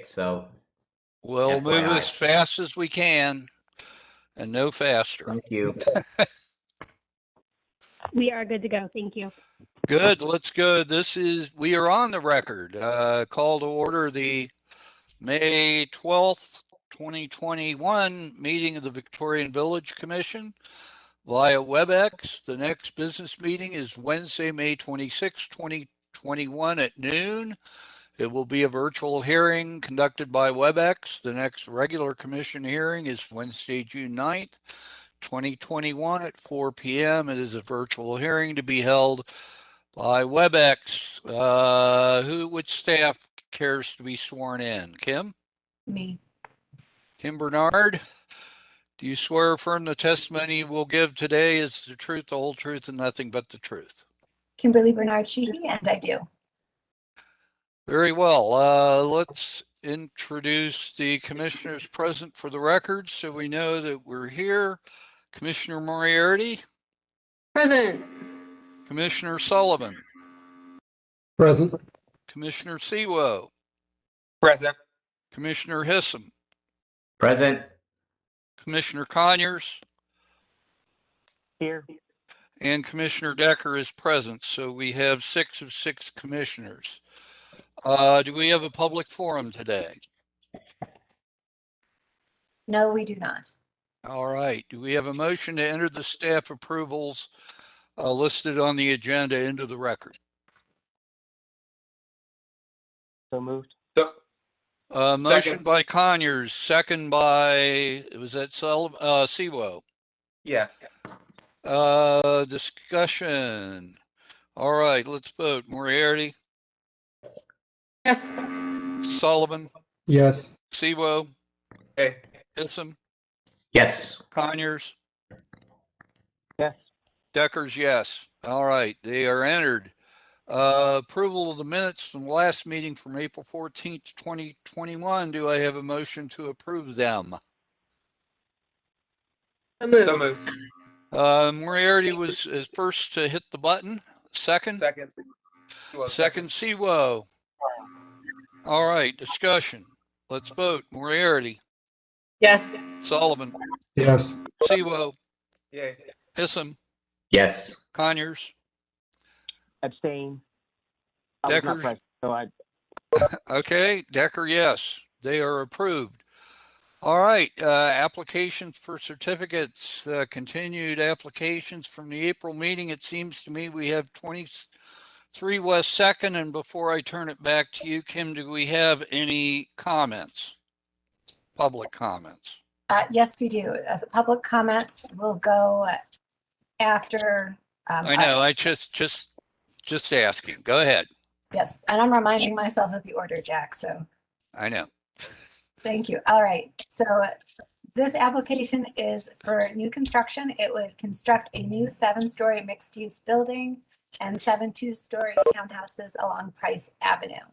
So We'll move FYI. as fast as we can and no faster. Thank you. We are good to go. Thank you. Good, let's go. We are on the record. Call to order the May 12th, 2021 meeting of the Victorian Village Commission via WebEx. The next business meeting is Wednesday, May 26th, 2021 at noon. It will be a virtual hearing conducted by WebEx. The next regular commission hearing is Wednesday, June 9th, 2021 at 4 p.m. It is a virtual hearing to be held by WebEx. Which staff cares to be sworn in? Kim? Me. Kim Bernard, do you swear or affirm the testimony you will give today is the truth, the whole truth, and nothing but the truth? Kimberly Bernard Sheehy, and I do. Very well. Let's introduce the commissioners present for the record so we know that we're here. Commissioner Moriarty. Present. Commissioner Sullivan. Present. Commissioner Sewo. Present. Commissioner Hissam. Present. Commissioner Conyers. Here. And Commissioner Decker is present. So we have 6 of 6 commissioners. Do we have a public forum today? No, we do not. All right. Do we have a motion to enter the staff approvals listed on the agenda into the record? So moved. Motion Second. by Conyers, second by, was that Sewo? Yes. Discussion. All right, let's vote. Moriarty, Yes. Sullivan, Yes. Sewo, Hey. Hissam, Yes. Conyers, Yes. Decker's yes. All right, they are entered. Approval of the minutes from the last meeting from April 14th, 2021. Do I have a motion to approve them? So moved. So moved. Moriarty was first to hit the button. Second? Second. Second, Sewo. All right, discussion. Let's vote. Moriarty, Yes. Sullivan, Yes. Sewo, Yay. Hissam, Yes. Conyers, Abstain. I was not Decker. present, so I Okay, Decker, yes, they are approved. All right, applications for certificates, continued applications from the April meeting. It seems to me we have 23 West 2nd, and before I turn it back to you, Kim, do we have any comments? Public comments? Yes, we do. The public comments will go after. I know, I just asking. Go ahead. Yes, and I'm reminding myself of the order, Jack, so. I know. Thank you. All right, so this application is for new construction. It would construct a new 7-story mixed-use building and 7 2-story townhouses along Price Avenue.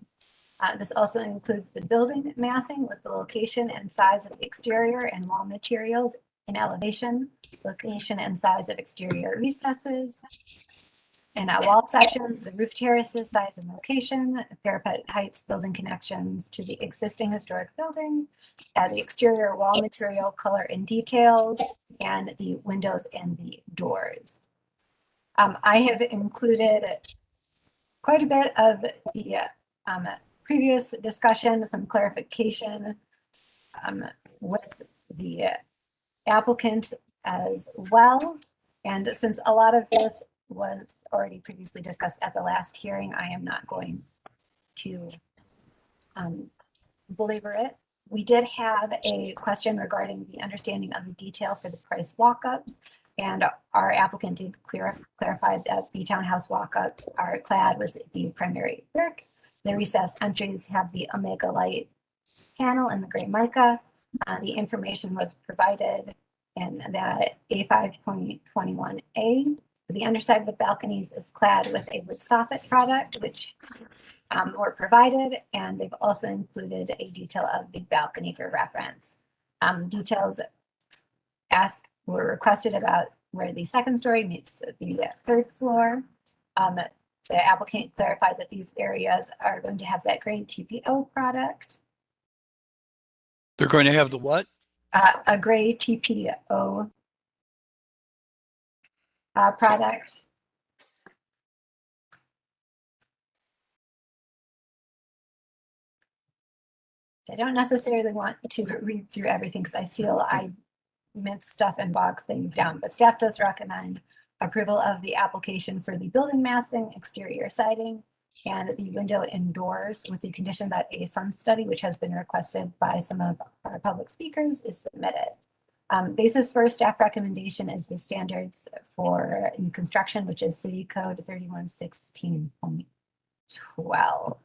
This also includes the building massing with the location and size of the exterior and wall materials in elevation, location and size of exterior recesses, and wall sections, the roof terraces, size and location, parapet heights, building connections to the existing historic building, the exterior wall material, color and details, and the windows and the doors. I have included quite a bit of the previous discussion, some clarification with the applicant as well. And since a lot of this was already previously discussed at the last hearing, I am not going to belabor it. We did have a question regarding the understanding of the detail for the price walk-ups, and our applicant did clarify that the townhouse walk-ups are clad with the primary brick. The recessed entries have the Omega Light panel and the gray mica. The information was provided in that A5.21A. The underside of the balconies is clad with a wood soffit product, which were provided, and they've also included a detail of the balcony for reference. Details were requested about where the 2nd story meets the 3rd floor. The applicant clarified that these areas are going to have that gray TPO product. They're going to have the what? A gray TPO product. I don't necessarily want to read through everything because I feel I mince stuff and bog things down, but staff does recommend approval of the application for the building massing, exterior siding, and the window indoors with the condition that a sun study, which has been requested by some of our public speakers, is submitted. Basis for staff recommendation is the standards for new construction, which is City Code 3116.12.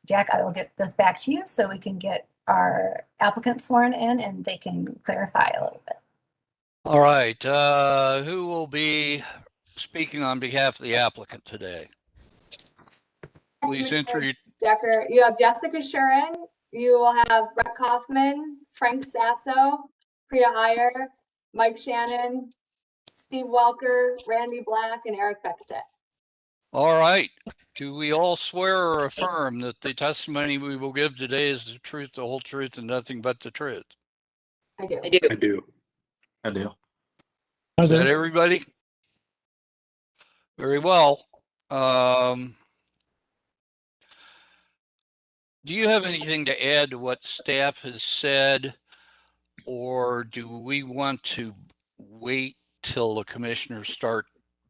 Jack, I will get this back to you so we can get our applicant sworn in and they can clarify a little bit. All right. Who will be speaking on behalf of the applicant today? Please Commissioner introduce. Decker, you have Jessica Shuren, you will have Brett Kaufman, Frank Sasso, Priya Iyer, Mike Shannon, Steve Welker, Randy Black, and Eric Beckstedt. All right. Do we all swear or affirm that the testimony we will give today is the truth, the whole truth, and nothing but the truth? I do. I do. I do. I do. Is that everybody? Very well. Do you have anything to add to what staff has said, or do we want to wait till the commissioners start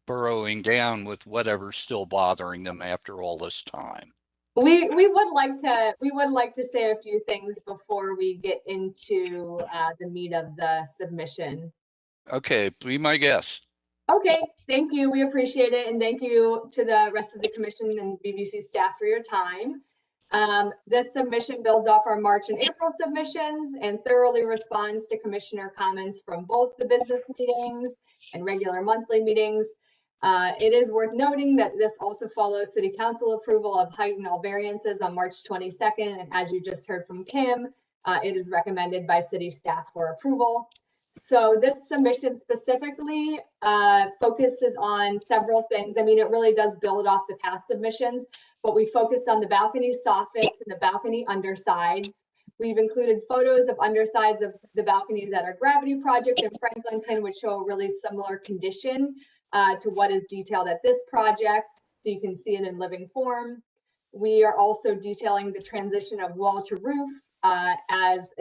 burrowing down with whatever's still bothering them after all this time? We would like to say a few things before we get into the meat of the submission. Okay, be my guest. Okay, thank you. We appreciate it. And thank you to the rest of the commission and BBC staff for your time. This submission builds off our March and April submissions and thoroughly responds to commissioner comments from both the business meetings and regular monthly meetings. It is worth noting that this also follows City Council approval of height and all variances on March 22nd. And as you just heard from Kim, it is recommended by city staff for approval. So this submission specifically focuses on several things. I mean, it really does build off the past submissions, but we focus on the balcony soffits and the balcony undersides. We've included photos of undersides of the balconies at our gravity project in Franklinton, which show a really similar condition to what is detailed at this project, so you can see it in living form. We are also detailing the transition of wall to roof as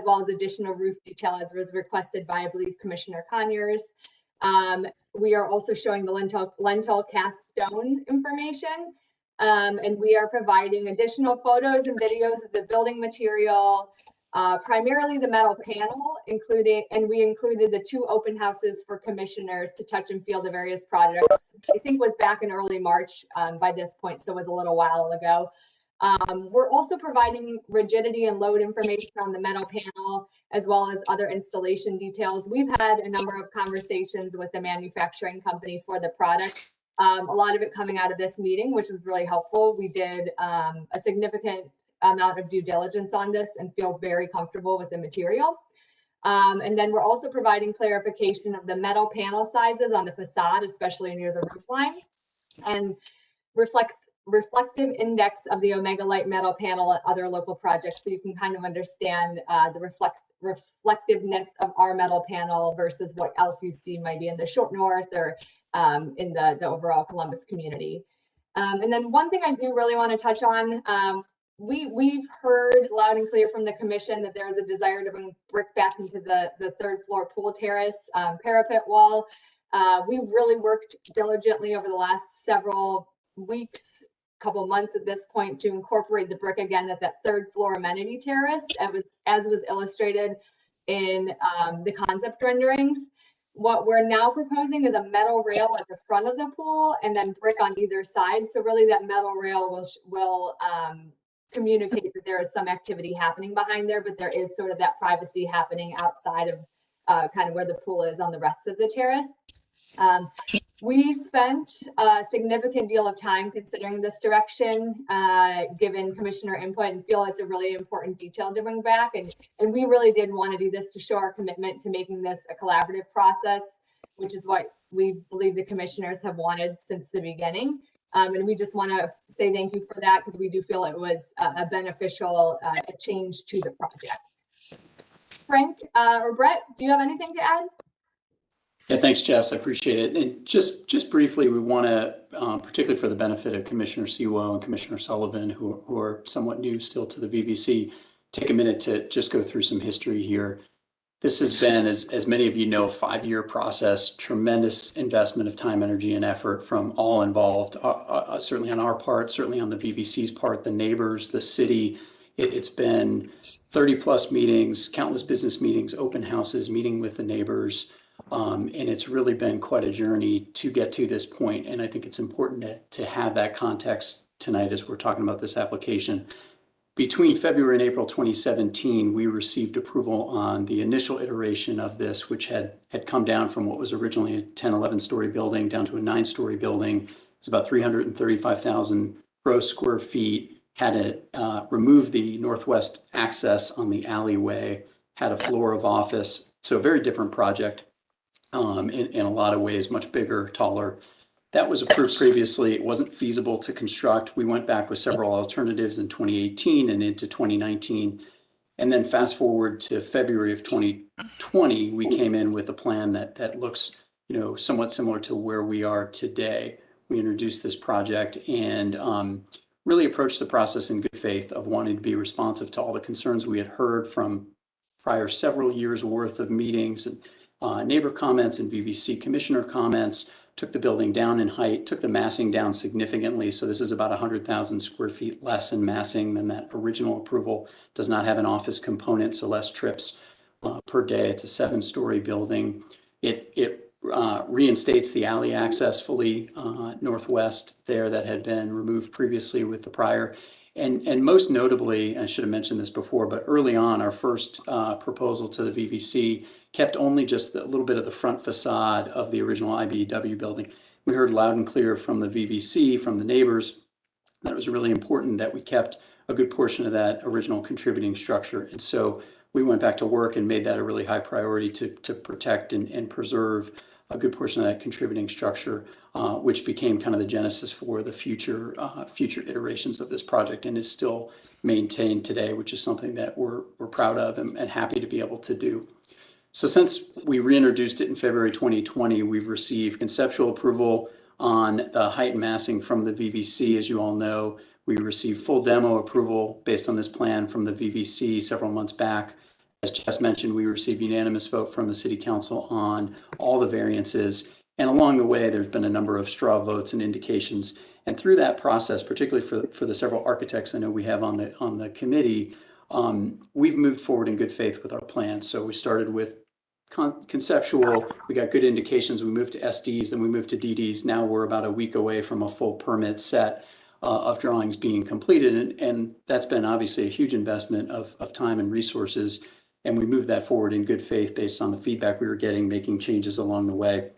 well as additional roof detail as was requested by, I believe, Commissioner Conyers. We are also showing the lentil cast stone information. And we are providing additional photos and videos of the building material, primarily the metal panel, and we included the 2 open houses for commissioners to touch and feel the various projects, which I think was back in early March by this point, so it was a little while ago. We're also providing rigidity and load information on the metal panel, as well as other installation details. We've had a number of conversations with the manufacturing company for the product. A lot of it coming out of this meeting, which was really helpful. We did a significant amount of due diligence on this and feel very comfortable with the material. And then we're also providing clarification of the metal panel sizes on the facade, especially near the roof line, and reflective index of the Omega Light metal panel at other local projects, so you can kind of understand the reflectiveness of our metal panel versus what else you see maybe in the short north or in the overall Columbus community. And then one thing I do really want to touch on, we've heard loud and clear from the commission that there is a desire to bring brick back into the 3rd floor pool terrace parapet wall. We've really worked diligently over the last several weeks, couple months at this point, to incorporate the brick again at that 3rd floor amenity terrace, as was illustrated in the concept renderings. What we're now proposing is a metal rail at the front of the pool and then brick on either side. So really that metal rail will communicate that there is some activity happening behind there, but there is sort of that privacy happening outside of kind of where the pool is on the rest of the terrace. We spent a significant deal of time considering this direction, given commissioner input, and feel it's a really important detail to bring back. And we really did want to do this to show our commitment to making this a collaborative process, which is what we believe the commissioners have wanted since the beginning. And we just want to say thank you for that because we do feel it was a beneficial change to the project. Frank or Brett, do you have anything to add? Yeah, thanks, Jess. I appreciate it. And just briefly, we want to, particularly for the benefit of Commissioner Siwo and Commissioner Sullivan, who are somewhat new still to the VVC, take a minute to just go through some history here. This has been, as many of you know, a 5-year process, tremendous investment of time, energy, and effort from all involved, certainly on our part, certainly on the VVC's part, the neighbors, the city. It's been 30 plus meetings, countless business meetings, open houses, meeting with the neighbors. And it's really been quite a journey to get to this point. And I think it's important to have that context tonight as we're talking about this application. Between February and April 2017, we received approval on the initial iteration of this, which had come down from what was originally a 10, 11-story building down to a 9-story building. It's about 335,000 gross square feet, had it removed the northwest access on the alleyway, had a floor of office. So a very different project in a lot of ways, much bigger, taller. That was approved previously. It wasn't feasible to construct. We went back with several alternatives in 2018 and into 2019. And then fast forward to February of 2020, we came in with a plan that looks, somewhat similar to where we are today. We introduced this project and really approached the process in good faith of wanting to be responsive to all the concerns we had heard from prior several years worth of meetings and neighbor comments and VVC commissioner comments. Took the building down in height, took the massing down significantly. So this is about 100,000 square feet less in massing than that original approval. Does not have an office component, so less trips per day. It's a 7-story building. It reinstates the alley access fully northwest there that had been removed previously with the prior. And most notably, I should have mentioned this before, but early on, our first proposal to the VVC kept only just a little bit of the front facade of the original IBEW building. We heard loud and clear from the VVC, from the neighbors, that it was really important that we kept a good portion of that original contributing structure. And so we went back to work and made that a really high priority to protect and preserve a good portion of that contributing structure, which became kind of the genesis for the future iterations of this project and is still maintained today, which is something that we're proud of and happy to be able to do. So since we reintroduced it in February 2020, we've received conceptual approval on the height and massing from the VVC. As you all know, we received full demo approval based on this plan from the VVC several months back. As Jess mentioned, we received unanimous vote from the City Council on all the variances. And along the way, there's been a number of straw votes and indications. And through that process, particularly for the several architects I know we have on the committee, we've moved forward in good faith with our plans. So we started with conceptual, we got good indications, we moved to SDs, then we moved to DDs. Now we're about a week away from a full permit set of drawings being completed. And that's been obviously a huge investment of time and resources. And we moved that forward in good faith based on the feedback we were getting, making changes along the way.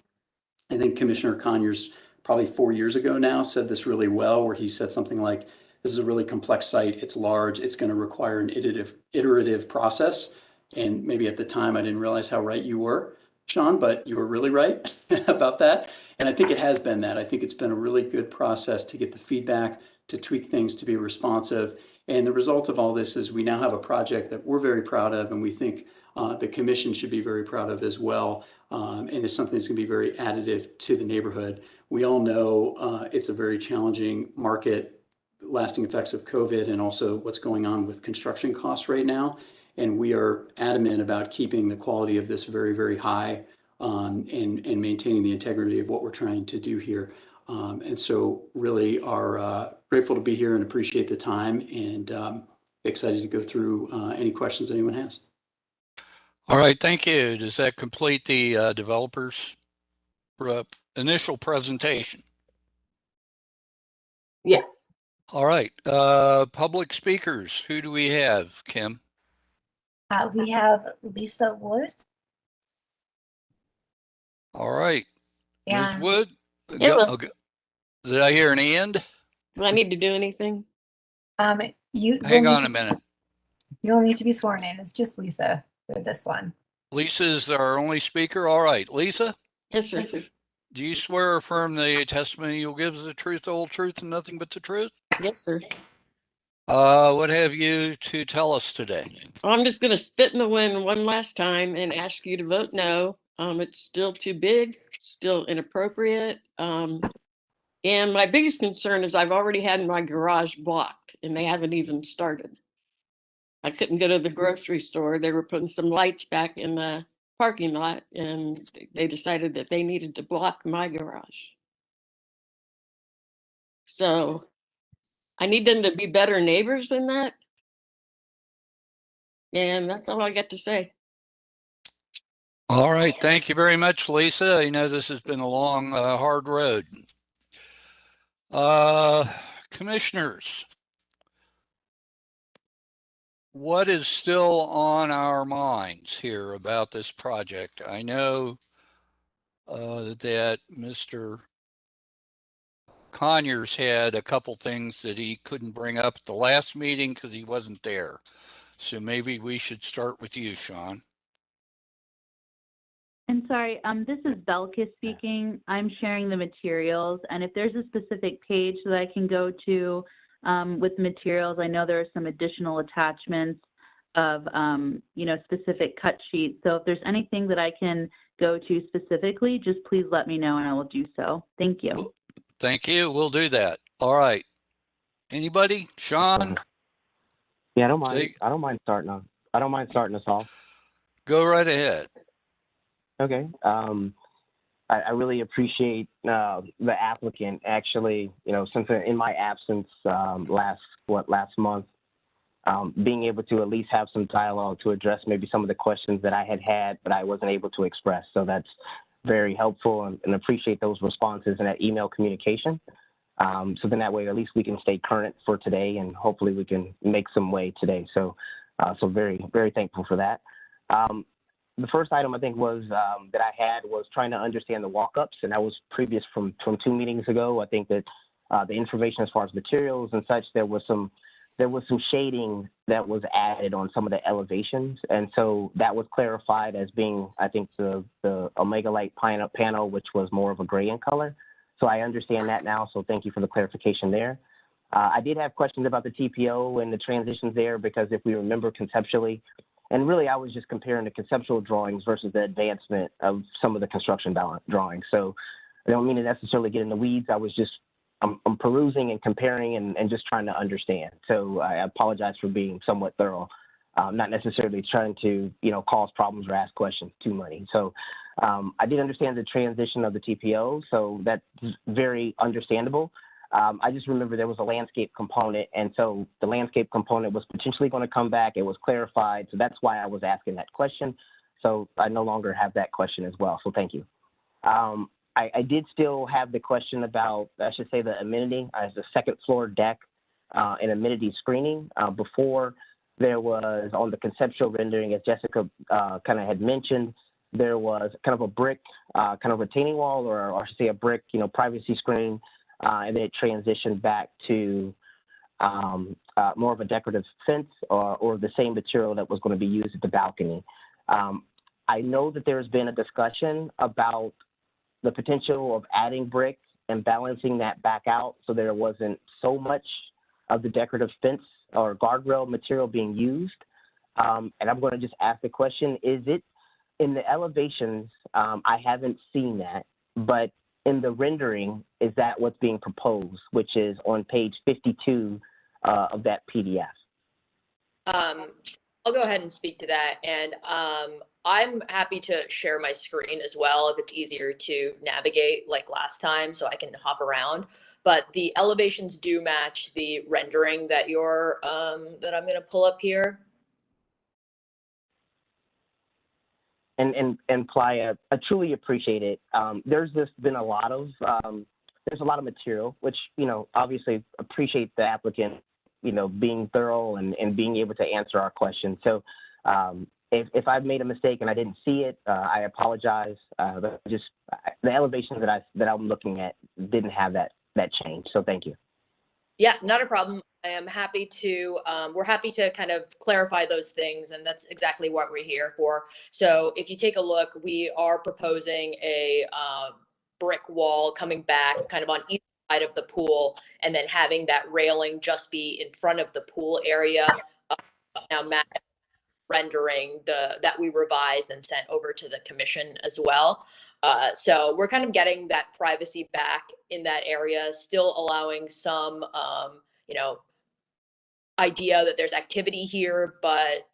I think Commissioner Conyers, probably 4 years ago now, said this really well, where he said something like, this is a really complex site, it's large, it's going to require an iterative process. And maybe at the time I didn't realize how right you were, Sean, but you were really right about that. And I think it has been that. I think it's been a really good process to get the feedback, to tweak things, to be responsive. And the result of all this is we now have a project that we're very proud of, and we think the commission should be very proud of as well. And it's something that's going to be very additive to the neighborhood. We all know it's a very challenging market, lasting effects of COVID, and also what's going on with construction costs right now. And we are adamant about keeping the quality of this very, very high and maintaining the integrity of what we're trying to do here. And so really are grateful to be here and appreciate the time and excited to go through any questions anyone has. All right, thank you. Does that complete the developers' initial presentation? Yes. All right, public speakers, who do we have, Kim? We have Lisa Wood. All right, Ms. And Wood? Yeah, well. Okay. Did I hear an end? Do I need to do anything? Hang on a minute. You'll need to be sworn in. It's just Lisa for this one. Lisa's our only speaker. All right, Lisa? Yes, sir. Do you swear or affirm the testimony you'll give is the truth, the whole truth, and nothing but the truth? Yes, sir. What have you to tell us today? I'm just gonna spit in the wind one last time and ask you to vote no. It's still too big, still inappropriate. And my biggest concern is I've already had my garage blocked and they haven't even started. I couldn't go to the grocery store. They were putting some lights back in the parking lot and they decided that they needed to block my garage. So I need them to be better neighbors than that. And that's all I got to say. All right. Thank you very much, Lisa. I know this has been a long, hard road. Commissioners, what is still on our minds here about this project? I know that Mr. Conyers had a couple things that he couldn't bring up at the last meeting because he wasn't there. So maybe we should start with you, Sean. I'm sorry, this is Belkis speaking. I'm sharing the materials, and if there's a specific page that I can go to with materials, I know there are some additional attachments of, specific cut sheets. So if there's anything that I can go to specifically, just please let me know and I will do so. Thank you. Thank you. We'll do that. All right. Anybody? Sean? Yeah, I don't mind starting us off. Go right ahead. Okay. I really appreciate the applicant actually, since in my absence last month, being able to at least have some dialogue to address maybe some of the questions that I had, but I wasn't able to express. So that's very helpful and appreciate those responses and that email communication. So then that way, at least we can stay current for today and hopefully we can make some way today. So, so very, very thankful for that. The first item I think was that I had was trying to understand the walk-ups, and that was previous from 2 meetings ago. I think that the information as far as materials and such, there was some shading that was added on some of the elevations, and so that was clarified as being, I think, the Omega Light panel, which was more of a gray in color. So I understand that now. So thank you for the clarification there. I did have questions about the TPO and the transitions there because if we remember conceptually. And really, I was just comparing the conceptual drawings versus the advancement of some of the construction drawings. So I don't mean to necessarily get in the weeds. I'm perusing and comparing and just trying to understand. So I apologize for being somewhat thorough, not necessarily trying to, cause problems or ask questions too many. So I did understand the transition of the TPO. So that's very understandable. I just remember there was a landscape component, and so the landscape component was potentially going to come back. It was clarified, so that's why I was asking that question. So I no longer have that question as well, so thank you. I did still have the question about, I should say, the amenity as a second floor deck and amenity screening. Before there was, on the conceptual rendering, as Jessica kind of had mentioned, there was kind of a brick kind of retaining wall, or I should say a brick, privacy screen. And then it transitioned back to more of a decorative fence or the same material that was going to be used at the balcony. I know that there's been a discussion about the potential of adding brick and balancing that back out so there wasn't so much of the decorative fence or guardrail material being used. And I'm going to just ask the question, is it in the elevations? I haven't seen that, but in the rendering, is that what's being proposed, which is on page 52 of that PDF? I'll go ahead and speak to that. And I'm happy to share my screen as well if it's easier to navigate like last time so I can hop around. But the elevations do match the rendering that that I'm going to pull up here. And Playa, I truly appreciate it. There's just been a lot of material, which, obviously appreciate the applicant, being thorough and being able to answer our questions. So if I've made a mistake and I didn't see it, I apologize. But just the elevations that I'm looking at didn't have that change. So thank you. Yeah, not a problem. I am happy to, we're happy to kind of clarify those things, and that's exactly what we're here for. So if you take a look, we are proposing a brick wall coming back kind of on each side of the pool, and then having that railing just be in front of the pool area. Now Matt rendering that we revised and sent over to the commission as well. So we're kind of getting that privacy back in that area, still allowing some, you know, idea that there's activity here, but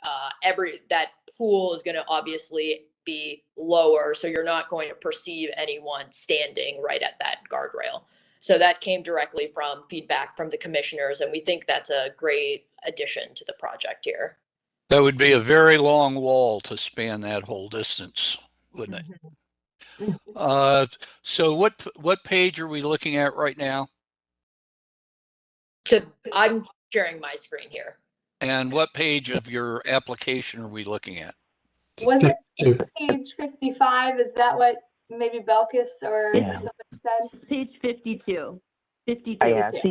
that pool is going to obviously be lower, so you're not going to perceive anyone standing right at that guardrail. So that came directly from feedback from the commissioners, and we think that's a great addition to the project here. That would be a very long wall to span that whole distance, wouldn't it? So what page are we looking at right now? So I'm sharing my screen here. And what page of your application are we looking at? Was it page 55? Is that what maybe Belkis or somebody said? Page 52. 52.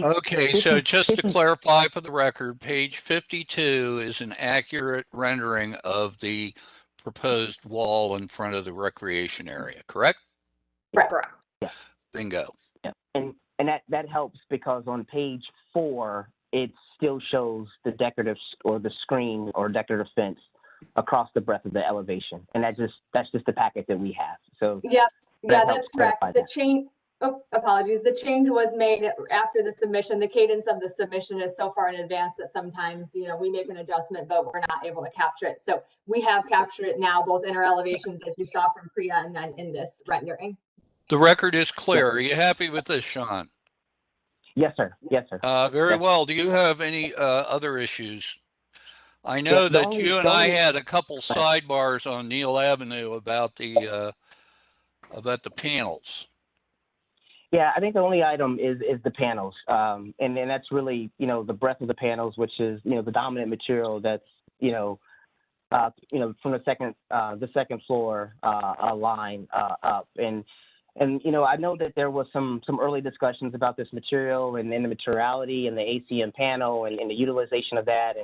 Okay, so just to clarify for the record, page 52 is an accurate rendering of the proposed wall in front of the recreation area, correct? Correct. Yeah. Bingo. Yeah. And that helps because on page 4, it still shows the decorative or the screen or decorative fence across the breadth of the elevation. And that's just the packet that we have. So yeah, that's correct. The change, apologies. The change was made after the submission. The cadence of the submission is so far in advance that sometimes, you know, we make an adjustment, but we're not able to capture it. So we have captured it now, both in our elevations, as you saw from Priya, and then in this rendering. The record is clear. Are you happy with this, Sean? Yes, sir. Yes, sir. Very well. Do you have any other issues? I know that you and I had a couple sidebars on Neal Avenue about the panels. Yeah, I think the only item is the panels, and that's really, you know, the breadth of the panels, which is, you know, the dominant material that's, from the second floor line up, and you know, I know that there was some early discussions about this material and the materiality and the ACM panel and the utilization of that,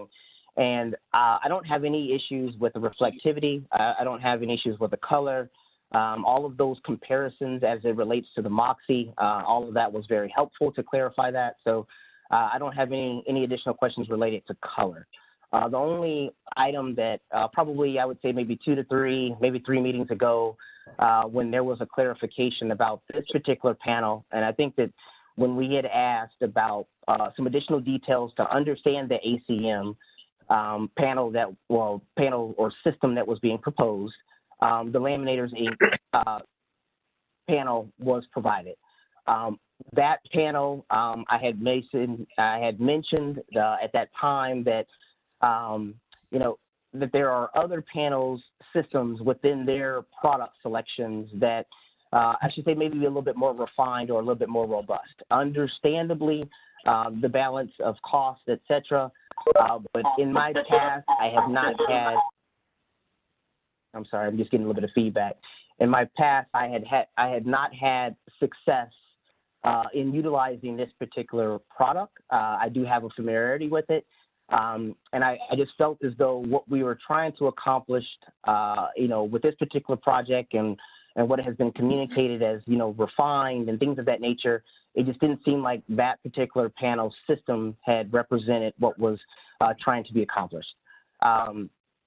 and I don't have any issues with the reflectivity. I don't have any issues with the color. All of those comparisons as it relates to the Moxie, all of that was very helpful to clarify that. So I don't have any additional questions related to color. The only item that probably I would say maybe 2 to 3, maybe 3 meetings ago, when there was a clarification about this particular panel, and I think that when we had asked about some additional details to understand the ACM panel or system that was being proposed, the Laminators Inc. Panel was provided. That panel, I had mentioned at that time that that there are other panels systems within their product selections that I should say maybe a little bit more refined or a little bit more robust. Understandably, the balance of cost, etc. But in my past, I have not had. I'm sorry, I'm just getting a little bit of feedback. In my past, I had not had success in utilizing this particular product. I do have a familiarity with it, and I just felt as though what we were trying to accomplish, with this particular project and what has been communicated as, refined and things of that nature, it just didn't seem like that particular panel system had represented what was trying to be accomplished.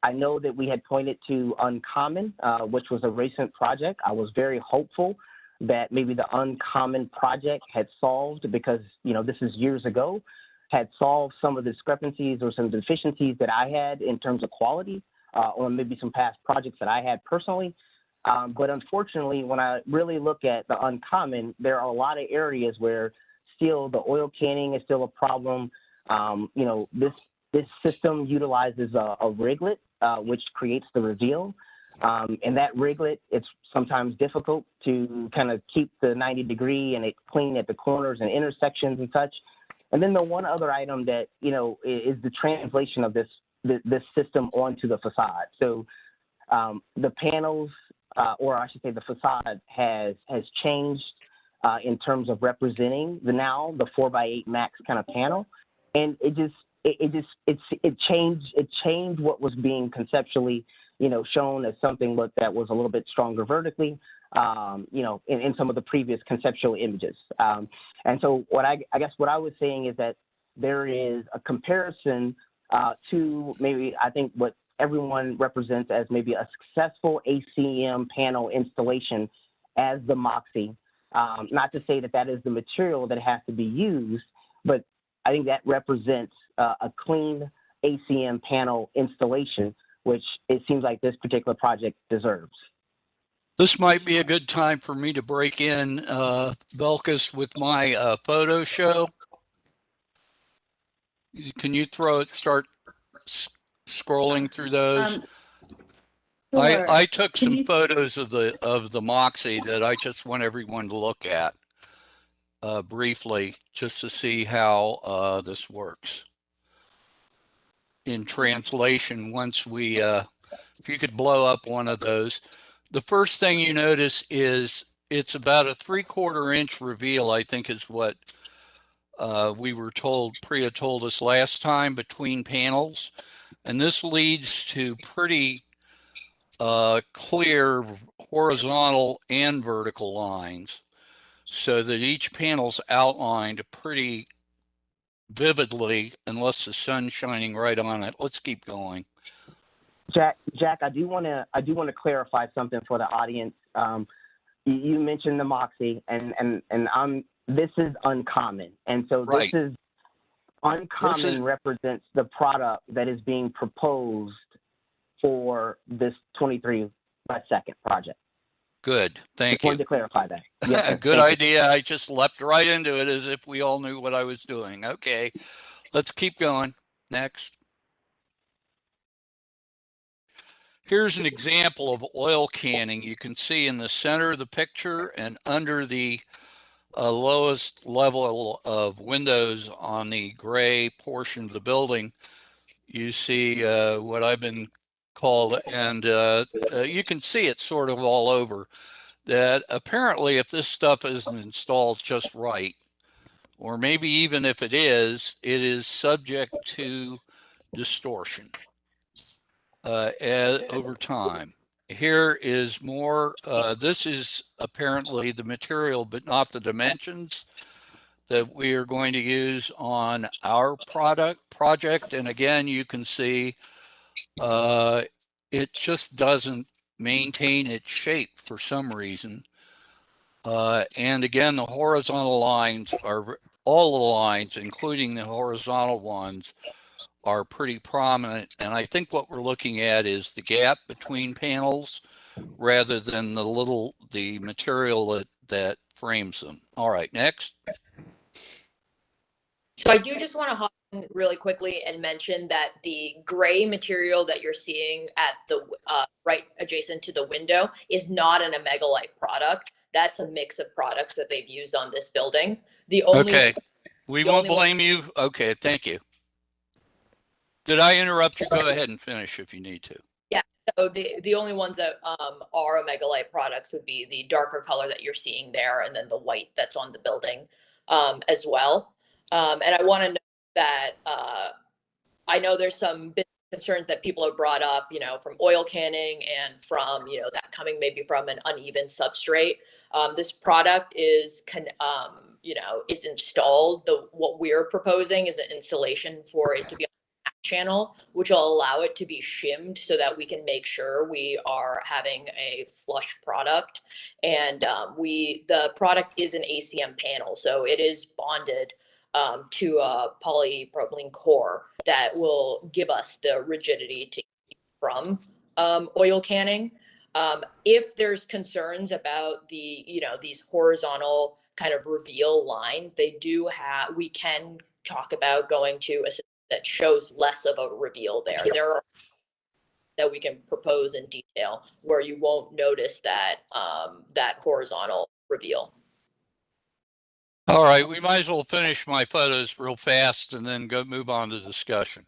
I know that we had pointed to Uncommon, which was a recent project. I was very hopeful that maybe the Uncommon project had solved, because, this is years ago, had solved some of the discrepancies or some deficiencies that I had in terms of quality or maybe some past projects that I had personally. But unfortunately, when I really look at the Uncommon, there are a lot of areas where still the oil canning is still a problem. This system utilizes a riglet, which creates the reveal. And that riglet, it's sometimes difficult to kind of keep the 90-degree and it clean at the corners and intersections and such. And then the one other item that, is the translation of this system onto the facade. So the panels, or I should say the facade has changed in terms of representing the 4x8 max kind of panel. And it changed what was being conceptually shown as something that was a little bit stronger vertically, in some of the previous conceptual images. And so I guess what I was saying is that there is a comparison to maybe, I think, what everyone represents as maybe a successful ACM panel installation as the Moxie. Not to say that is the material that has to be used, but I think that represents a clean ACM panel installation, which it seems like this particular project deserves. This might be a good time for me to break in, Belkis, with my photo show. Can you start scrolling through those? Sure. I took Can some you- photos of the Moxie that I just want everyone to look at briefly, just to see how this works in translation. Once we, if you could blow up one of those, the first thing you notice is it's about a 3/4 inch reveal, I think is what we were told, Priya told us last time, between panels. And this leads to pretty clear horizontal and vertical lines, so that each panel's outlined pretty vividly, unless the sun's shining right on it. Let's keep going. Jack, I do want to clarify something for the audience. You mentioned the Moxie, and this is uncommon, and so right. This is uncommon represents the product that is being proposed for this 23 by second project. Good, thank you. Wanted to clarify that. Yes, good idea. I just leapt right into it as if we all knew what I was doing. Okay, let's keep going. Next. Here's an example of oil canning. You can see in the center of the picture and under the lowest level of windows on the gray portion of the building, you see what I've been called, and you can see it sort of all over, that apparently if this stuff isn't installed just right, or maybe even if it is subject to distortion over time. Here is more, this is apparently the material, but not the dimensions that we are going to use on our project. And again, you can see it just doesn't maintain its shape for some reason. And again, the horizontal lines are, all the lines, including the horizontal ones, are pretty prominent. And I think what we're looking at is the gap between panels rather than the material that frames them. All right, next. So I do just want to hop in really quickly and mention that the gray material that you're seeing at the right adjacent to the window is not an Amegalite product. That's a mix of products that they've used on this building. The only Okay, we won't blame you. Okay, thank you. Did I interrupt you? Go ahead and finish if you need to. Yeah, so the only ones that are Amegalite products would be the darker color that you're seeing there, and then the white that's on the building as well. And I want to note that I know there's some concerns that people have brought up, from oil canning and from, that coming maybe from an uneven substrate. This product is, is installed. What we're proposing is an installation for it to be on the back channel, which will allow it to be shimmed so that we can make sure we are having a flush product. And the product is an ACM panel, so it is bonded to a polypropylene core that will give us the rigidity to keep from oil canning. If there's concerns about these horizontal kind of reveal lines, we can talk about going to a system that shows less of a reveal there. There are that we can propose in detail where you won't notice that that horizontal reveal. All right, we might as well finish my photos real fast and then move on to discussion.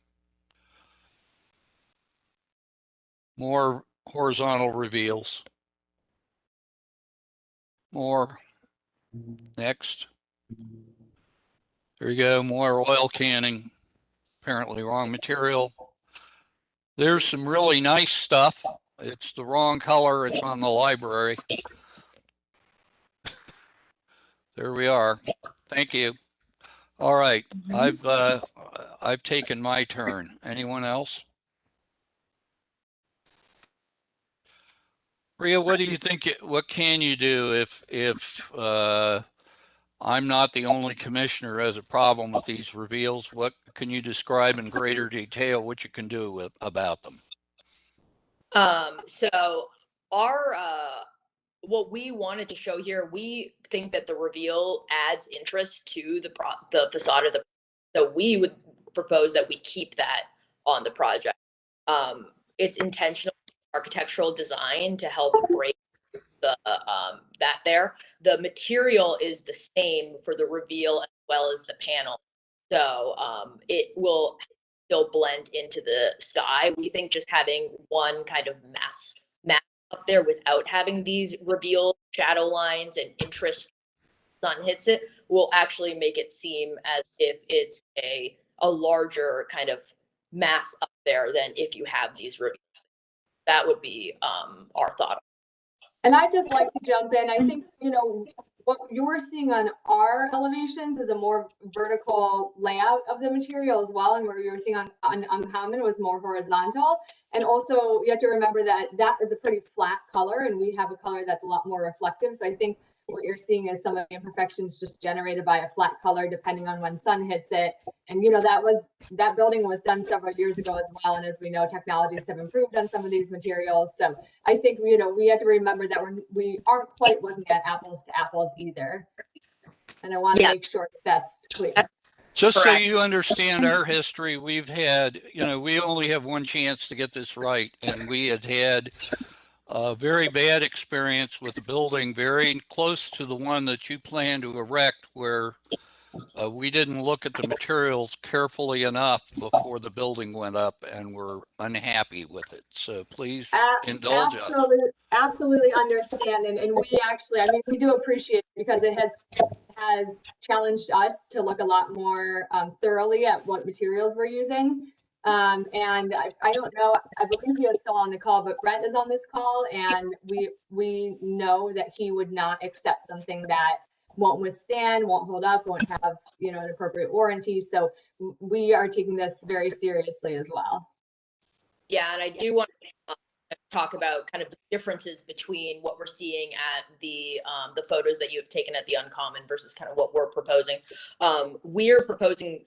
More horizontal reveals. More. Next. There you go, more oil canning. Apparently wrong material. There's some really nice stuff. It's the wrong color. It's on the library. There we are. Thank you. All right. I've taken my turn. Anyone else? Rhea, what do you think? What can you do if I'm not the only commissioner who has a problem with these reveals? What can you describe in greater detail what you can do about them? So our what we wanted to show here, we think that the reveal adds interest to the facade of the. So we would propose that we keep that on the project. It's intentional architectural design to help break the that there. The material is the same for the reveal as well as the panel, so it will still blend into the sky. We think just having one kind of mass up there without having these reveal shadow lines and interest sun hits it will actually make it seem as if it's a larger kind of mass up there than if you have these reveals. That would be our thought. And I'd just like to jump in. I think, you know, what you're seeing on our elevations is a more vertical layout of the material as well. And what you were seeing on Uncommon was more horizontal. And also you have to remember that that is a pretty flat color and we have a color that's a lot more reflective. So I think what you're seeing is some of the imperfections just generated by a flat color depending on when sun hits it. And you know, that building was done several years ago as well. And as we know, technologies have improved on some of these materials. So I think, you know, we have to remember that we aren't quite looking at apples to apples either. And I want to make sure that's clear. Just so you understand our history, we've had, you know, we only have one chance to get this right. And we had a very bad experience with a building very close to the one that you plan to erect where we didn't look at the materials carefully enough before the building went up and were unhappy with it. So please indulge us. Absolutely understand. And we actually, I mean, we do appreciate it because it has challenged us to look a lot more thoroughly at what materials we're using. And I don't know, I believe he is still on the call, but Brent is on this call and we know that he would not accept something that won't withstand, won't hold up, won't have, you know, an appropriate warranty. So we are taking this very seriously as well. Yeah, and I do want to talk about kind of the differences between what we're seeing at the photos that you have taken at the Uncommon versus kind of what we're proposing. We're proposing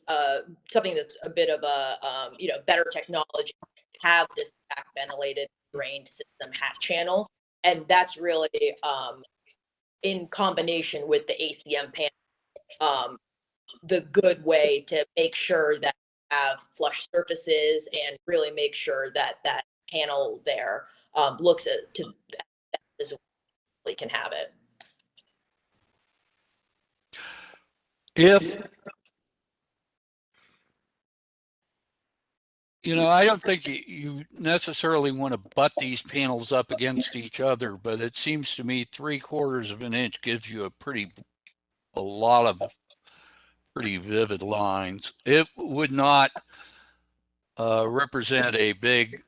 something that's a bit of a you know, better technology, have this back ventilated drained system hat channel, and that's really in combination with the ACM panel, the good way to make sure that you have flush surfaces and really make sure that that panel there looks at to as we can have it. If, you know, I don't think you necessarily want to butt these panels up against each other, but it seems to me 3/4 of an inch gives you a lot of pretty vivid lines. It would not represent a big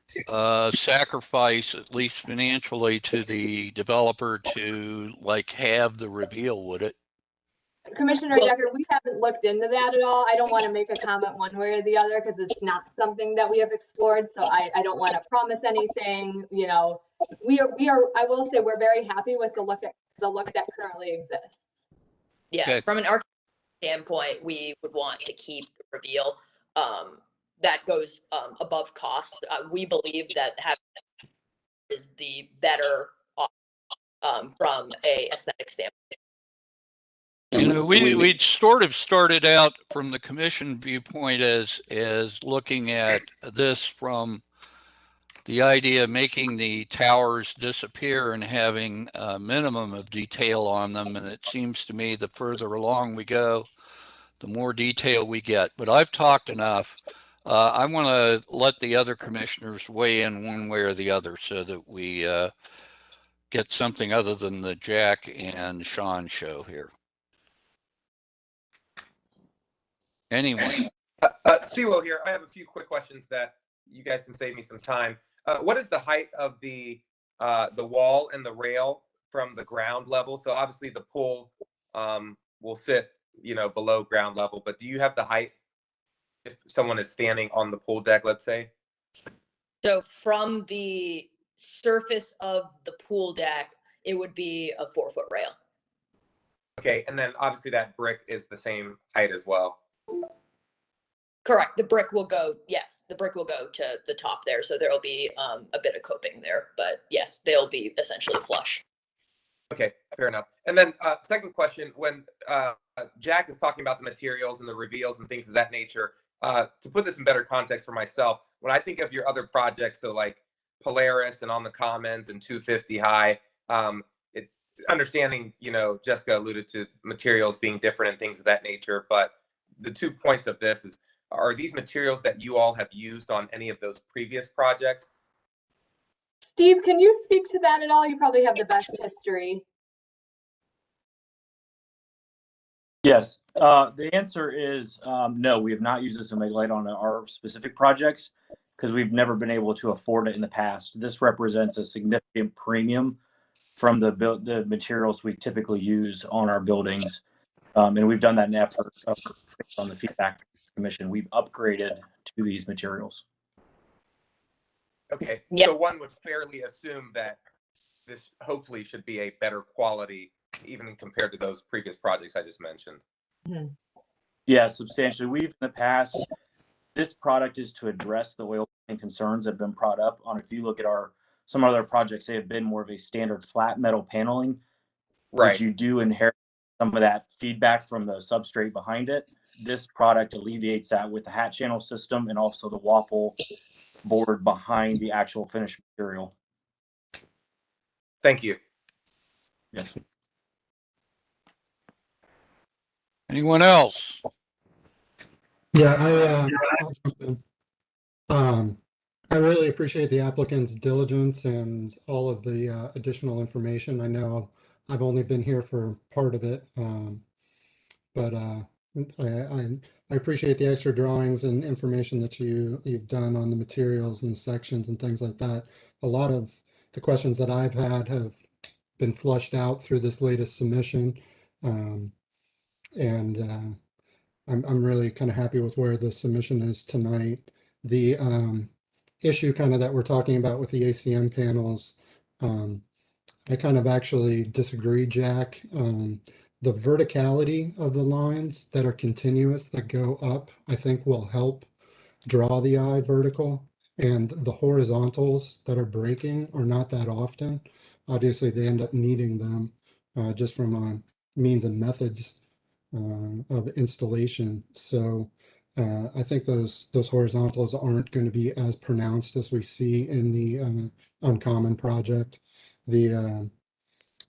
sacrifice, at least financially, to the developer to like have the reveal, would it? Commissioner Decker, we haven't looked into that at all. I don't want to make a comment one way or the other because it's not something that we have explored. So I don't want to promise anything. You know, we are. I will say we're very happy with the look that currently exists. Yeah, okay. From an architect standpoint, we would want to keep the reveal. That goes above cost. We believe that having is the better from a aesthetic standpoint. You know, we'd sort of started out from the commission viewpoint as looking at this from the idea of making the towers disappear and having a minimum of detail on them. And it seems to me the further along we go, the more detail we get. But I've talked enough. I want to let the other commissioners weigh in one way or the other so that we get something other than the Jack and Sean show here. Anyone? Sewell here. I have a few quick questions that you guys can save me some time. What is the height of the wall and the rail from the ground level? So obviously the pool will sit, below ground level, but do you have the height if someone is standing on the pool deck, let's say? So from the surface of the pool deck, it would be a 4-foot rail. Okay, and then obviously that brick is the same height as well. Correct. The brick will go, yes, the brick will go to the top there. So there'll be a bit of coping there, but yes, they'll be essentially flush. Okay, fair enough. And then second question, when Jack is talking about the materials and the reveals and things of that nature, to put this in better context for myself, when I think of your other projects, so like Polaris and On the Commons and 250 High, understanding, Jessica alluded to materials being different and things of that nature, but the 2 points of this is, are these materials that you all have used on any of those previous projects? Steve, can you speak to that at all? You probably have the best history. Yes, the answer is no, we have not used this light on our specific projects because we've never been able to afford it in the past. This represents a significant premium from the materials we typically use on our buildings. And we've done that in effort based on the feedback from the commission. We've upgraded to these materials. Okay, Yep. So one would fairly assume that this hopefully should be a better quality, even compared to those previous projects I just mentioned. Mm-hmm. Yeah, substantially. We've in the past, this product is to address the oil and concerns that have been brought up on. If you look at some other projects, they have been more of a standard flat metal paneling, Right. which you do inherit some of that feedback from the substrate behind it. This product alleviates that with the hat channel system and also the waffle board behind the actual finished material. Thank you. Yes. Anyone else? Yeah, I'll jump in. I really appreciate the applicant's diligence and all of the additional information. I know I've only been here for part of it, but I appreciate the extra drawings and information that you've done on the materials and the sections and things like that. A lot of the questions that I've had have been flushed out through this latest submission, and I'm really kind of happy with where the submission is tonight. The issue kind of that we're talking about with the ACM panels, I kind of actually disagree, Jack. The verticality of the lines that are continuous that go up, I think will help draw the eye vertical, and the horizontals that are breaking are not that often. Obviously, they end up needing them just from a means and methods of installation. So I think those horizontals aren't going to be as pronounced as we see in the Uncommon project. The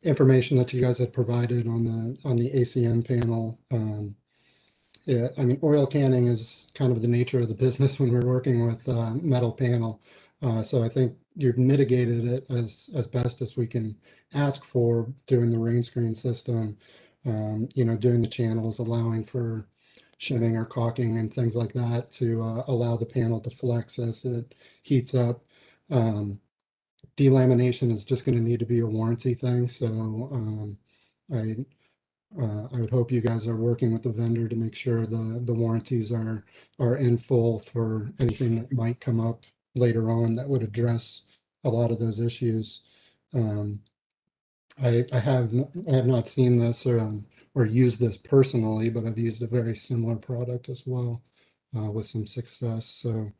information that you guys had provided on the ACM panel, yeah, I mean, oil canning is kind of the nature of the business when we're working with metal panel. So I think you've mitigated it as best as we can ask for doing the rain screen system, doing the channels, allowing for shimming or caulking and things like that to allow the panel to flex as it heats up. Delamination is just going to need to be a warranty thing. So I would hope you guys are working with the vendor to make sure the warranties are in full for anything that might come up later on that would address a lot of those issues. I have not seen this or used this personally, but I've used a very similar product as well with some success. So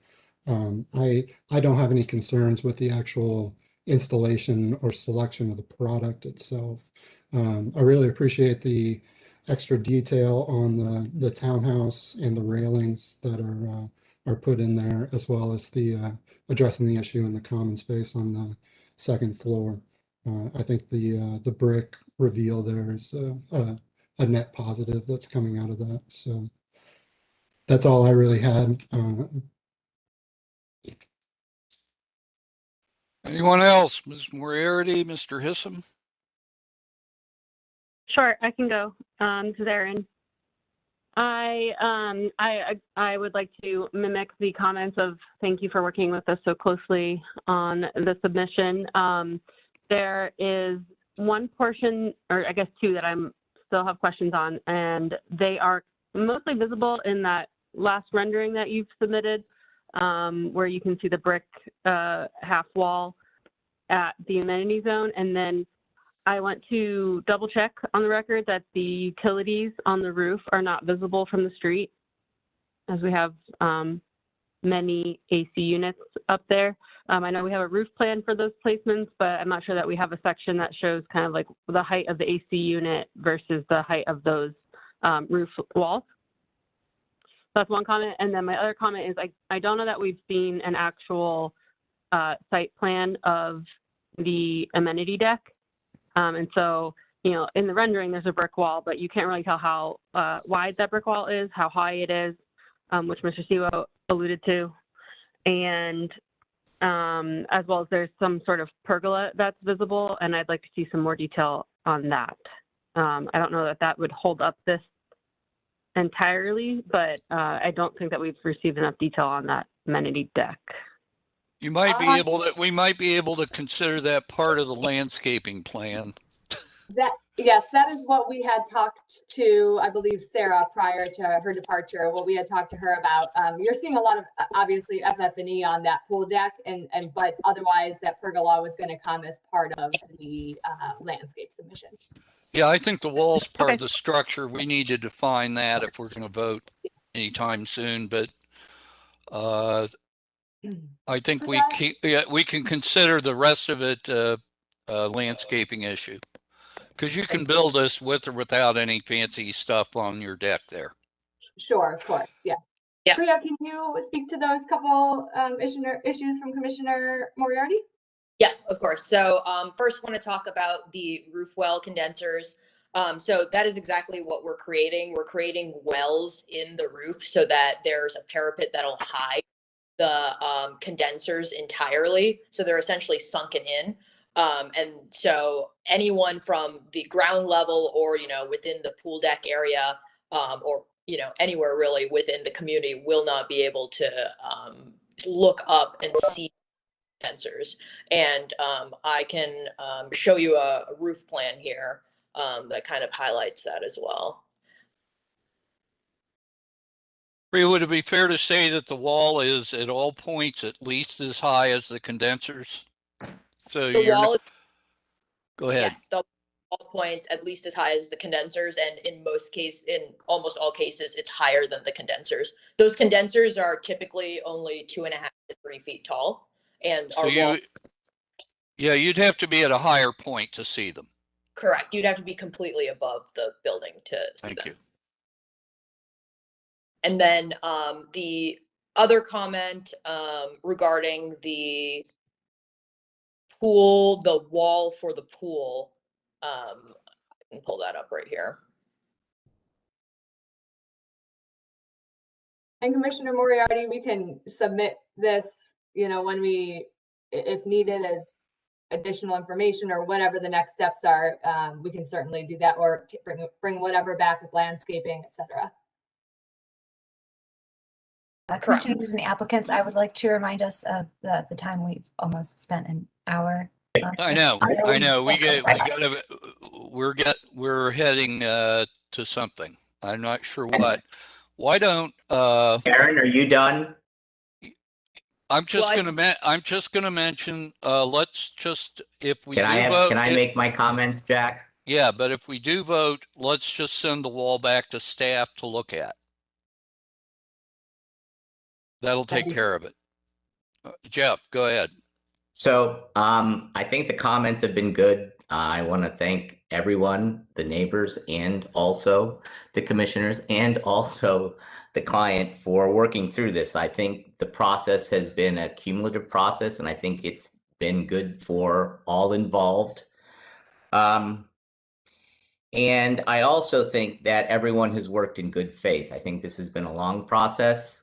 I don't have any concerns with the actual installation or selection of the product itself. I really appreciate the extra detail on the townhouse and the railings that are put in there, as well as the addressing the issue in the common space on the second floor. I think the brick reveal there is a net positive that's coming out of that. So that's all I really had. Anyone else? Ms. Moriarty, Mr. Hissam? Sure, I can go. This is Erin. I would like to mimic the comments of thank you for working with us so closely on the submission. There is one portion, or I guess two, that I'm still have questions on, and they are mostly visible in that last rendering that you've submitted, where you can see the brick half wall at the amenity zone. And then I want to double check on the record that the utilities on the roof are not visible from the street, as we have many AC units up there. I know we have a roof plan for those placements, but I'm not sure that we have a section that shows kind of like the height of the AC unit versus the height of those roof walls. That's one comment. And then my other comment is I don't know that we've seen an actual site plan of the amenity deck. And so, you know, in the rendering, there's a brick wall, but you can't really tell how wide that brick wall is, how high it is, which Mr. Siwo alluded to. And as well as there's some sort of pergola that's visible, and I'd like to see some more detail on that. I don't know that that would hold up this entirely, but I don't think that we've received enough detail on that amenity deck. You might be able to, we might be able to consider that part of the landscaping plan. Yes, that is what we had talked to, I believe, Sarah prior to her departure, what we had talked to her about. You're seeing a lot of, obviously, FF&E on that pool deck, but otherwise that pergola was going to come as part of the landscape submission. Yeah, I think the wall's part of the structure. We need to define that if we're going to vote anytime soon, but I think we can consider the rest of it a landscaping issue. Because you can build this with or without any fancy stuff on your deck there. Sure, of course, yes. Yeah. Priya, can you speak to those couple issues from Commissioner Moriarty? Yeah, of course. So first want to talk about the roof well condensers. So that is exactly what we're creating. We're creating wells in the roof so that there's a parapet that'll hide the condensers entirely. So they're essentially sunken in. And so anyone from the ground level or, you know, within the pool deck area or, you know, anywhere really within the community will not be able to look up and see condensers. And I can show you a roof plan here that kind of highlights that as well. Would it be fair to say that the wall is at all points at least as high as the condensers? So the wall is, go ahead. Yes, the wall points at least as high as the condensers, and in almost all cases, it's higher than the condensers. Those condensers are typically only 2.5 to 3 feet tall, and so you'd have to be at a higher point to see them. Correct. You'd have to be completely above the building to see them. Thank you. And then the other comment regarding the pool, the wall for the pool, I can pull that up right here. And Commissioner Moriarty, we can submit this, you know, when if needed as additional information or whatever the next steps are, we can certainly do that, or bring whatever back with landscaping, etc. Commissioners and applicants, I would like to remind us of the time we've almost spent an hour. I know. We're heading to something. I'm not sure what. Why don't Karen, are you done? I'm just gonna mention, let's just, if we Can vote, I make my comments, Jack? Yeah, but if we do vote, let's just send the wall back to staff to look at. That'll take care of it. Jeff, go ahead. So I think the comments have been good. I want to thank everyone, the neighbors, and also the commissioners, and also the client for working through this. I think the process has been a cumulative process, and I think it's been good for all involved. And I also think that everyone has worked in good faith. I think this has been a long process,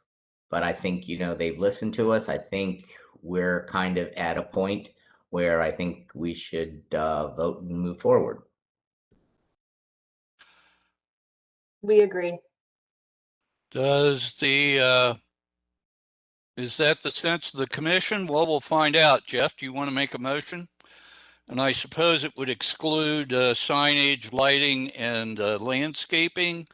but I think, you know, they've listened to us. I think we're kind of at a point where I think we should vote and move forward. We agree. Does the, is that the sense of the commission? Well, we'll find out. Jeff, do you want to make a motion? And I suppose it would exclude signage, lighting, and landscaping.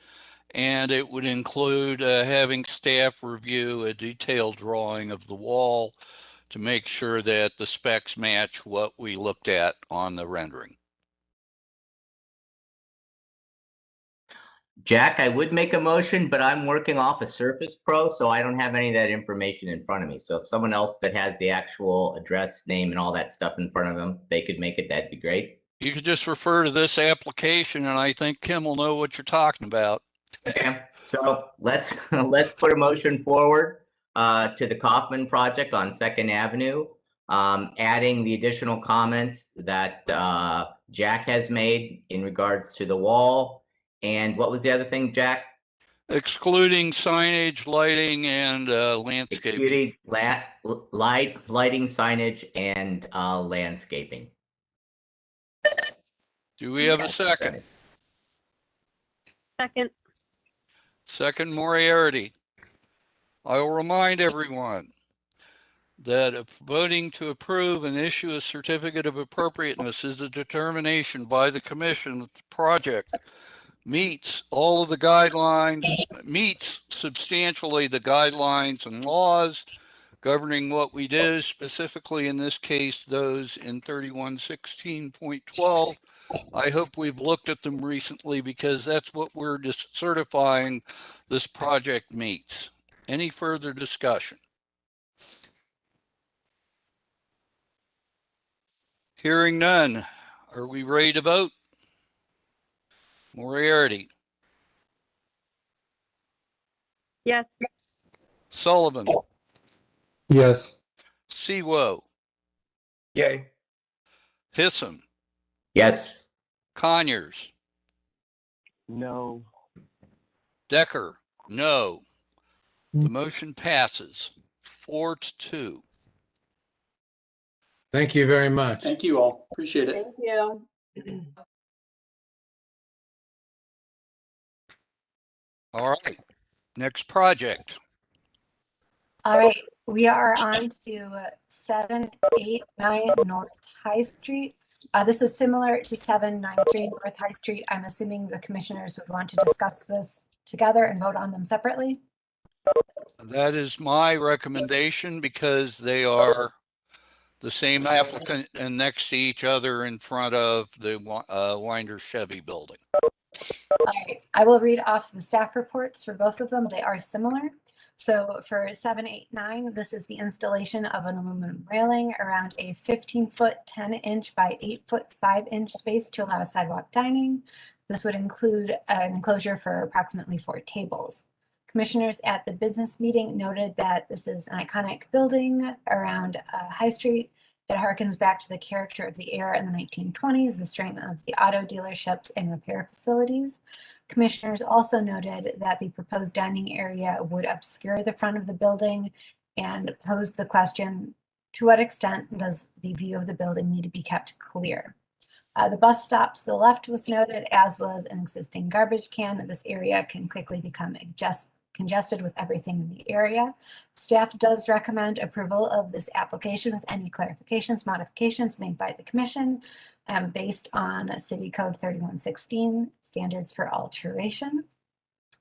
And it would include having staff review a detailed drawing of the wall to make sure that the specs match what we looked at on the rendering. Jack, I would make a motion, but I'm working off a Surface Pro, so I don't have any of that information in front of me. So if someone else that has the actual address, name, and all that stuff in front of them, they could make it, that'd be great. You could just refer to this application, and I think Kim will know what you're talking about. Okay, so let's put a motion forward to the Kaufman project on 2nd Avenue, adding the additional comments that Jack has made in regards to the wall. And what was the other thing, Jack? Excluding signage, lighting, and landscaping. Excluding lighting, signage, and landscaping. Do we have a second? Second. Second, Moriarty. I will remind everyone that voting to approve and issue a certificate of appropriateness is a determination by the commission that the project meets all of the guidelines, meets substantially the guidelines and laws governing what we do, specifically in this case, those in 3116.12. I hope we've looked at them recently because that's what we're just certifying this project meets. Any further discussion? Hearing none. Are we ready to vote? Moriarty. Yes. Sullivan. Yes. Sewo. Yay. Hissom. Yes. Conyers. No. Decker. No. The motion passes 4-2. Thank you very much. Thank you all. Appreciate it. Thank you. All right. Next project. All right, we are on to 789 North High Street. This is similar to 793 North High Street. I'm assuming the commissioners would want to discuss this together and vote on them separately. That is my recommendation because they are the same applicant and next to each other in front of the Winder Chevy building. All right, I will read off the staff reports for both of them. They are similar. So for 789, this is the installation of an aluminum railing around a 15-foot, 10-inch by 8-foot, 5-inch space to allow sidewalk dining. This would include an enclosure for approximately 4 tables. Commissioners at the business meeting noted that this is an iconic building around High Street. It harkens back to the character of the era in the 1920s, the strength of the auto dealerships and repair facilities. Commissioners also noted that the proposed dining area would obscure the front of the building and posed the question, to what extent does the view of the building need to be kept clear? The bus stop to the left was noted, as was an existing garbage can. This area can quickly become congested with everything in the area. Staff does recommend approval of this application with any clarifications, modifications made by the commission based on City Code 3116 standards for alteration.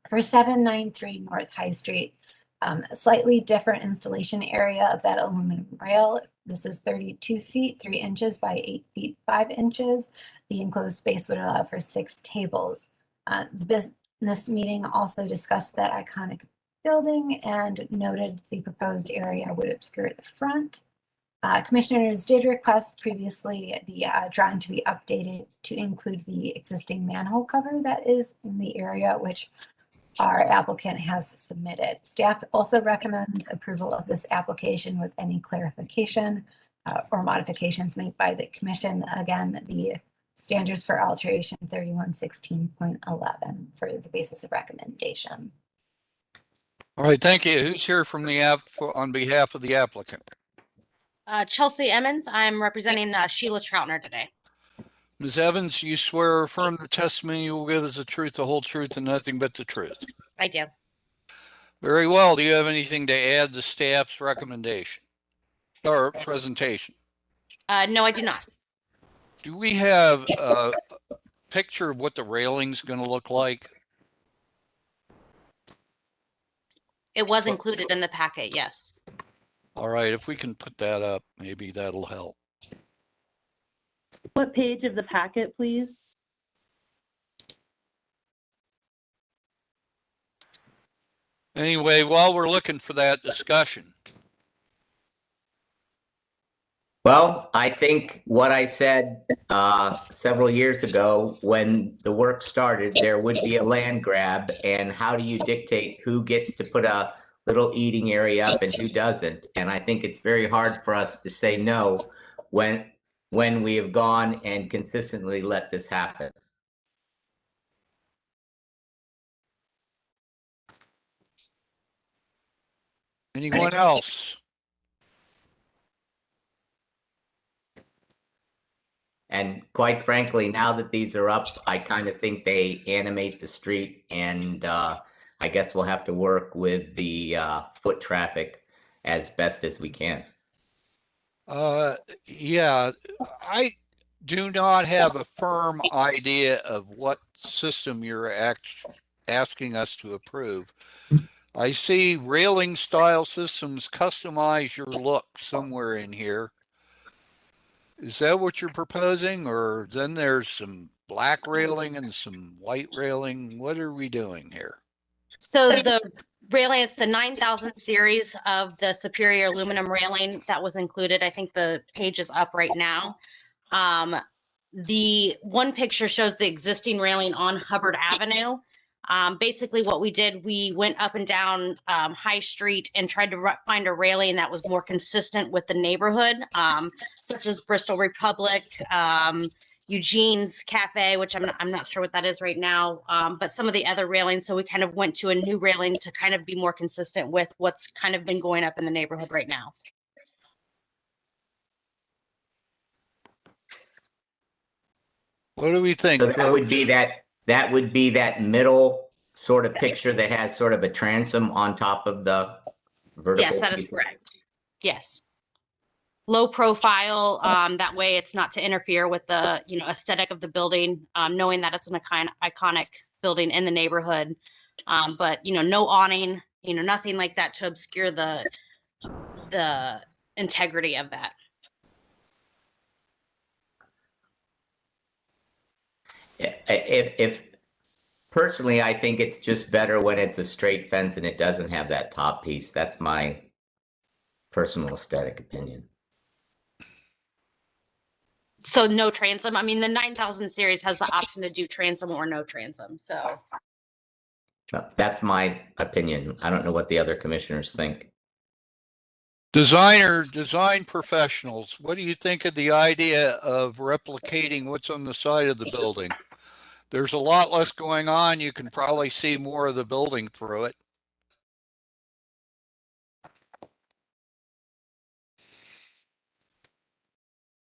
For 793 North High Street, a slightly different installation area of that aluminum rail. This is 32 feet, 3 inches by 8 feet, 5 inches. The enclosed space would allow for 6 tables. The business meeting also discussed that iconic building and noted the proposed area would obscure the front. Commissioners did request previously the drawing to be updated to include the existing manhole cover that is in the area, which our applicant has submitted. Staff also recommends approval of this application with any clarification or modifications made by the commission. Again, the standards for alteration 3116.11 for the basis of recommendation. All right, thank you. Who's here from the app on behalf of the applicant? Chelsea Emmons. I'm representing Sheila Troutner today. Ms. Evans, you swear or affirm the testimony you will give us the truth, the whole truth, and nothing but the truth? I do. Very well. Do you have anything to add to staff's recommendation or presentation? No, I do not. Do we have a picture of what the railing's going to look like? It was included in the packet, yes. All right, if we can put that up, maybe that'll help. What page of the packet, please? Anyway, while we're looking for that discussion. Well, I think what I said several years ago when the work started, there would be a land grab, and how do you dictate who gets to put a little eating area up and who doesn't? And I think it's very hard for us to say no when we have gone and consistently let this happen. Anyone else? And quite frankly, now that these are up, I kind of think they animate the street, and I guess we'll have to work with the foot traffic as best as we can. Yeah, I do not have a firm idea of what system you're asking us to approve. I see railing style systems customize your look somewhere in here. Is that what you're proposing? Or then there's some black railing and some white railing? What are we doing here? So the railing, it's the 9000 series of the superior aluminum railing that was included. I think the page is up right now. The one picture shows the existing railing on Hubbard Avenue. Basically what we did, we went up and down High Street and tried to find a railing that was more consistent with the neighborhood, such as Bristol Republic, Eugene's Cafe, which I'm not sure what that is right now, but some of the other railings. So we kind of went to a new railing to kind of be more consistent with what's kind of been going up in the neighborhood right now. What do we think? So that would be that middle sort of picture that has sort of a transom on top of the vertical. Yes, that is correct. Yes. Low profile, that way it's not to interfere with the aesthetic of the building, knowing that it's an iconic building in the neighborhood, but no awning, nothing like that to obscure the integrity of that. If personally, I think it's just better when it's a straight fence and it doesn't have that top piece. That's my personal aesthetic opinion. So no transom. I mean, the 9000 series has the option to do transom or no transom. So that's my opinion. I don't know what the other commissioners think. Design professionals, what do you think of the idea of replicating what's on the side of the building? There's a lot less going on. You can probably see more of the building through it.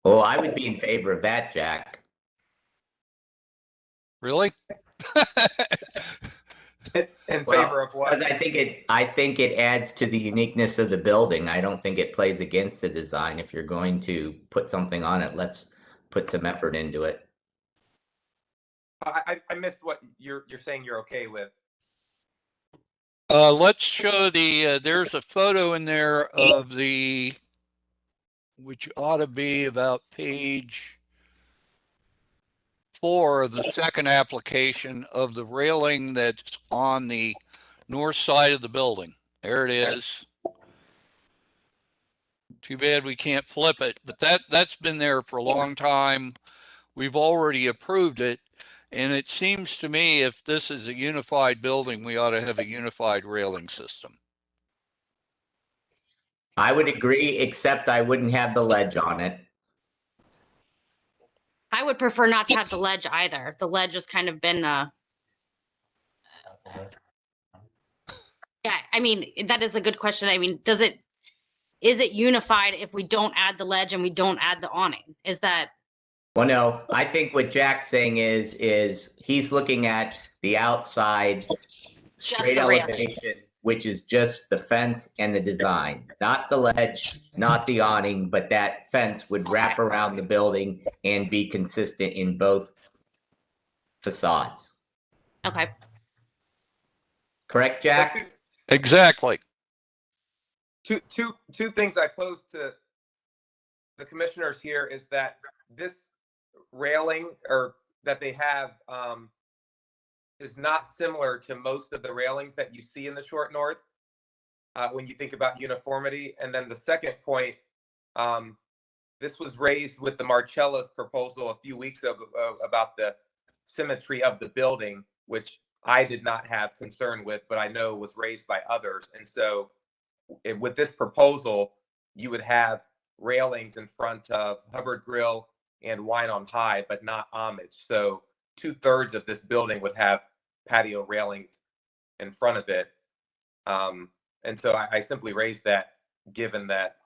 Oh, I would be in favor of that, Jack. Really? In favor of what? Because I think it adds to the uniqueness of the building. I don't think it plays against the design. If you're going to put something on it, let's put some effort into it. I missed what you're saying you're okay with. Let's show there's a photo in there of which ought to be about page 4 of the second application, of the railing that's on the north side of the building. There it is. Too bad we can't flip it, but that's been there for a long time. We've already approved it. And it seems to me, if this is a unified building, we ought to have a unified railing system. I would agree, except I wouldn't have the ledge on it. I would prefer not to have the ledge either. The ledge has kind of been yeah, I mean, that is a good question. I mean, is it unified if we don't add the ledge and we don't add the awning? Is that? Well, no, I think what Jack's saying is he's looking at the outside straight elevation which is just the fence and the design, not the ledge, not the awning, but that fence would wrap around the building and be consistent in both facades. Okay. Correct, Jack? Exactly. Two things I posed to the commissioners here is that this railing or that they have is not similar to most of the railings that you see in the short north when you think about uniformity. And then the second point, this was raised with the Marcella's proposal a few weeks ago about the symmetry of the building, which I did not have concern with, but I know was raised by others. And so with this proposal, you would have railings in front of Hubbard Grill and Wine on High, but not Homage. So 2/3 of this building would have patio railings in front of it. And so I simply raised that given that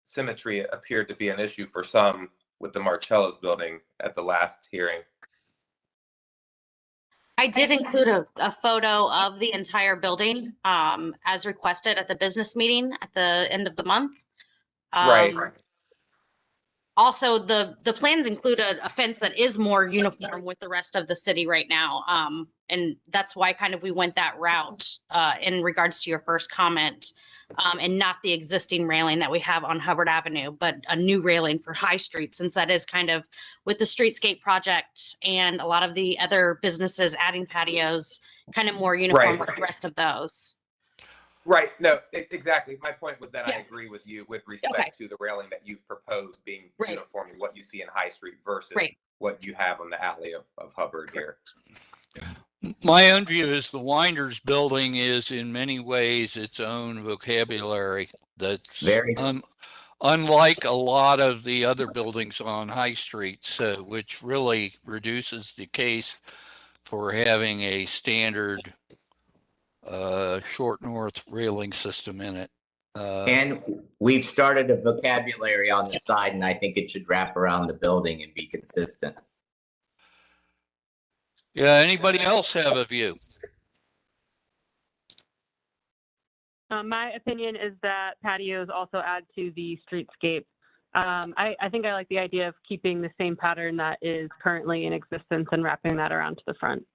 symmetry appeared to be an issue for some with the Marcella's building at the last hearing. I did include a photo of the entire building as requested at the business meeting at the end of the month. Right. Also, the plans include a fence that is more uniform with the rest of the city right now. And that's why kind of we went that route in regards to your first comment, and not the existing railing that we have on Hubbard Avenue, but a new railing for High Street, since that is kind of with the streetscape project and a lot of the other businesses adding patios, kind of more uniform with the rest of those. Right. No, exactly. My point was that I agree with you with respect to the railing that you've proposed being uniform in what you see in High Street versus what you have on the alley of Hubbard here. My own view is the Winders building is in many ways its own vocabulary that's very unlike a lot of the other buildings on High Street, so which really reduces the case for having a standard short north railing system in it. And we've started a vocabulary on the side, and I think it should wrap around the building and be consistent. Yeah, anybody else have a view? My opinion is that patios also add to the streetscape. I think I like the idea of keeping the same pattern that is currently in existence and wrapping that around to the front.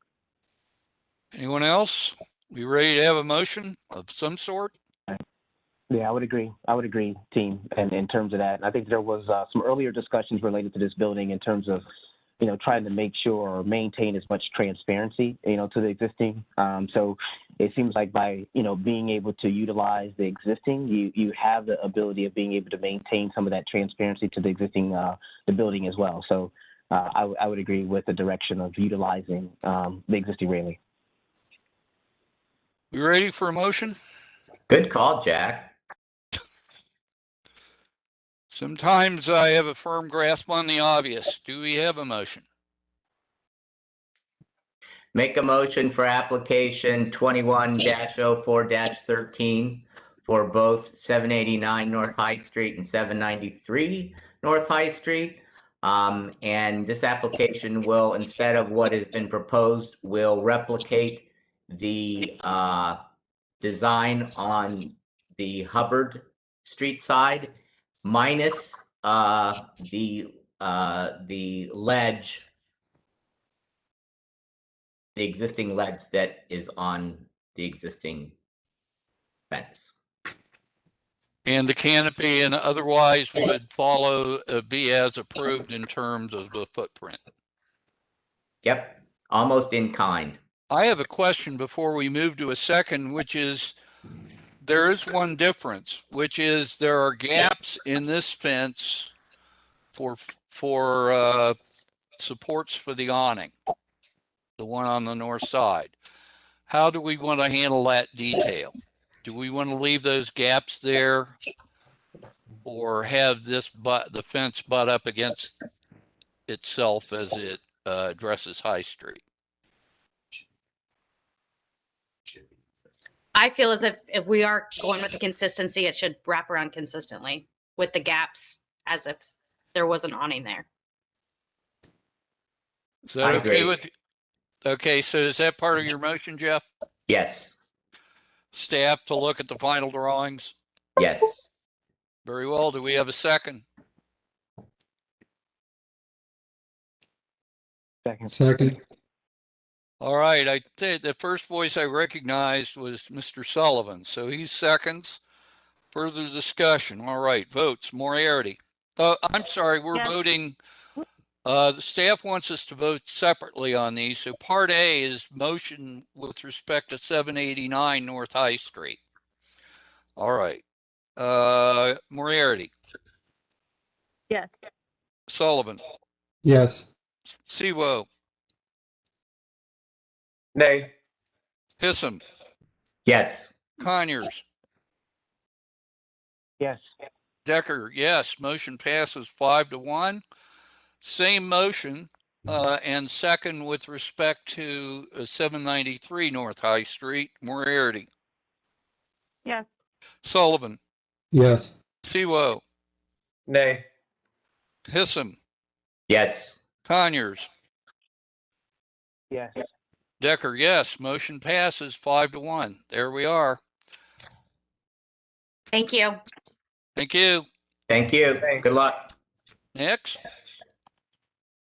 Anyone else? We ready to have a motion of some sort? Yeah, I would agree. I would agree, team, and in terms of that. And I think there was some earlier discussions related to this building in terms of, trying to make sure or maintain as much transparency, to the existing. So it seems like by, being able to utilize the existing, you have the ability of being able to maintain some of that transparency to the existing, the building as well. So I would agree with the direction of utilizing the existing railing. We ready for a motion? Good call, Jack. Sometimes I have a firm grasp on the obvious. Do we have a motion? Make a motion for application 21-04-13 for both 789 North High Street and 793 North High Street. And this application will, instead of what has been proposed, will replicate the design on the Hubbard Street side, minus the ledge, the existing ledge that is on the existing fence. And the canopy and otherwise would follow, be as approved in terms of the footprint. Yep, almost in kind. I have a question before we move to a second, which is, there is one difference, which is there are gaps in this fence for supports for the awning, the one on the north side. How do we want to handle that detail? Do we want to leave those gaps there, or have the fence butt up against itself as it addresses High Street? I feel as if we are going with the consistency, it should wrap around consistently with the gaps as if there was an awning there. Is that okay with you? Okay, so is that part of your motion, Jeff? Yes. staff to look at the final drawings? Yes. Very well. Do we have a second? Second. All right. I think the first voice I recognized was Mr. Sullivan. So he seconds. Further discussion. All right. Votes. Moriarty. I'm sorry. We're Yes. voting. The staff wants us to vote separately on these. So part A is motion with respect to 789 North High Street. All right. Moriarty. Yes. Sullivan. Yes. Siwo. Nay. Hissom. Yes. Conyers. Yes. Decker, yes. Motion passes 5-1. Same motion and second with respect to 793 North High Street. Moriarty. Yes. Sullivan. Yes. Siwo. Nay. Hissom. Yes. Conyers. Yes. Decker, yes. Motion passes 5-1. There we are. Thank you. Thank you. Thank you. Good luck. Next.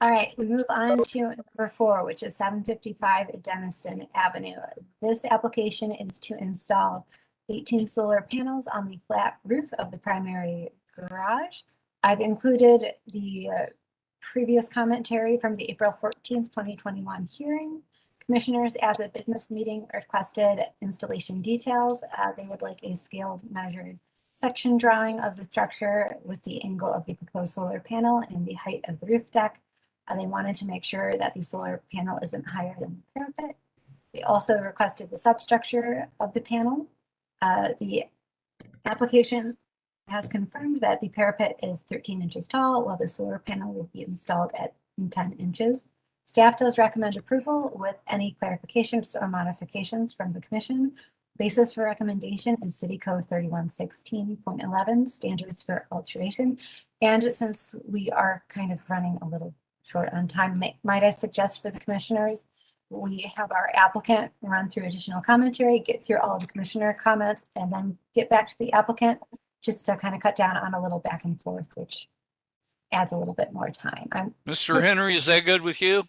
All right, we move on to number 4, which is 755 Denison Avenue. This application is to install 18 solar panels on the flat roof of the primary garage. I've included the previous commentary from the April 14th, 2021 hearing. Commissioners at the business meeting requested installation details. They would like a scaled measured section drawing of the structure with the angle of the proposed solar panel and the height of the roof deck. They wanted to make sure that the solar panel isn't higher than the parapet. They also requested the substructure of the panel. The application has confirmed that the parapet is 13 inches tall, while the solar panel will be installed at 10 inches. Staff does recommend approval with any clarifications or modifications from the commission. Basis for recommendation is City Code 3116.11, standards for alteration. And since we are kind of running a little short on time, might I suggest for the commissioners, we have our applicant run through additional commentary, get through all of the commissioner comments, and then get back to the applicant, just to kind of cut down on a little back and forth, which adds a little bit more time. Mr. Henry, is that good with you?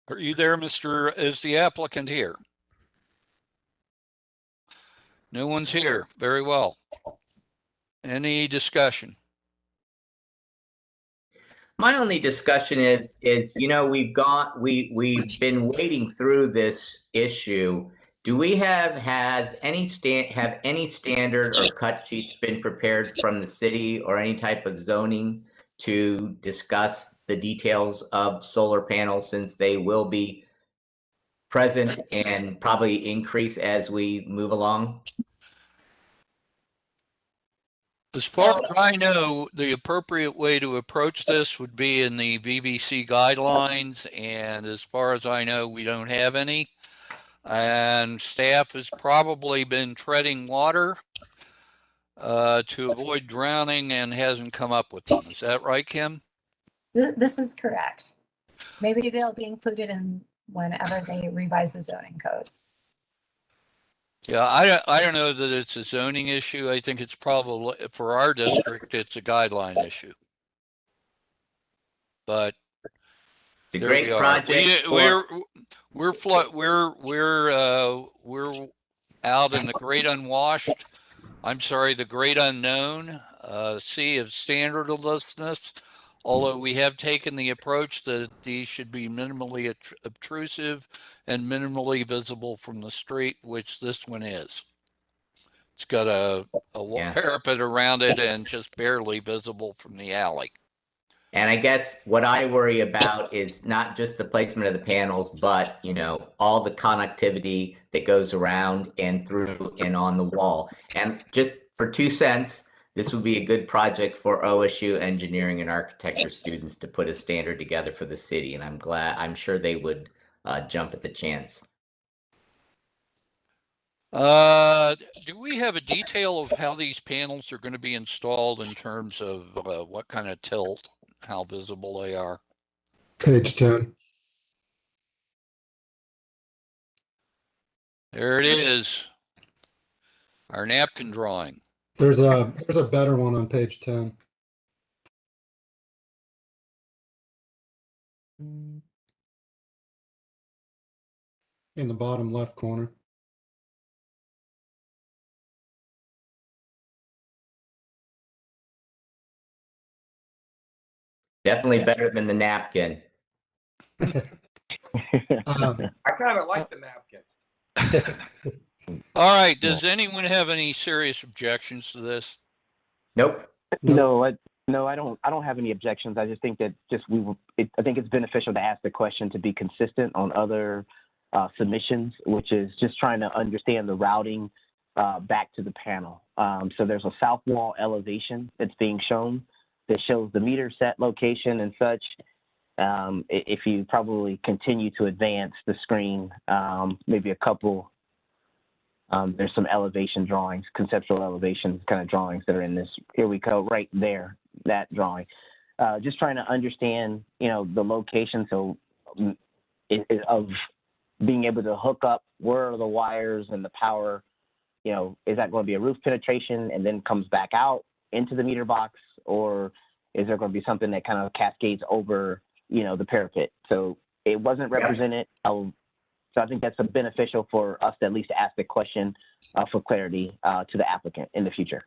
Are you there, is the applicant here? No one's here. Very well. Any discussion? My only discussion is we've been wading through this issue. Do we have any standard or cut sheets been prepared from the city or any type of zoning to discuss the details of solar panels, since they will be present and probably increase as we move along? As far as I know, the appropriate way to approach this would be in the VVC guidelines. And as far as I know, we don't have any. And staff has probably been treading water to avoid drowning and hasn't come up with them. Is that right, Kim? This is correct. Maybe they'll be included in whenever they revise the zoning code. Yeah, I don't know that it's a zoning issue. I think it's probably, for our district, it's a guideline issue. But it's a great project. We're out in the great unwashed. I'm sorry, the great unknown sea of standardlessness. Although we have taken the approach that these should be minimally obtrusive and minimally visible from the street, which this one is. It's got a parapet around it and just barely visible from the alley. And I guess what I worry about is not just the placement of the panels, but all the connectivity that goes around and through and on the wall. And just for 2 cents, this would be a good project for OSU engineering and architecture students to put a standard together for the city. And I'm sure they would jump at the chance. Do we have a detail of how these panels are going to be installed in terms of what kind of tilt, how visible they are? Page 10. There it is. Our napkin drawing. There's a better one on page 10. In the bottom left corner. Definitely better than the napkin. I kind of like the napkin. All right. Does anyone have any serious objections to this? Nope. No, I don't have any objections. I just think that I think it's beneficial to ask the question to be consistent on other submissions, which is just trying to understand the routing back to the panel. So there's a south wall elevation that's being shown that shows the meter set location and such. If you probably continue to advance the screen, maybe a couple, there's some elevation drawings, conceptual elevation kind of drawings that are in this. Here we go, right there, that drawing. Just trying to understand, the location. So of being able to hook up, where are the wires and the power, is that going to be a roof penetration and then comes back out into the meter box, or is there going to be something that kind of cascades over, the parapet? So it wasn't represented. So I think that's beneficial for us to at least ask the question for clarity to the applicant in the future.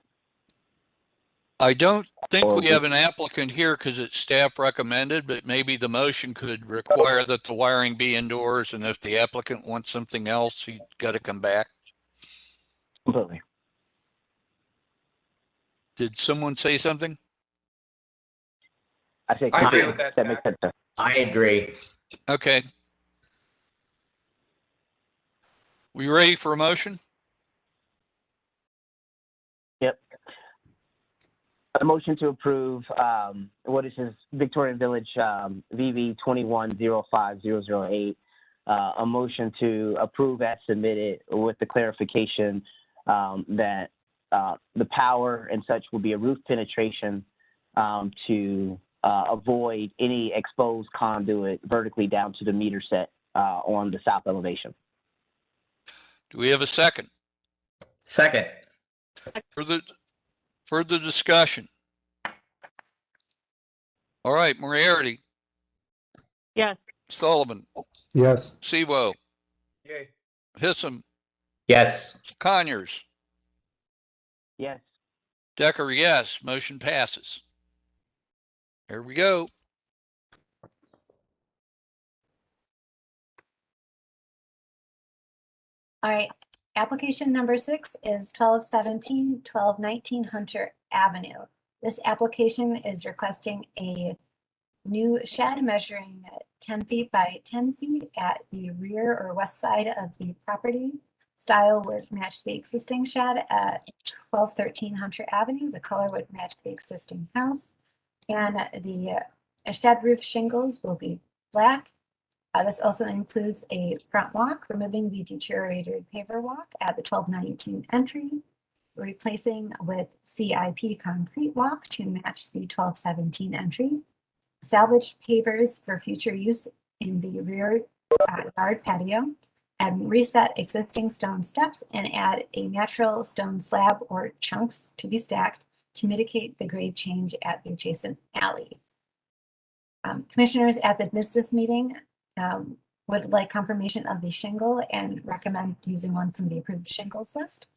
I don't think we have an applicant here because it's staff recommended, but maybe the motion could require that the wiring be indoors, and if the applicant wants something else, he's got to come back. Completely. Did someone say something? I agree with that. That makes sense. I agree. Okay. We ready for a motion? Yep. A motion to approve what is his Victorian Village VV 2105008. A motion to approve as submitted with the clarification that the power and such will be a roof penetration to avoid any exposed conduit vertically down to the meter set on the south elevation. Do we have a second? Second. Further discussion? All right, Moriarty. Yes. Sullivan. Yes. Sewo. Yay. Hissam. Yes. Conyers. Yes. Decker, yes. Motion passes. Here we go. All right. Application number 6 is 1217, 1219 Hunter Avenue. This application is requesting a new shed measuring 10 feet by 10 feet at the rear or west side of the property. Style would match the existing shed at 1213 Hunter Avenue. The color would match the existing house. And the shed roof shingles will be black. This also includes a front walk, removing the deteriorated paver walk at the 1219 entry, replacing with CIP concrete walk to match the 1217 entry, salvaged pavers for future use in the rear yard patio, and reset existing stone steps and add a natural stone slab or chunks to be stacked to mitigate the grade change at the adjacent alley. Commissioners at the business meeting would like confirmation of the shingle and recommend using one from the approved shingles list.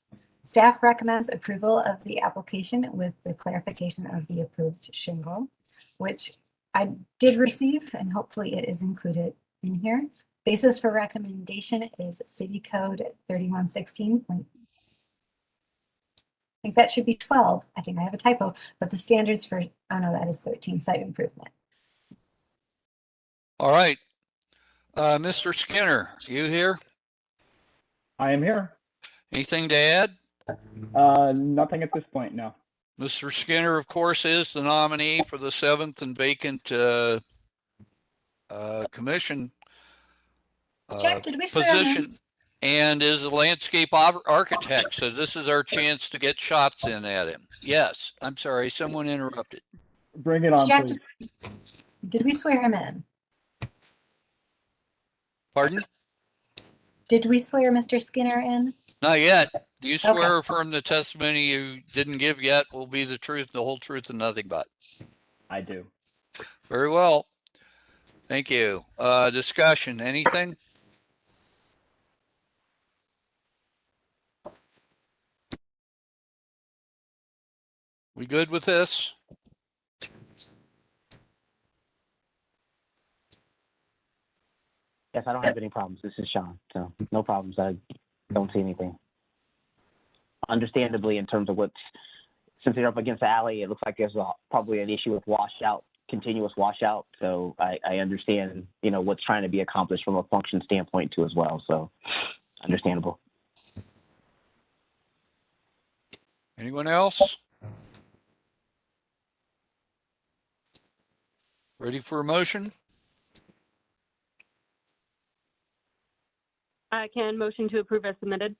Staff recommends approval of the application with the clarification of the approved shingle, which I did receive, and hopefully it is included in here. Basis for recommendation is City Code 3116. I think that should be 12. I think I have a typo, but the standards for, oh no, that is 13, site improvement. All right. Mr. Skinner, you here? I am here. Anything to add? Nothing at this point, no. Mr. Skinner, of course, is the nominee for the 7th and vacant commission Jack, did we swear position, and is a landscape architect. So this is our chance to get shots in at him. Yes, I'm sorry, someone interrupted. Bring it on, Jack, please. did we swear him in? Pardon? Did we swear Mr. Skinner in? Not yet. Do you Okay. swear or affirm the testimony you didn't give yet will be the truth, the whole truth, and nothing but? I do. Very well. Thank you. Discussion, anything? We good with this? Yes, I don't have any problems. This is Sean, so no problems. I don't see anything. Understandably, in terms of since they're up against the alley, it looks like there's probably an issue with washout, continuous washout. So I understand, what's trying to be accomplished from a function standpoint too as well. So understandable. Anyone else? Ready for a motion? I can motion to approve as submitted.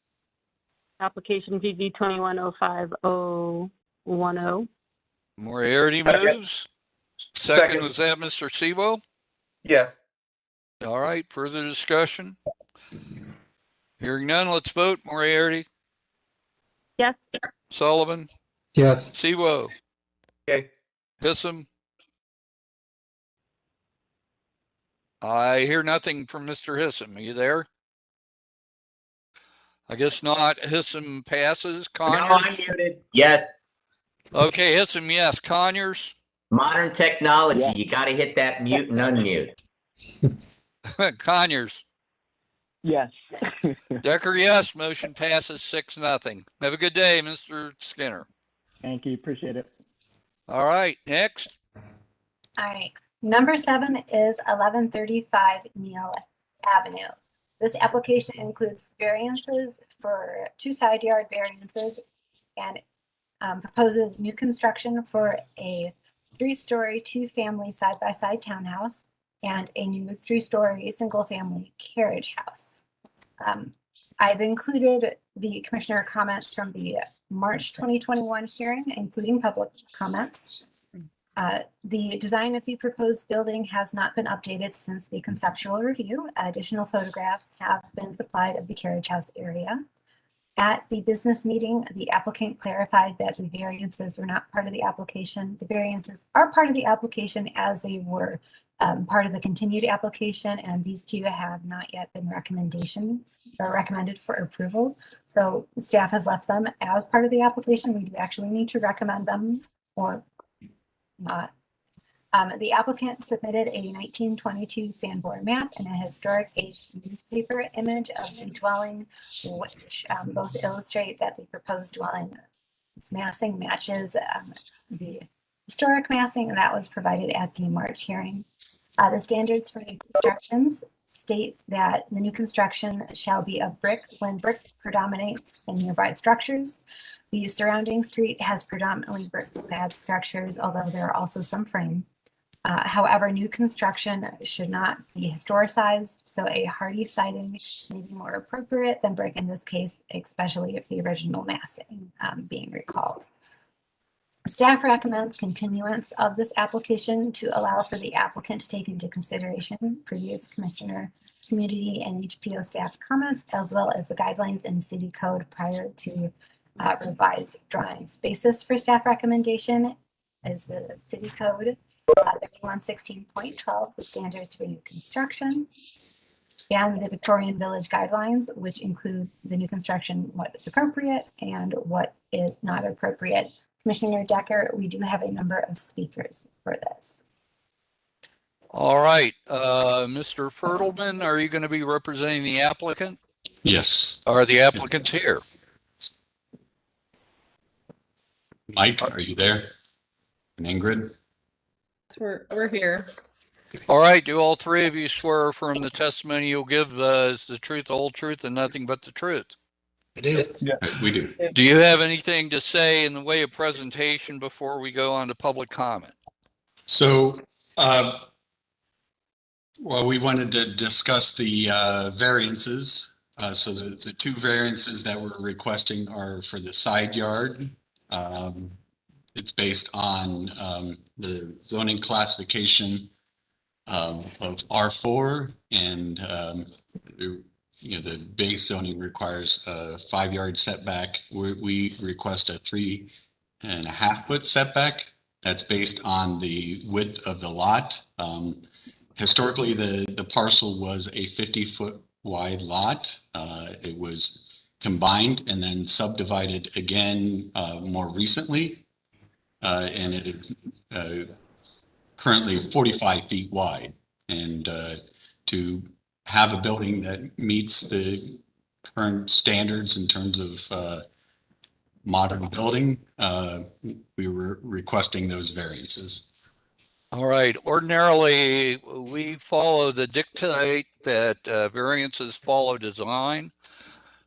Application GG 2105010. Moriarty moves. Second, was that Mr. Sebo? Yes. All right, further discussion? Hearing none, let's vote. Moriarty, Yes. Sullivan, Yes. Sebo, Okay. Hissam. I hear nothing from Mr. Hissam. Are you there? I guess not. Hissam passes. No, Conyers? I'm muted. Yes. Okay, Hissam, yes. Conyers? Modern technology. Yeah. You got to hit that mute and unmute. Conyers? Yes. Decker, yes. Motion passes 6-0. Have a good day, Mr. Skinner. Thank you. Appreciate it. All right, next. All right. Number 7 is 1135 Neal Avenue. This application includes variances for 2 side yard variances and proposes new construction for a 3-story, 2-family side-by-side townhouse and a new 3-story single-family carriage house. I've included the commissioner comments from the March 2021 hearing, including public comments. The design of the proposed building has not been updated since the conceptual review. Additional photographs have been supplied of the carriage house area. At the business meeting, the applicant clarified that the variances were not part of the application. The variances are part of the application as they were part of the continued application, and these two have not yet been recommended for approval. So staff has left them as part of the application. We do actually need to recommend them or not. The applicant submitted a 1922 Sanborn map and a historic aged newspaper image of the dwelling, which both illustrate that the proposed dwelling massing matches the historic massing that was provided at the March hearing. The standards for new constructions state that the new construction shall be of brick when brick predominates in nearby structures. The surrounding street has predominantly brick-clad structures, although there are also some frame. However, new construction should not be historicized, so a hardy siding may be more appropriate than brick in this case, especially if the original massing being recalled. Staff recommends continuance of this application to allow for the applicant to take into consideration previous commissioner, community, and HPO staff comments, as well as the guidelines in city code prior to revised drawings. Basis for staff recommendation is the city code 3116.12, the standards for new construction, and the Victorian Village guidelines, which include the new construction, what is appropriate and what is not appropriate. Commissioner Decker, we do have a number of speakers for this. All right, Mr. Fertelman, are you going to be representing the applicant? Yes. Are the applicants here? Mike, are you there? And Ingrid? We're here. All right, do all three of you swear from the testimony you'll give is the truth, the whole truth, and nothing but the truth? I do. Yeah. We do. Do you have anything to say in the way of presentation before we go on to public comment? So, well, we wanted to discuss the variances. So the 2 variances that we're requesting are for the side yard. It's based on the zoning classification of R4, and the base zoning requires a 5-yard setback. We request a 3.5-foot setback. That's based on the width of the lot. Historically, the parcel was a 50-foot wide lot. It was combined and then subdivided again more recently. And it is currently 45 feet wide. And to have a building that meets the current standards in terms of modern building, we were requesting those variances. All right. Ordinarily, we follow the dictate that variances follow design.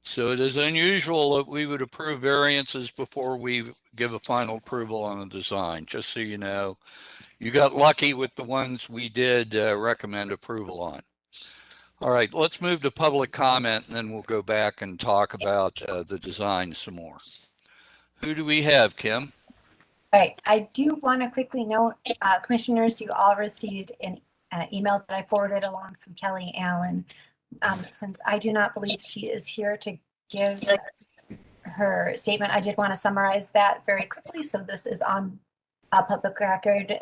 So it is unusual that we would approve variances before we give a final approval on the design, just so you know. You got lucky with the ones we did recommend approval on. All right, let's move to public comment, and then we'll go back and talk about the design some more. Who do we have, Kim? All right, I do want to quickly note, commissioners, you all received an email that I forwarded along from Kelly Allen. Since I do not believe she is here to give her statement, I did want to summarize that very quickly. So this is on a public record.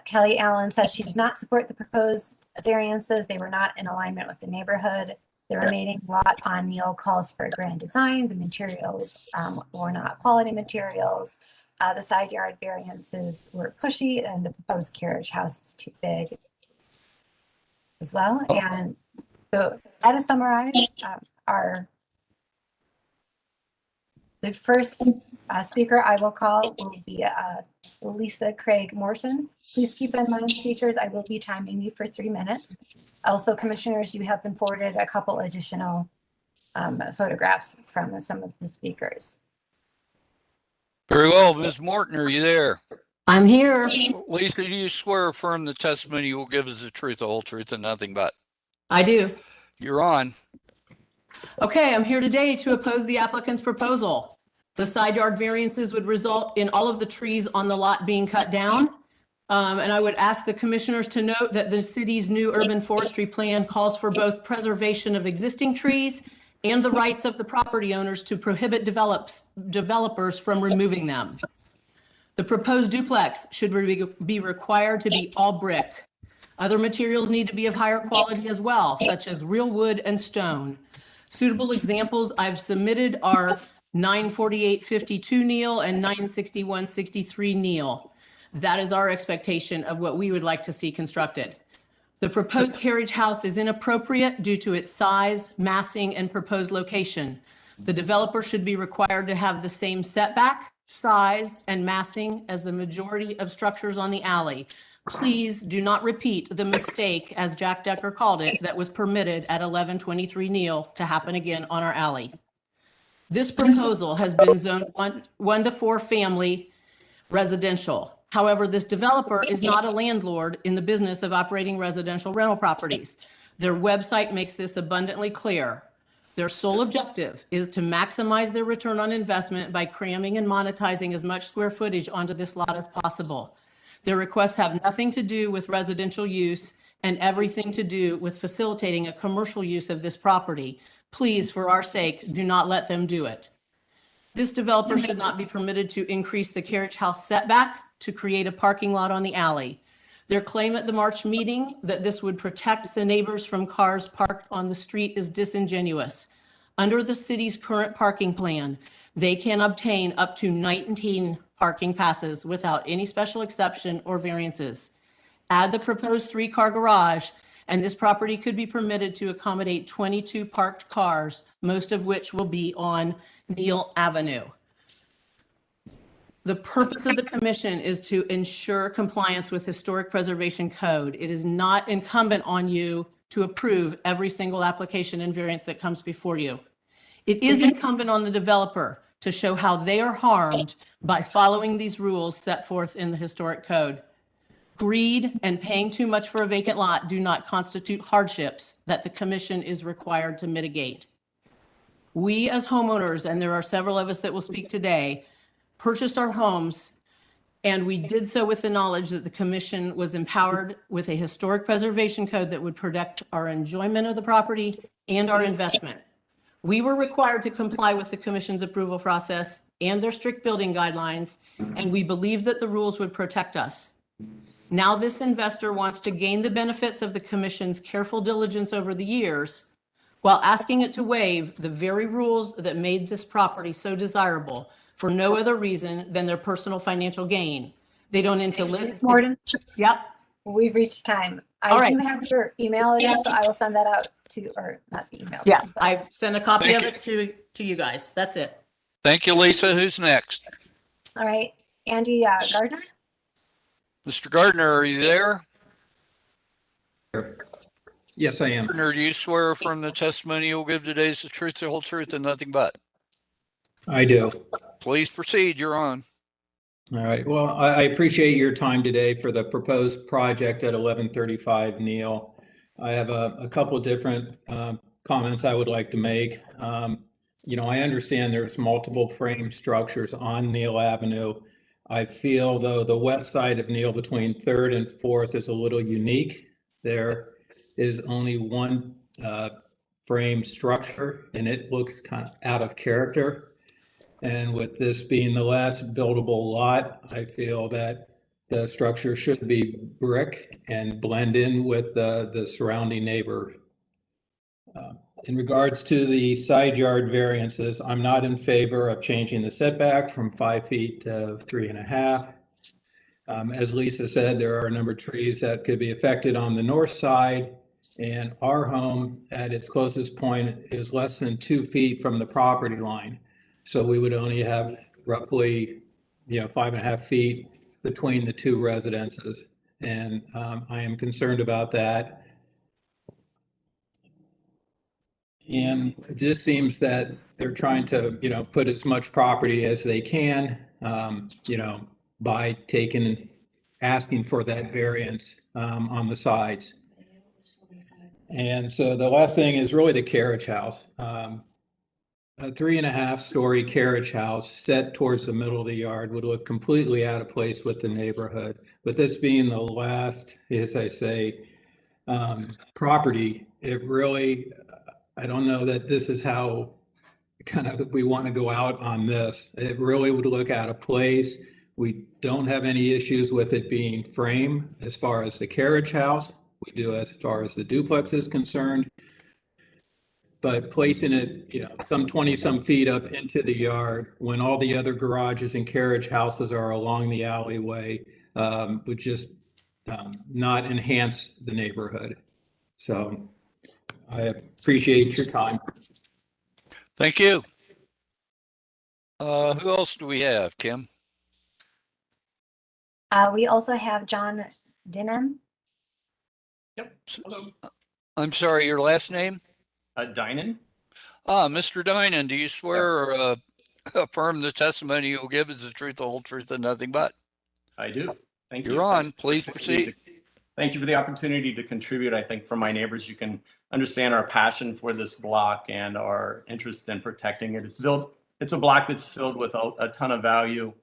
Kelly Allen says she did not support the proposed variances. They were not in alignment with the neighborhood. The remaining lot on Neal calls for a grand design. The materials were not quality materials. The side yard variances were pushy, and the proposed carriage house is too big as well. And so that is summarized. The first speaker I will call will be Lisa Craig Morton. Please keep in mind, speakers, I will be timing you for 3 minutes. Also, commissioners, you have been forwarded a couple additional photographs from some of the speakers. Very well, Ms. Morton, are you there? I'm here. Lisa, do you swear or affirm the testimony you will give us the truth, the whole truth, and nothing but? I do. You're on. Okay, I'm here today to oppose the applicant's proposal. The side yard variances would result in all of the trees on the lot being cut down. And I would ask the commissioners to note that the city's new urban forestry plan calls for both preservation of existing trees and the rights of the property owners to prohibit developers from removing them. The proposed duplex should be required to be all brick. Other materials need to be of higher quality as well, such as real wood and stone. Suitable examples I've submitted are 94852 Neal and 96163 Neal. That is our expectation of what we would like to see constructed. The proposed carriage house is inappropriate due to its size, massing, and proposed location. The developer should be required to have the same setback, size, and massing as the majority of structures on the alley. Please do not repeat the mistake, as Jack Decker called it, that was permitted at 1123 Neal to happen again on our alley. This proposal has been zoned 1 to 4 family residential. However, this developer is not a landlord in the business of operating residential rental properties. Their website makes this abundantly clear. Their sole objective is to maximize their return on investment by cramming and monetizing as much square footage onto this lot as possible. Their requests have nothing to do with residential use and everything to do with facilitating a commercial use of this property. Please, for our sake, do not let them do it. This developer should not be permitted to increase the carriage house setback to create a parking lot on the alley. Their claim at the March meeting that this would protect the neighbors from cars parked on the street is disingenuous. Under the city's current parking plan, they can obtain up to 19 parking passes without any special exception or variances. Add the proposed 3-car garage, and this property could be permitted to accommodate 22 parked cars, most of which will be on Neal Avenue. The purpose of the commission is to ensure compliance with historic preservation code. It is not incumbent on you to approve every single application and variance that comes before you. It is incumbent on the developer to show how they are harmed by following these rules set forth in the historic code. Greed and paying too much for a vacant lot do not constitute hardships that the commission is required to mitigate. We as homeowners, and there are several of us that will speak today, purchased our homes And we did so with the knowledge that the commission was empowered with a historic preservation code that would protect our enjoyment of the property and our investment. We were required to comply with the commission's approval process and their strict building guidelines, and we believed that the rules would protect us. Now this investor wants to gain the benefits of the commission's careful diligence over the years while asking it to waive the very rules that made this property so desirable for no other reason than their personal financial gain. They don't intend to live. Ms. Morden? Yep. We've reached time. All I right. do have your email address, so I will send that out to, or not the email. Yeah, but- I've sent a copy Thank of you. it to you guys. That's it. Thank you, Lisa. Who's next? All right, Andy Gardner? Mr. Gardner, are you there? Yes, I am. Gardner, do you swear from the testimony you'll give today is the truth, the whole truth, and nothing but? I do. Please proceed. You're on. All right. Well, I appreciate your time today for the proposed project at 1135 Neal. I have a couple of different comments I would like to make. I understand there's multiple frame structures on Neal Avenue. I feel, though, the west side of Neal between 3rd and 4th is a little unique. There is only one frame structure, and it looks kind of out of character. And with this being the last buildable lot, I feel that the structure should be brick and blend in with the surrounding neighbor. In regards to the side yard variances, I'm not in favor of changing the setback from 5 feet to 3.5. As Lisa said, there are a number of trees that could be affected on the north side, and our home at its closest point is less than 2 feet from the property line. So we would only have roughly, 5.5 feet between the two residences. And I am concerned about that. And it just seems that they're trying to, put as much property as they can, by asking for that variance on the sides. And so the last thing is really the carriage house. A 3.5-story carriage house set towards the middle of the yard would look completely out of place with the neighborhood. With this being the last, as I say, property, it really, I don't know that this is how kind of we want to go out on this. It really would look out of place. We don't have any issues with it being frame as far as the carriage house. We do as far as the duplex is concerned. But placing it, some 20-some feet up into the yard when all the other garages and carriage houses are along the alleyway would just not enhance the neighborhood. So I appreciate your time. Thank you. Who else do we have, Kim? We also have John Dinan. Yep. Hello. I'm sorry, your last name? Dinan. Mr. Dinan, do you swear or affirm the testimony you'll give is the truth, the whole truth, and nothing but? I do. Thank you. You're on. Please proceed. Thank you for the opportunity to contribute. I think from my neighbors, you can understand our passion for this block and our interest in protecting it. It's a block that's filled with a ton of value,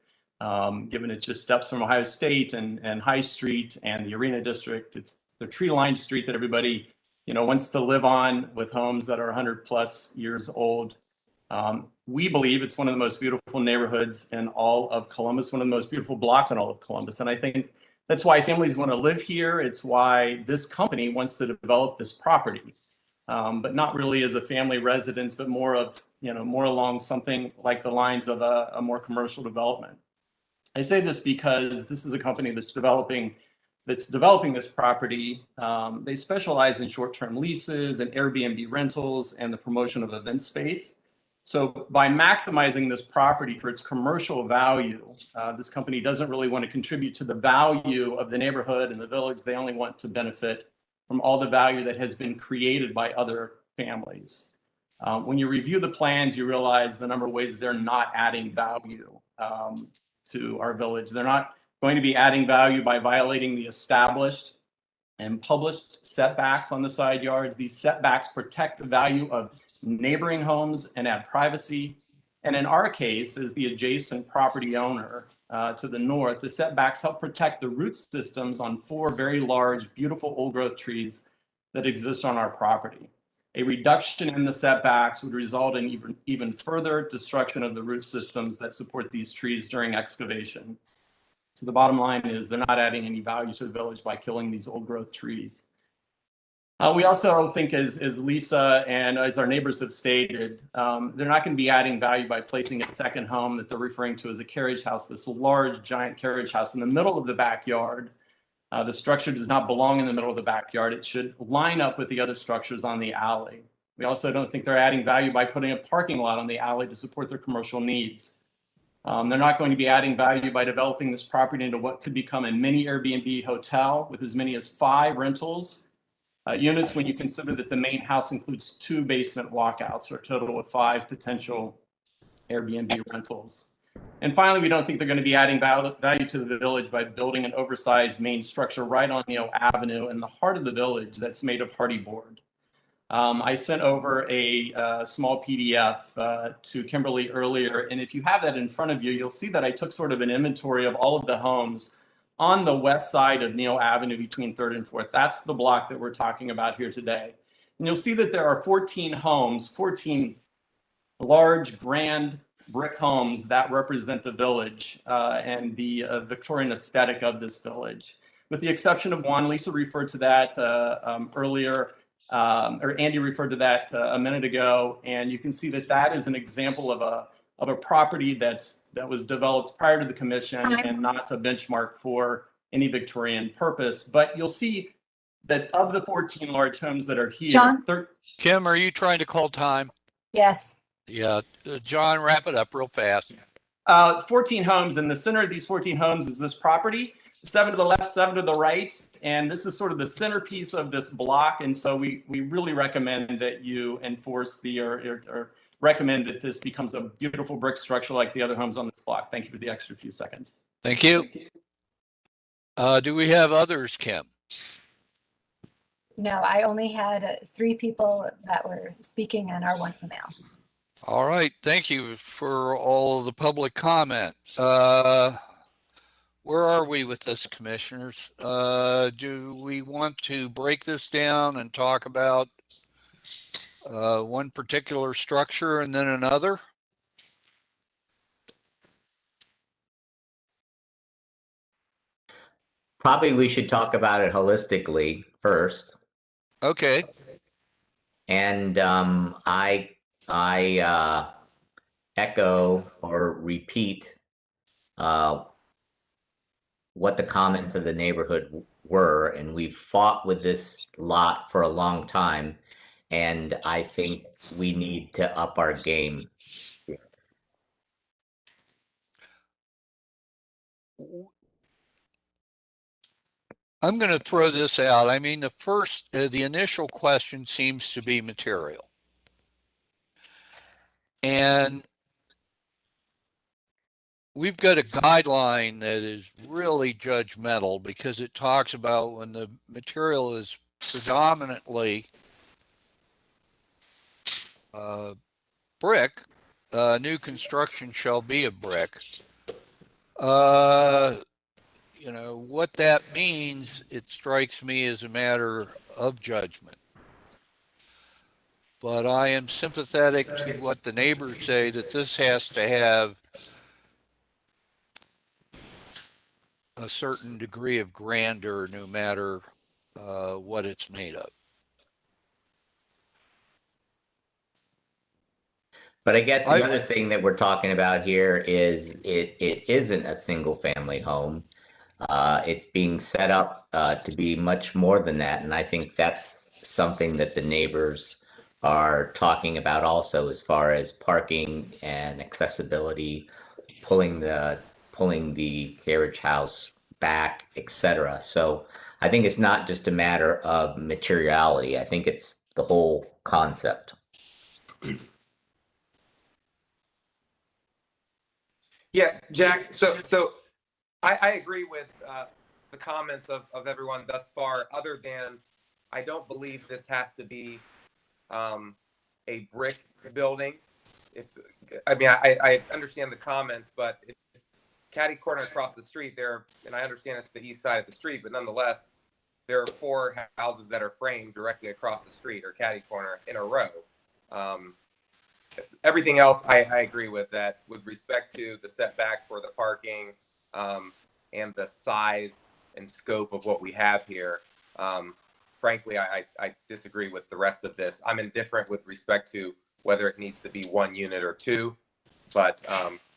given it just steps from Ohio State and High Street and the Arena District. It's the tree-lined street that everybody wants to live on, with homes that are 100+ years old. We believe it's one of the most beautiful neighborhoods in all of Columbus, one of the most beautiful blocks in all of Columbus. And I think that's why families want to live here. It's why this company wants to develop this property, but not really as a family residence, but more along something like the lines of a more commercial development. I say this because this is a company that's developing this property. They specialize in short-term leases and Airbnb rentals and the promotion of event space. So by maximizing this property for its commercial value, this company doesn't really want to contribute to the value of the neighborhood and the village. They only want to benefit from all the value that has been created by other families. When you review the plans, you realize the number of ways they're not adding value to our village. They're not going to be adding value by violating the established and published setbacks on the side yards. These setbacks protect the value of neighboring homes and add privacy. And in our case, as the adjacent property owner, to the north. The setbacks help protect the root systems on 4 very large, beautiful old growth trees that exist on our property. A reduction in the setbacks would result in even further destruction of the root systems that support these trees during excavation. So the bottom line is they're not adding any value to the village by killing these old growth trees. We also think, as Lisa and as our neighbors have stated, they're not going to be adding value by placing a second home that they're referring to as a carriage house, this large, giant carriage house in the middle of the backyard. The structure does not belong in the middle of the backyard. It should line up with the other structures on the alley. We also don't think they're adding value by putting a parking lot on the alley to support their commercial needs. They're not going to be adding value by developing this property into what could become a mini Airbnb hotel with as many as 5 rentals units when you consider that the main house includes 2 basement walkouts, or a total of 5 potential Airbnb rentals. And finally, we don't think they're going to be adding value to the village by building an oversized main structure right on Neal Avenue in the heart of the village that's made of hardy board. I sent over a small PDF to Kimberly earlier, and if you have that in front of you, you'll see that I took sort of an inventory of all of the homes on the west side of Neal Avenue between 3rd and 4th. That's the block that we're talking about here today. And you'll see that there are 14 homes, 14 large, grand brick homes that represent the village and the Victorian aesthetic of this village. With the exception of one, Lisa referred to that earlier, or Andy referred to that a minute ago, and you can see that that is an example of a property that was developed prior to the commission and not a benchmark for any Victorian purpose. But you'll see that of the 14 large homes that are here, John? Kim, are you trying to call time? Yes. Yeah, John, wrap it up real fast. 14 homes. In the center of these 14 homes is this property, 7 to the left, 7 to the right. And this is sort of the centerpiece of this block. And so we really recommend that you enforce or recommend that this becomes a beautiful brick structure like the other homes on this block. Thank you for the extra few seconds. Thank you. Do we have others, Kim? No, I only had 3 people that were speaking on our one email. All right, thank you for all of the public comment. Where are we with this, commissioners? Do we want to break this down and talk about one particular structure and then another? Probably we should talk about it holistically first. Okay. And I echo or repeat what the comments of the neighborhood were, and we've fought with this lot for a long time, and I think we need to up our game. I'm going to throw this out. I mean, the initial question seems to be material. And we've got a guideline that is really judgmental because it talks about when the material is predominantly brick, new construction shall be a brick. You know, what that means, it strikes me as a matter of judgment. But I am sympathetic to what the neighbors say, that this has to have a certain degree of grandeur no matter what it's made of. But I guess the other thing that we're talking about here is it isn't a single family home. It's being set up to be much more than that. And I think that's something that the neighbors are talking about also, as far as parking and accessibility, pulling the carriage house back, etc. So I think it's not just a matter of materiality. I think it's the whole concept. Yeah, Jack. So I agree with the comments of everyone thus far, other than I don't believe this has to be a brick building. I understand the comments, but catty corner across the street there, and I understand it's the east side of the street, but nonetheless, there are 4 houses that are framed directly across the street or catty corner in a row. Everything else I agree with that with respect to the setback for the parking and the size and scope of what we have here. Frankly, I disagree with the rest of this. I'm indifferent with respect to whether it needs to be 1 unit or 2, but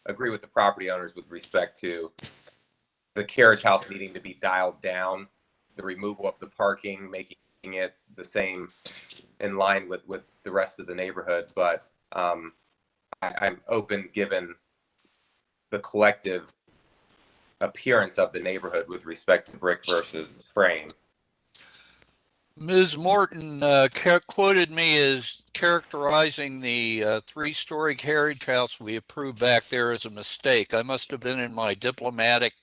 agree with the property owners with respect to the carriage house needing to be dialed down, the removal of the parking, making it the same in line with the rest of the neighborhood. But I'm open given the collective appearance of the neighborhood with respect to brick versus frame. Ms. Morton quoted me as characterizing the 3-story carriage house we approved back there as a mistake. I must have been in my diplomatic,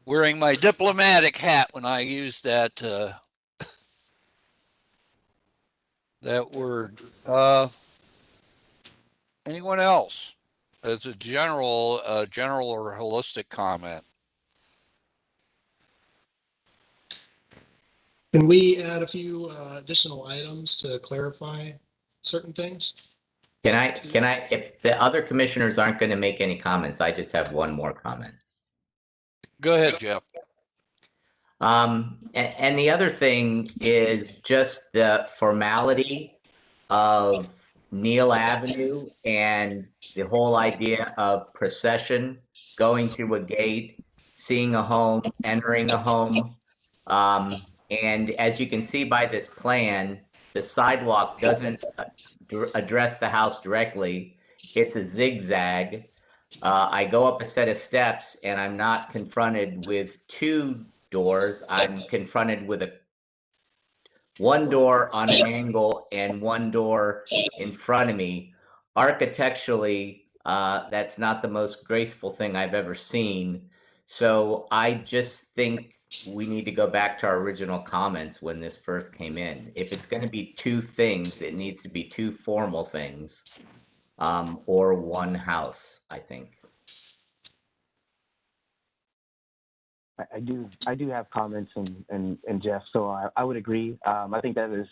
wearing my diplomatic hat when I used that that word. Anyone else as a general or holistic comment? Can we add a few additional items to clarify certain things? Can I, if the other commissioners aren't going to make any comments, I just have one more comment. Go ahead, Jeff. And the other thing is just the formality of Neal Avenue and the whole idea of procession, going to a gate, seeing a home, entering a home. And as you can see by this plan, the sidewalk doesn't address the house directly. It's a zigzag. I go up a set of steps and I'm not confronted with 2 doors. I'm confronted with one door on an angle and 1 door in front of me. Architecturally, that's not the most graceful thing I've ever seen. So I just think we need to go back to our original comments when this first came in. If it's going to be 2 things, it needs to be 2 formal things, or 1 house, I think. I do have comments and Jeff, so I would agree. I think that is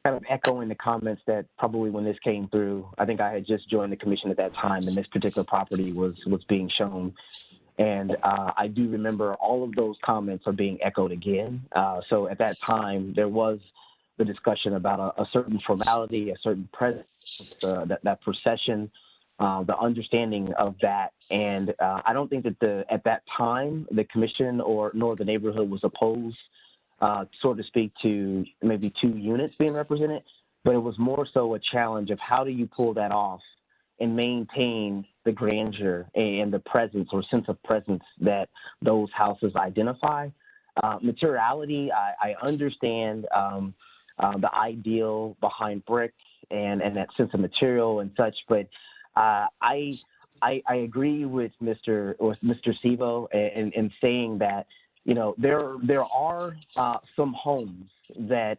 kind of echoing the comments that probably when this came through, I think I had just joined the commission at that time and this particular property was being shown. And I do remember all of those comments are being echoed again. So at that time, there was the discussion about a certain formality, a certain presence, that procession, the understanding of that. And I don't think that at that time, the commission nor the neighborhood was opposed, so to speak, to maybe 2 units being represented, but it was more so a challenge of how do you pull that off and maintain the grandeur and the presence or sense of presence that those houses identify. Materiality, I understand the ideal behind brick and that sense of material and such, but I agree with Mr. Sivo in saying that, you know, there are some homes that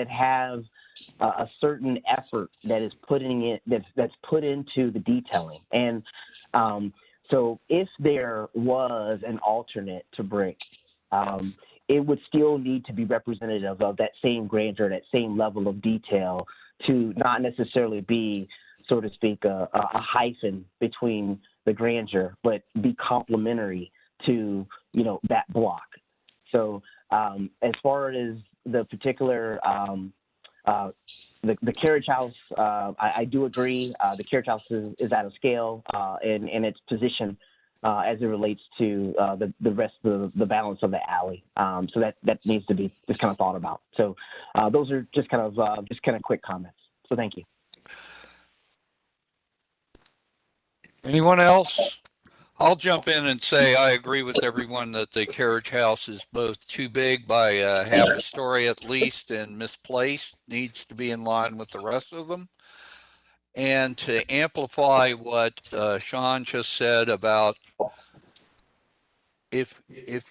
have a certain effort that is that's put into the detailing, and so if there was an alternate to brick, it would still need to be representative of that same grandeur, that same level of detail, to not necessarily be, so to speak, a hyphen between the grandeur, but be complementary to, you know, that block. So as far as the particular the carriage house, I do agree. The carriage house is out of scale in its position as it relates to the rest of the balance of the alley. So that needs to be just kind of thought about. So those are just kind of quick comments. So thank you. Anyone else? I'll jump in and say I agree with everyone that the carriage house is both too big by half a story at least and misplaced, needs to be in line with the rest of them. And to amplify what Sean just said about if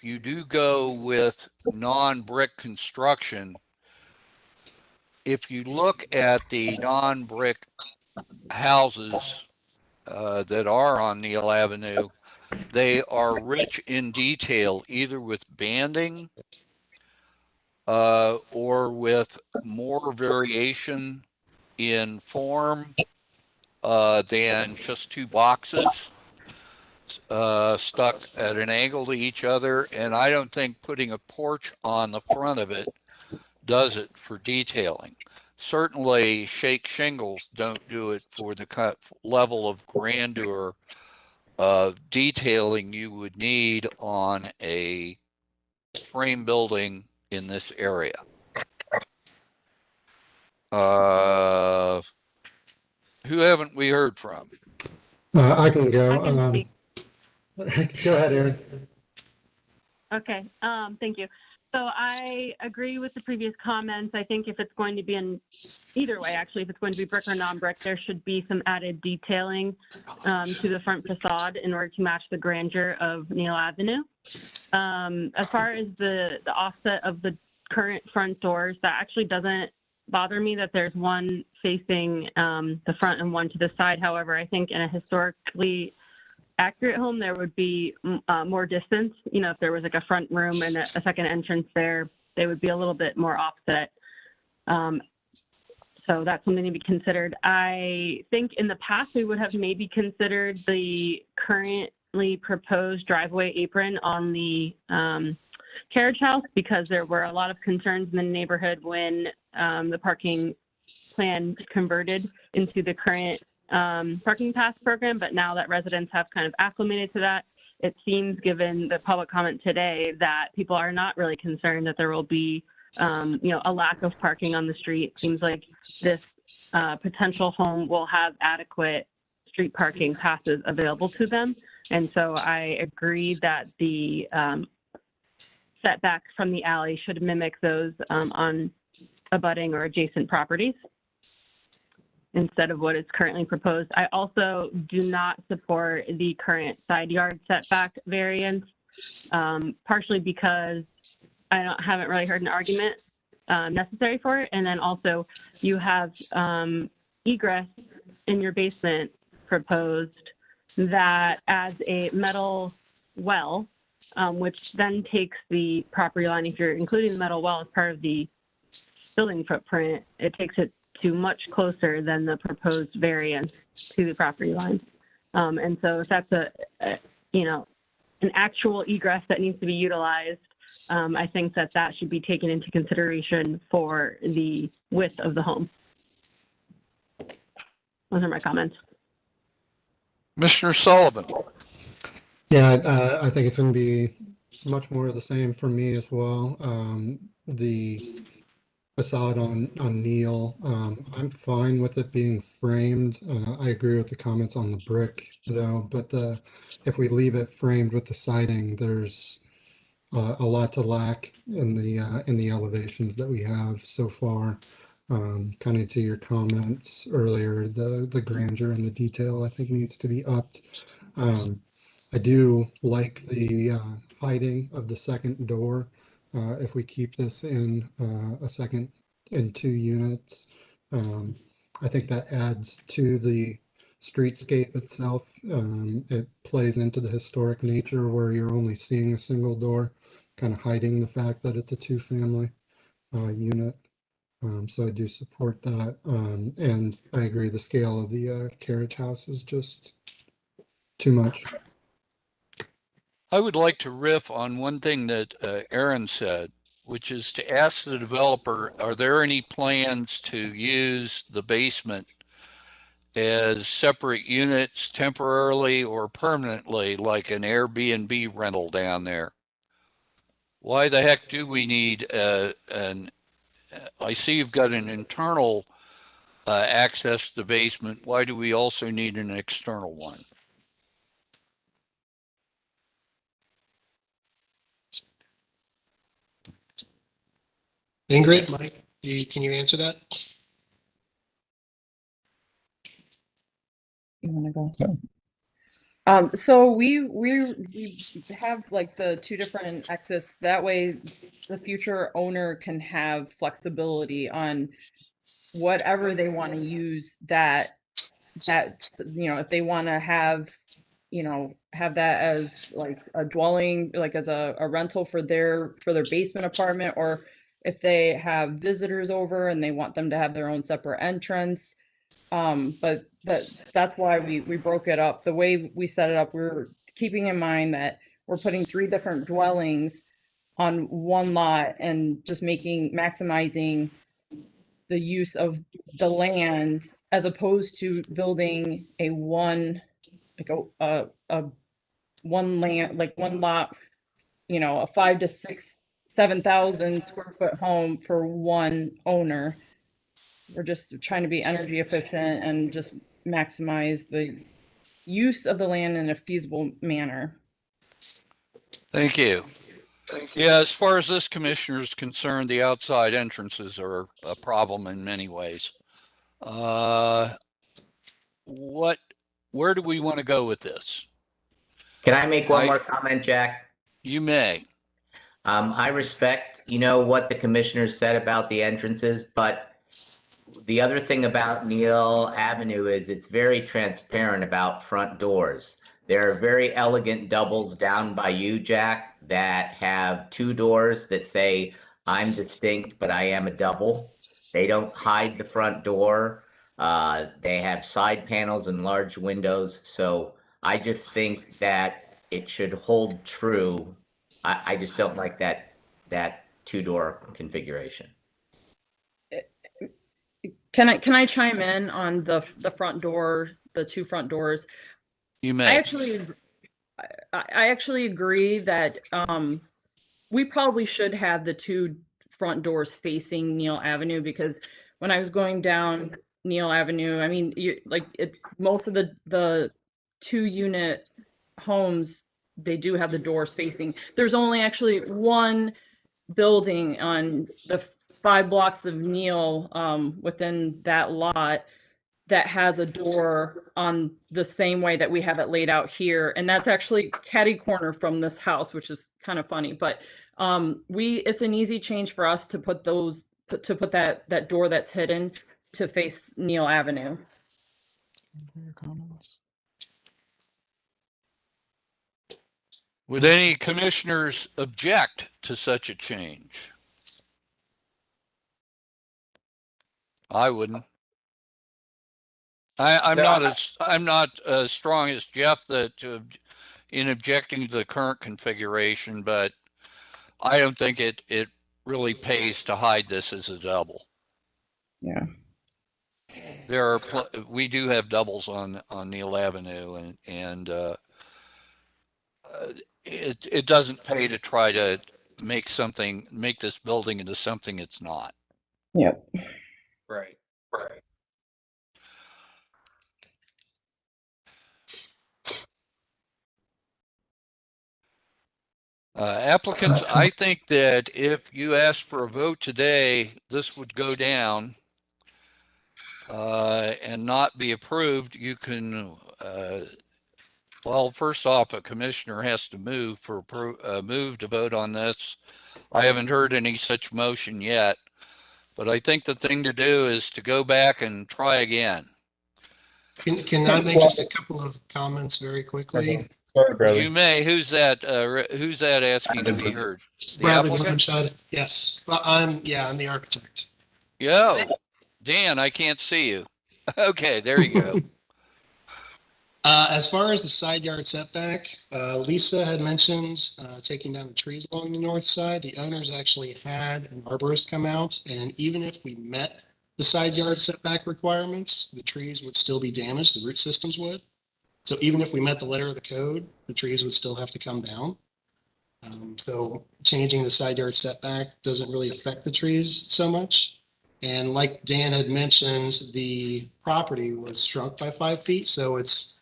you do go with non-brick construction, if you look at the non-brick houses that are on Neal Avenue, they are rich in detail, either with banding or with more variation in form than just two boxes stuck at an angle to each other. And I don't think putting a porch on the front of it does it for detailing. Certainly shake shingles don't do it for the level of grandeur of detailing you would need on a frame building in this area. Who haven't we heard from? I can go. I can speak. Go ahead, Aaron. Okay, thank you. So I agree with the previous comments. I think if it's going to be either way, actually, if it's going to be brick or non-brick, there should be some added detailing to the front facade in order to match the grandeur of Neal Avenue. As far as the offset of the current front doors, that actually doesn't bother me that there's one facing the front and one to the side. However, I think in a historically accurate home, there would be more distance. You know, if there was like a front room and a second entrance there, they would be a little bit more offset. So that's something to be considered. I think in the past, we would have maybe considered the currently proposed driveway apron on the Carriage House, because there were a lot of concerns in the neighborhood when the parking plan converted into the current parking pass program. But now that residents have kind of acclimated to that, it seems, given the public comment today, that people are not really concerned that there will be a lack of parking on the street. It seems like this potential home will have adequate street parking passes available to them. And so I agree that the setback from the alley should mimic those on abutting or adjacent properties instead of what is currently proposed. I also do not support the current side yard setback variance, partially because I haven't really heard an argument necessary for it. And then also you have egress in your basement proposed that adds a metal well, which then takes the property line. If you're including the metal well as part of the building footprint, it takes it to much closer than the proposed variance to the property line. And so if that's an actual egress that needs to be utilized, I think that should be taken into consideration for the width of the home. Those are my comments. Commissioner Sullivan. Yeah, I think it's going to be much more of the same for me as well. The facade on Neal, I'm fine with it being framed. I agree with the comments on the brick, though. But if we leave it framed with the siding, there's a lot to lack in the elevations that we have so far. Kind of to your comments earlier, the grandeur and the detail I think needs to be upped. I do like the hiding of the second door. If we keep this in a second and 2 units, I think that adds to the streetscape itself. It plays into the historic nature where you're only seeing a single door, kind of hiding the fact that it's a 2-family unit. So I do support that. And I agree the scale of the Carriage House is just too much. I would like to riff on one thing that Aaron said, which is to ask the developer, are there any plans to use the basement as separate units temporarily or permanently, like an Airbnb rental down there? Why the heck do we need I see you've got an internal access to the basement. Why do we also need an external one? Ingrid, Mike, can you answer that? You want to go? So we have like the 2 different exits. That way the future owner can have flexibility on whatever they want to use that that, you know, if they want to have, you know, have that as like a dwelling, like as a rental for their basement apartment, or if they have visitors over and they want them to have their own separate entrance. But that's why we broke it up. The way we set it up, we're keeping in mind that we're putting 3 different dwellings on one lot and just maximizing the use of the land, as opposed to building a one, like a one land, like one lot, you know, a 5 to 6, 7,000 square foot home for one owner. We're just trying to be energy efficient and just maximize the use of the land in a feasible manner. Thank you. Yeah, as far as this commissioner is concerned, the outside entrances are a problem in many ways. Where do we want to go with this? Can I make one more comment, Jack? You may. I respect, what the commissioners said about the entrances, but the other thing about Neal Avenue is it's very transparent about front doors. There are very elegant doubles down by you, Jack, that have 2 doors that say, I'm distinct, but I am a double. They don't hide the front door. They have side panels and large windows. So I just think that it should hold true. I just don't like that 2-door configuration. Can I chime in on the front door, the 2 front doors? You may. I actually agree that we probably should have the 2 front doors facing Neal Avenue, because when I was going down Neal Avenue, I mean, most of the 2-unit homes, they do have the doors facing. There's only actually one building on the 5 blocks of Neal within that lot that has a door on the same way that we have it laid out here, and that's actually catty corner from this house, which is kind of funny. But it's an easy change for us to put that door that's hidden to face Neal Avenue. Would any commissioners object to such a change? I wouldn't. I'm not as strong as Jeff in objecting to the current configuration, but I don't think it really pays to hide this as a double. Yeah. We do have doubles on Neal Avenue, and it doesn't pay to try to make this building into something it's not. Yep. Right. Applicants, I think that if you ask for a vote today, this would go down and not be approved. You can, well, first off, a commissioner has to move to vote on this. I haven't heard any such motion yet, but I think the thing to do is to go back and try again. Can I make just a couple of comments very quickly? Sorry, you may. Who's that asking to be heard? The applicant? Yes. Well, I'm the architect. Yo, Dan, I can't see you. Okay, there you go. As far as the side yard setback, Lisa had mentioned taking down the trees along the north side. The owners actually had an arborist come out, and even if we met the side yard setback requirements, the trees would still be damaged, the root systems would. So even if we met the letter of the code, the trees would still have to come down. So changing the side yard setback doesn't really affect the trees so much. And like Dan had mentioned, the property was shrunk by 5 feet. So it's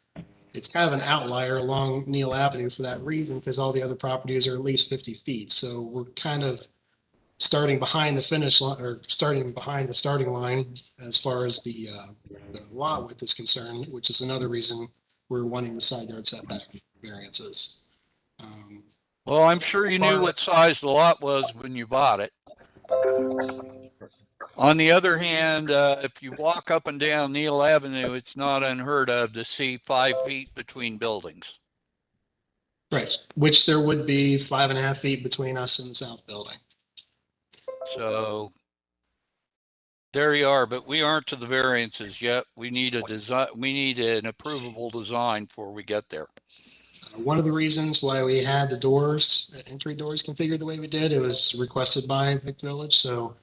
kind of an outlier along Neal Avenue for that reason, because all the other properties are at least 50 feet. So we're kind of starting behind the finish line, or starting behind the starting line as far as the lot width is concerned, which is another reason we're wanting the side yard setback variances. Well, I'm sure you knew what size the lot was when you bought it. On the other hand, if you walk up and down Neal Avenue, it's not unheard of to see 5 feet between buildings. Right, which there would be 5.5 feet between us and the south building. So there you are, but we aren't to the variances yet. We need a design. We need an approvable design before we get there. One of the reasons why we had the doors, entry doors configured the way we did, it was requested by Vic Village. So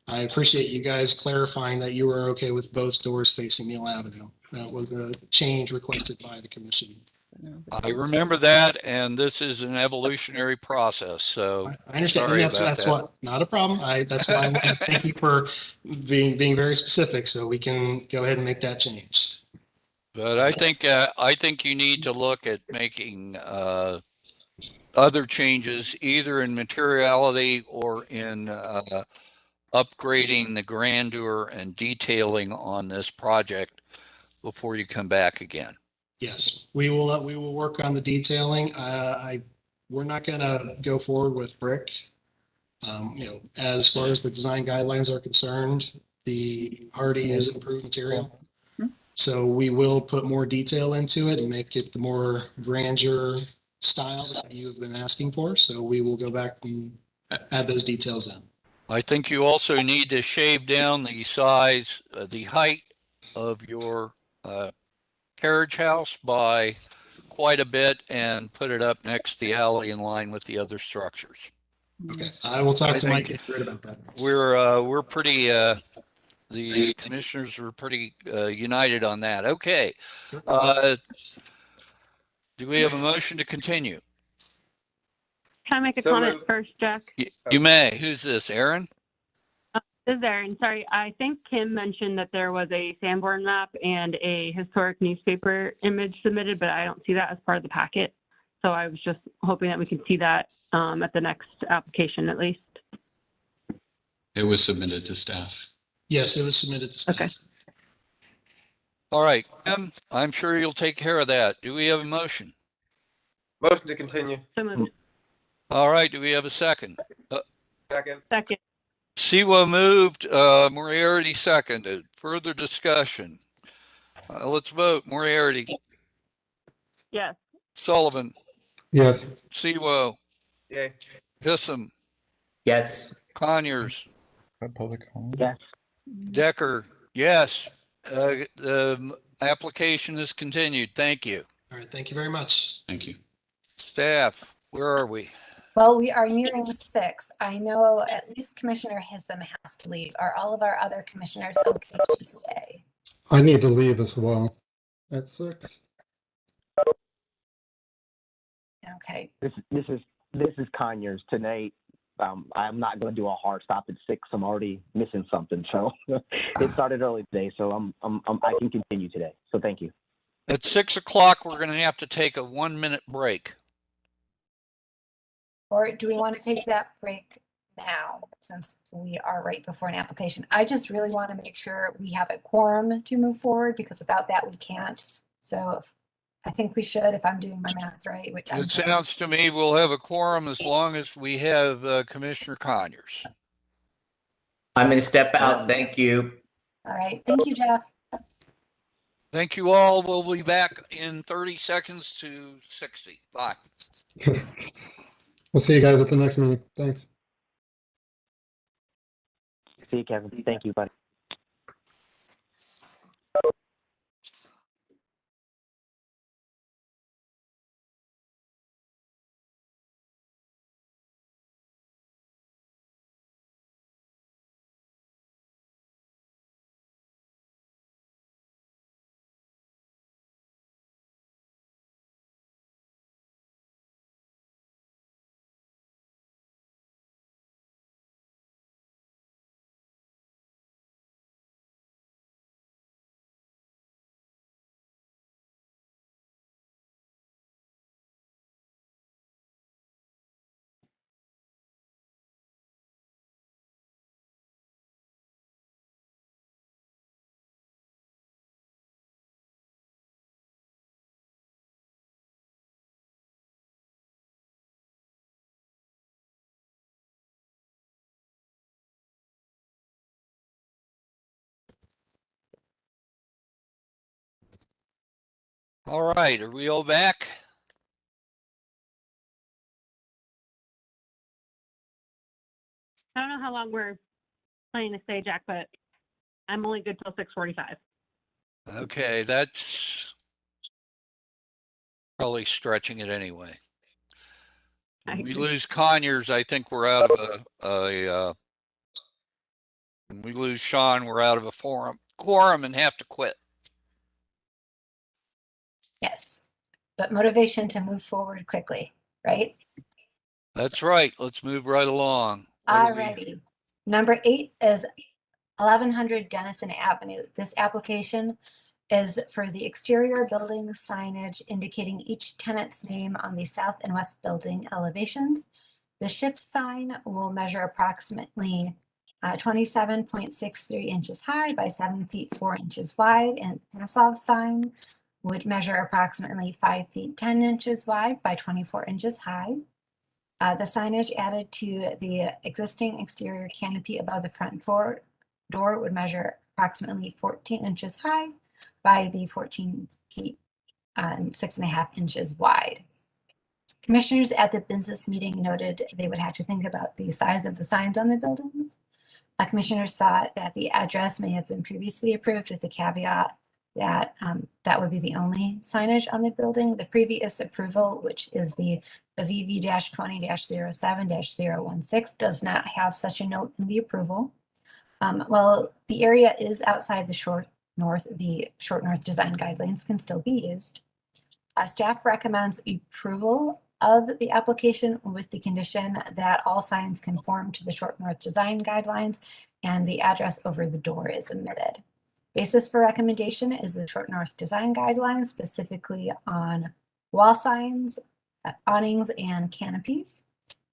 I appreciate you guys clarifying that you were okay with both doors facing Neal Avenue. That was a change requested by the commission. I remember that, and this is an evolutionary process. So I understand. Sorry And about that's that. what, not a problem. That's why I want to thank you for being very specific so we can go ahead and make that change. But I think you need to look at making other changes, either in materiality or in upgrading the grandeur and detailing on this project before you come back again. Yes, we will work on the detailing. We're not gonna go forward with brick. As far as the design guidelines are concerned, the hardy is improved material. So we will put more detail into it and make it the more grandeur style that you've been asking for. So we will go back and add those details in. I think you also need to shave down the size, the height of your carriage house by quite a bit and put it up next to the alley in line with the other structures. Okay, I will talk to Mike think about that. We're pretty, the commissioners were pretty united on that. Okay. Do we have a motion to continue? Can I make a comment first, Jack? You may. Who's this, Aaron? This is Erin. Sorry, I think Kim mentioned that there was a Sanborn map and a historic newspaper image submitted, but I don't see that as part of the packet. So I was just hoping that we could see that at the next application at least. It was submitted to staff. Yes, it was submitted to staff. Okay. All right, Kim, I'm sure you'll take care of that. Do we have a motion? Motion to continue. So moved. All right, do we have a second? Second. Second. Siwa moved, Moriarty seconded. Further discussion. Let's vote. Moriarty, Yes. Sullivan, Yes. Siwa, Yay. Hissam, Yes. Conyers, Public comment? Yes. Decker, yes. The application is continued. Thank you. All right, thank you very much. Thank you. Staff, where are we? Well, we are nearing 6. I know at least Commissioner Hissam has to leave. Are all of our other commissioners okay to stay? I need to leave as well at 6. Okay. This is Conyers tonight. I'm not going to do a hard stop at 6. I'm already missing something. So it started early today, so I can continue today. So thank you. At 6 o'clock, we're going to have to take a 1-minute break. Or do we want to take that break now, since we are right before an application? I just really want to make sure we have a quorum to move forward, because without that, we can't. So I think we should, if I'm doing my math right, which It sounds to me we'll have a quorum as long as we have Commissioner Conyers. I'm going to step out. Thank you. All right. Thank you, Jeff. Thank you all. We'll be back in 30 seconds to 60. Bye. We'll see you guys at the next meeting. Thanks. See you, Kevin. Thank you, buddy. All right, are we all back? I don't know how long we're planning to stay, Jack, but I'm only good till 6:45. Okay, that's probably stretching it anyway. When we lose Conyers, I think we're out of when we lose Sean, we're out of a quorum and have to quit. Yes, but motivation to move forward quickly, right? That's right. Let's move right along. Alrighty. Number 8 is 1100 Denison Avenue. This application is for the exterior building signage indicating each tenant's name on the south and west building elevations. The shift sign will measure approximately 27.63 inches high by 7 feet 4 inches wide, and pass-off sign would measure approximately 5 feet 10 inches wide by 24 inches high. The signage added to the existing exterior canopy above the front door would measure approximately 14 inches high by the 14 feet and 6.5 inches wide. Commissioners at the business meeting noted they would have to think about the size of the signs on the buildings. Commissioners thought that the address may have been previously approved with the caveat that that would be the only signage on the building. The previous approval, which is the VV-20-07-016, does not have such a note in the approval. While the area is outside the short north design guidelines can still be used. Staff recommends approval of the application with the condition that all signs conform to the short north design guidelines and the address over the door is omitted. Basis for recommendation is the short north design guidelines, specifically on wall signs, awnings, and canopies,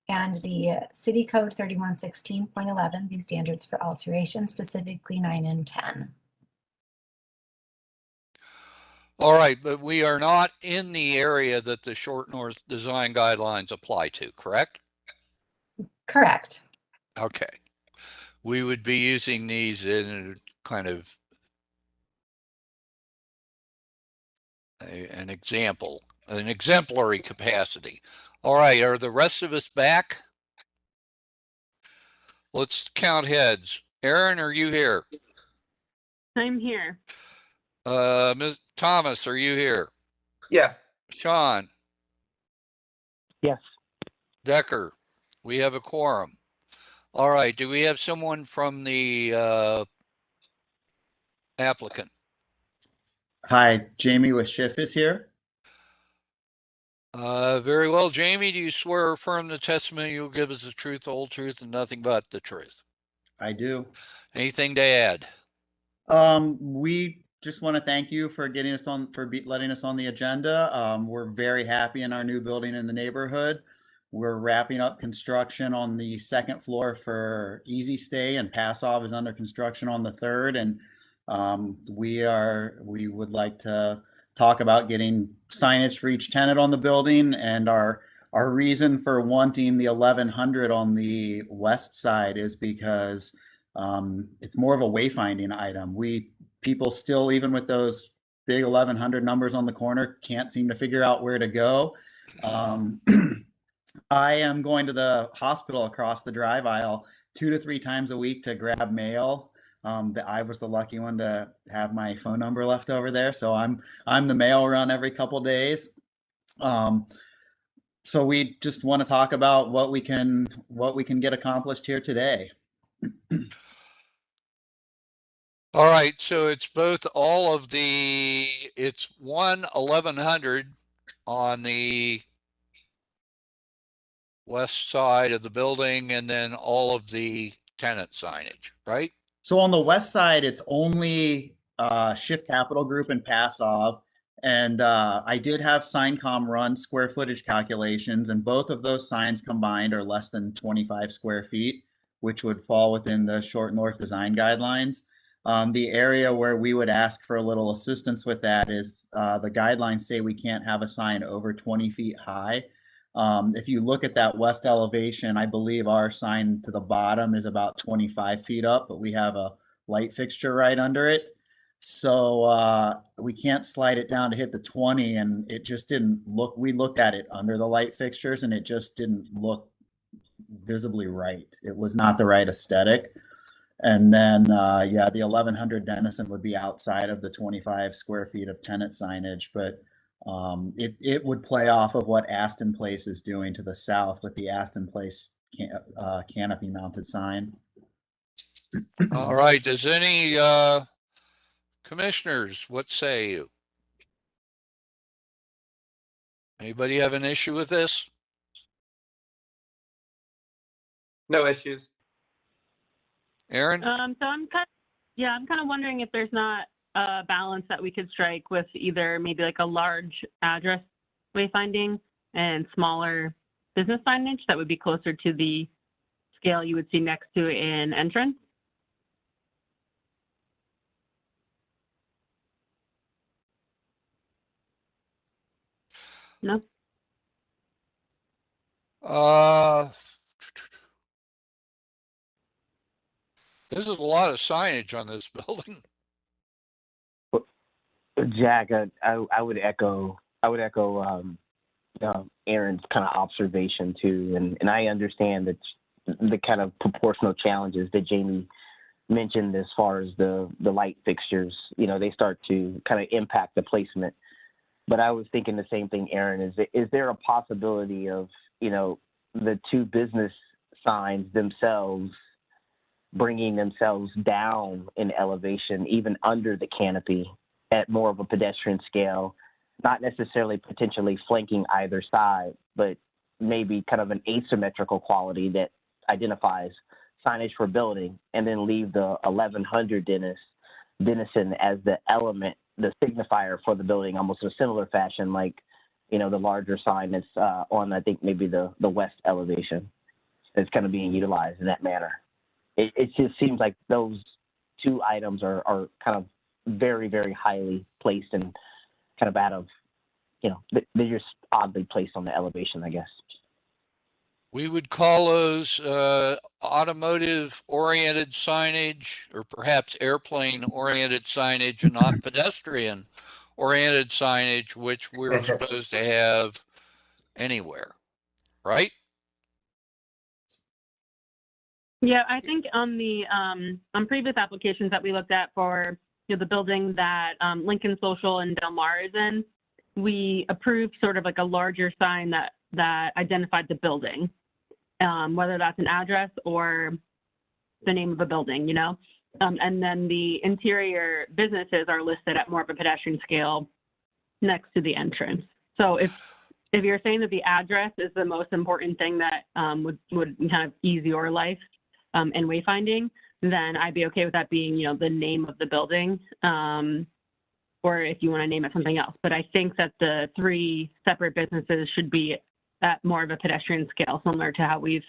and the City Code 3116.11, the standards for alteration, specifically 9 and 10. All right, but we are not in the area that the short north design guidelines apply to, correct? Correct. Okay. We would be using these in a kind of an exemplary capacity. All right, are the rest of us back? Let's count heads. Aaron, are you here? I'm here. Ms. Thomas, are you here? Yes. Sean? Yes. Decker? We have a quorum. All right, do we have someone from the applicant? Hi, Jamie with Schiff is here. Very well. Jamie, do you swear or affirm the testimony you'll give us the truth, the whole truth, and nothing but the truth? I do. Anything to add? We just want to thank you for getting us on, letting us on the agenda. We're very happy in our new building in the neighborhood. We're wrapping up construction on the second floor for Easy Stay, and Pass-Off is under construction on the third. And we would like to talk about getting signage for each tenant on the building, and our reason for wanting the 1100 on the west side is because it's more of a wayfinding item. People still, even with those big 1100 numbers on the corner, can't seem to figure out where to go. I am going to the hospital across the drive aisle 2 to 3 times a week to grab mail. I was the lucky one to have my phone number left over there, so I'm the mail run every couple days. So we just want to talk about what we can get accomplished here today. All right, so it's both it's 1100 on the west side of the building and then all of the tenant signage, right? So on the west side, it's only Shift Capital Group and Pass-Off. And I did have Signcom run square footage calculations, and both of those signs combined are less than 25 square feet, which would fall within the short north design guidelines. The area where we would ask for a little assistance with that is the guidelines say we can't have a sign over 20 feet high. If you look at that west elevation, I believe our sign to the bottom is about 25 feet up, but we have a light fixture right under it. So we can't slide it down to hit the 20, and it just didn't look, we looked at it under the light fixtures and it just didn't look visibly right. It was not the right aesthetic. And then, yeah, the 1100 Denison would be outside of the 25 square feet of tenant signage, but it would play off of what Aston Place is doing to the south with the Aston Place canopy mounted sign. All right, does any commissioners, what say you? Anybody have an issue with this? No issues. Aaron? So I'm kind of wondering if there's not a balance that we could strike with either maybe like a large address wayfinding and smaller business signage that would be closer to the scale you would see next to an entrance. No. This is a lot of signage on this building. Jack, I would echo Aaron's kind of observation too, and I understand that the kind of proportional challenges that Jamie mentioned as far as the light fixtures, they start to kind of impact the placement. But I was thinking the same thing, Aaron. Is there a possibility of the two business signs themselves bringing themselves down in elevation, even under the canopy, at more of a pedestrian scale, not necessarily potentially flanking either side, but maybe kind of an asymmetrical quality that identifies signage for building, and then leave the 1100 Denison as the element, the signifier for the building, almost in a similar fashion, like, the larger sign that's on, I think, maybe the west elevation that's kind of being utilized in that manner. It just seems like those two items are kind of very, very highly placed and kind of out of, they're just oddly placed on the elevation, I guess. We would call those automotive-oriented signage, or perhaps airplane-oriented signage, and not pedestrian-oriented signage, which we're supposed to have anywhere, right? Yeah, I think on the on previous applications that we looked at for the building that Lincoln Social and Del Mar is in, we approved sort of like a larger sign that identified the building, whether that's an address or the name of a building, and then the interior businesses are listed at more of a pedestrian scale next to the entrance. So if you're saying that the address is the most important thing that would kind of ease your life in wayfinding, then I'd be okay with that being, the name of the building, or if you want to name it something else. But I think that the three separate businesses should be at more of a pedestrian scale, similar to how we've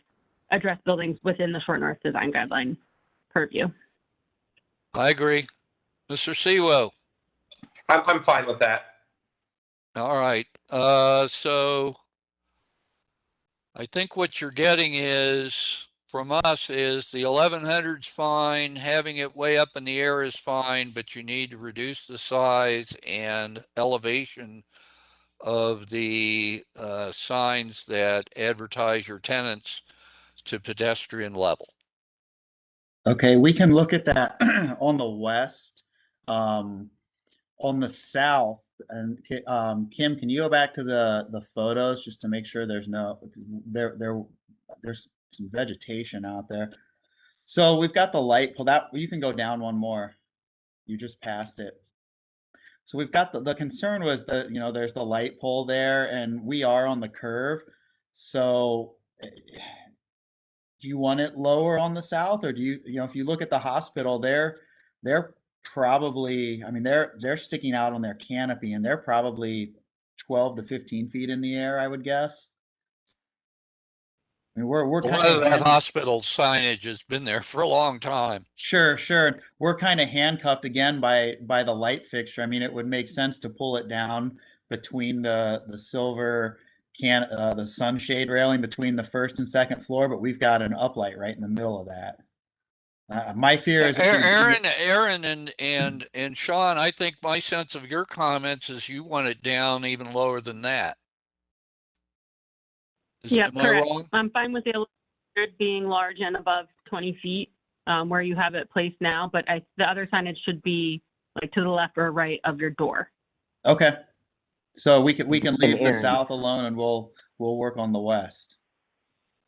addressed buildings within the Short North Design Guideline purview. I agree. Mr. Siwo? I'm fine with that. All right. So I think what you're getting is, from us, is the 1100's fine, having it way up in the air is fine, but you need to reduce the size and elevation of the signs that advertise your tenants to pedestrian level. Okay, we can look at that on the west. On the south, and Kim, can you go back to the photos just to make sure there's some vegetation out there. So we've got the light pole. That you can go down one more. You just passed it. So we've got the concern was that there's the light pole there, and we are on the curve. So do you want it lower on the south, or do you if you look at the hospital, they're probably, they're sticking out on their canopy, and they're probably 12 to 15 feet in the air, I would guess. We're kind of that hospital signage has been there for a long time. Sure. We're kind of handcuffed again by the light fixture. It would make sense to pull it down between the silver the sunshade railing between the first and second floor, but we've got an uplight right in the middle of that. My fear is Aaron and Sean, I think my sense of your comments is you want it down even lower than that. Yeah, am I correct. wrong? I'm fine with the being large and above 20 feet where you have it placed now, but the other signage should be like to the left or right of your door. Okay. So we can leave the Aaron. south alone, and we'll work on the west.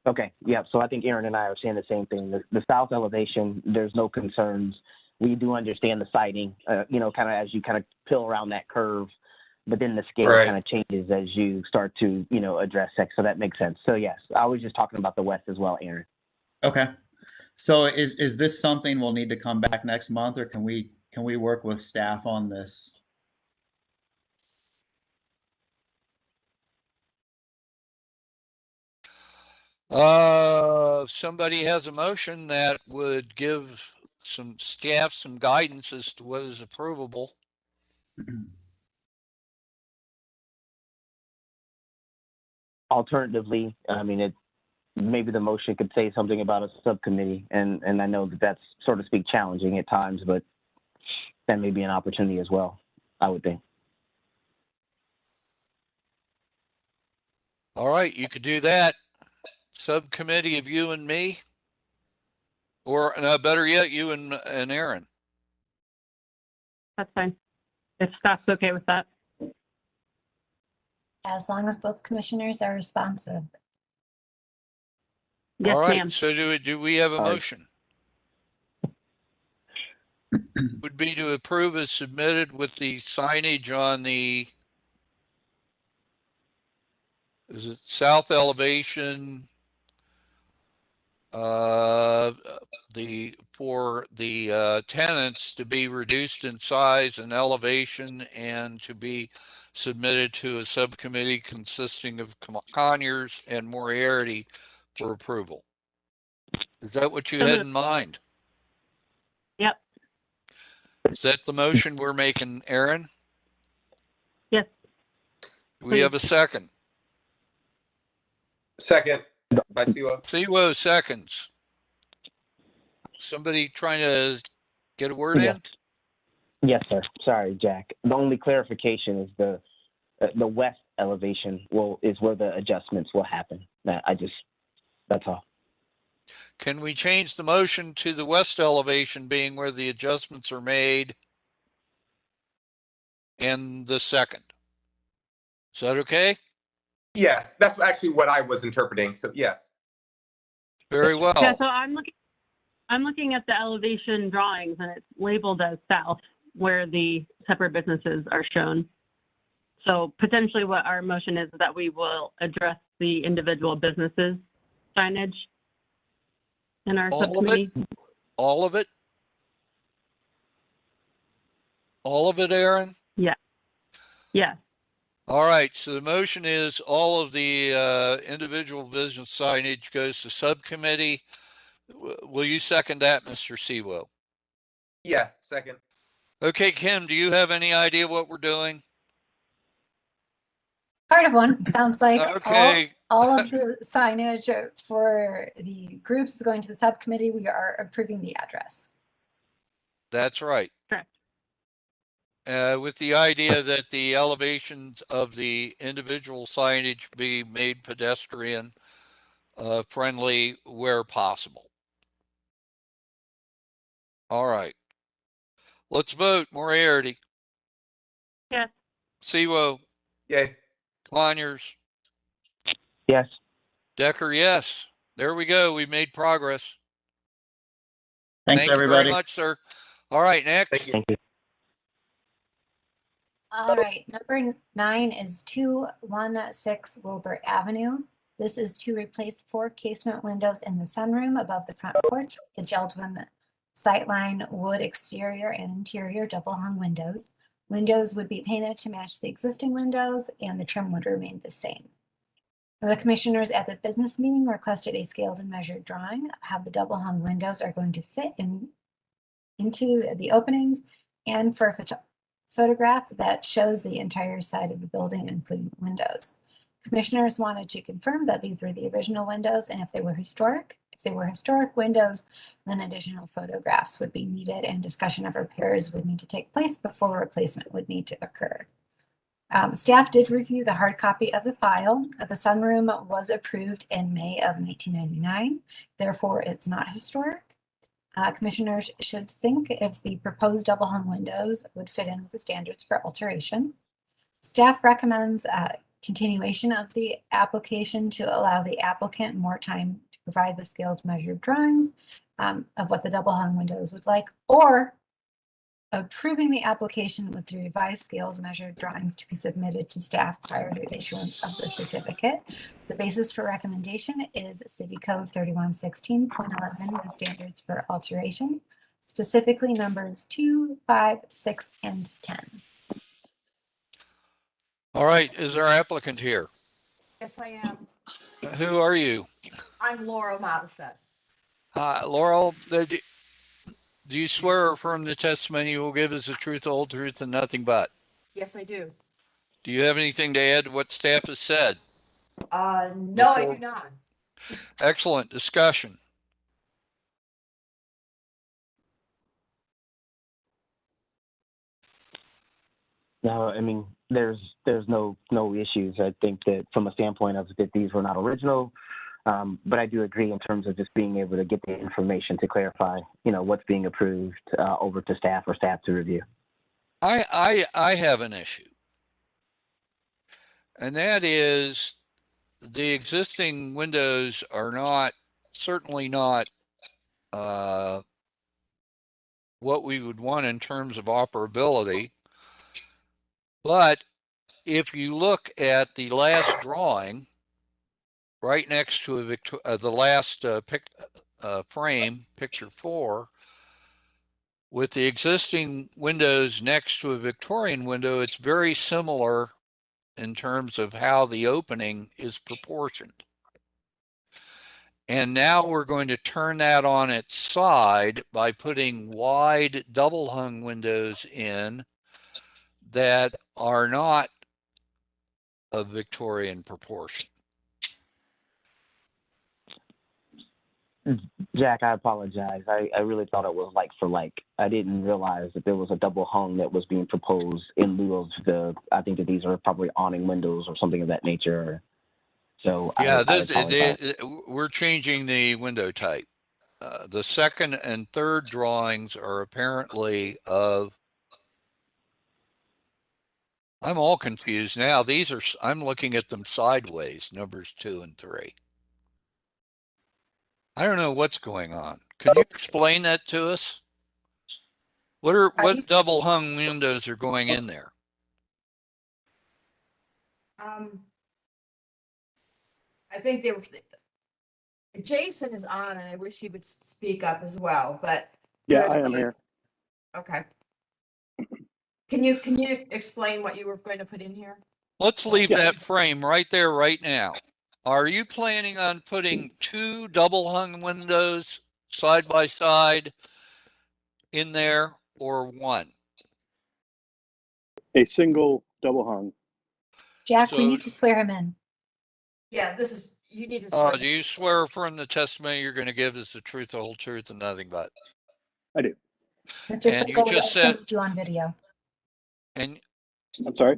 Okay, yeah, so I think Aaron and I are saying the same thing. The south elevation, there's no concerns. We do understand the siding, kind of as you kind of peel around that curve, but then the scale kind of changes as you start to, address sex. So that makes sense. So yes, I was just talking about the west as well, Aaron. Okay. So is this something we'll need to come back next month, or can we work with staff on this? Somebody has a motion that would give some staff some guidance as to what is approvable. Alternatively, I mean, maybe the motion could say something about a subcommittee, and I know that's, so to speak, challenging at times, but that may be an opportunity as well, I would think. All right, you could do that. Subcommittee of you and me, or better yet, you and Aaron. That's fine. If staff's okay with that. As long as both commissioners are responsive. Yes, all right, ma'am. so do we have a motion? Would be to approve as submitted with the signage on the, is it south elevation? For the tenants to be reduced in size and elevation and to be submitted to a subcommittee consisting of Conyers and Moriarty for approval. Is that what you had in mind? Yep. Is that the motion we're making, Aaron? Yes. Do we have a second? Second by Siwo. Siwo seconds. Somebody trying to get a word in? Yes, sir. Sorry, Jack. The only clarification is the west elevation is where the adjustments will happen. That's all. Can we change the motion to the west elevation being where the adjustments are made in the second? Is that okay? Yes, that's actually what I was interpreting. So yes. Very well. Yeah, so I'm looking at the elevation drawings and it's labeled as south where the separate businesses are shown. So potentially what our motion is that we will address the individual businesses signage in our subcommittee. All of it? All of it, Aaron? Yeah. Yeah. All right, so the motion is all of the individual business signage goes to subcommittee. Will you second that, Mr. Siwo? Yes, second. Okay, Kim, do you have any idea what we're doing? Part of one. Sounds like okay. all of the signage for the groups is going to the subcommittee. We are approving the address. That's right. Correct. With the idea that the elevations of the individual signage be made pedestrian friendly where possible. All right. Let's vote. Moriarty. Yes. Siwo. Yay. Conyers. Yes. Decker, yes. There we go. We made progress. Thanks, Thank everybody. you very much, sir. All right, next. Thank you. All right, number 9 is 216 Wilbur Avenue. This is to replace 4 casement windows in the sunroom above the front porch with the Geldwin sightline wood exterior and interior double hung windows. Windows would be painted to match the existing windows and the trim would remain the same. The commissioners at the business meeting requested a scaled and measured drawing of how the double hung windows are going to fit into the openings and for a photograph that shows the entire side of the building, including the windows. Commissioners wanted to confirm that these were the original windows and if they were historic, if If they were historic windows, then additional photographs would be needed and discussion of repairs would need to take place before replacement would need to occur. Staff did review the hard copy of the file. The sunroom was approved in May of 1999. Therefore, it's not historic. Commissioners should think if the proposed double hung windows would fit in with the standards for alteration. Staff recommends continuation of the application to allow the applicant more time to provide the scaled measured drawings of what the double hung windows would like, or approving the application with the revised scales measured drawings to be submitted to staff prior to issuance of the certificate. The basis for recommendation is City Code 3116.11, the standards for alteration, specifically numbers 2, 5, 6, and 10. All right, is our applicant here? Yes, I am. Who are you? I'm Laurel Madison. Laurel, do you swear or affirm the testimony you will give is the truth, the whole truth, and nothing but? Yes, I do. Do you have anything to add to what staff has said? No, I do not. Excellent discussion. No, I mean, there's no issues. I think that from a standpoint of that these were not original, but I do agree in terms of just being able to get the information to clarify, what's being approved over to staff or staff to review. I have an issue, and that is the existing windows are certainly not what we would want in terms of operability. But if you look at the last drawing, right next to the last frame, picture 4, with the existing windows next to a Victorian window, it's very similar in terms of how the opening is proportioned. And now we're going to turn that on its side by putting wide double hung windows in that are not of Victorian proportion. Jack, I apologize. I really thought it was like for like. I didn't realize that there was a double hung that was being proposed in lieu of I think that these are probably awning windows or something of that nature. So yeah, I we're changing the window type. The second and third drawings are apparently of, I'm all confused now. I'm looking at them sideways, numbers 2 and 3. I don't know what's going on. Could you explain that to us? What double hung windows are going in there? I think they were. Jason is on, and I wish he would speak up as well. But yeah, I am here. Okay. Can you explain what you were going to put in here? Let's leave that frame right there right now. Are you planning on putting 2 double hung windows side by side in there, or 1? A single double hung. Jack, we need to swear him in. Yeah, you need to swear. Do you swear or affirm the testimony you're going to give is the truth, the whole truth, and nothing but? I do. Mr. And you Slagle, just we said, need you on video. and I'm sorry?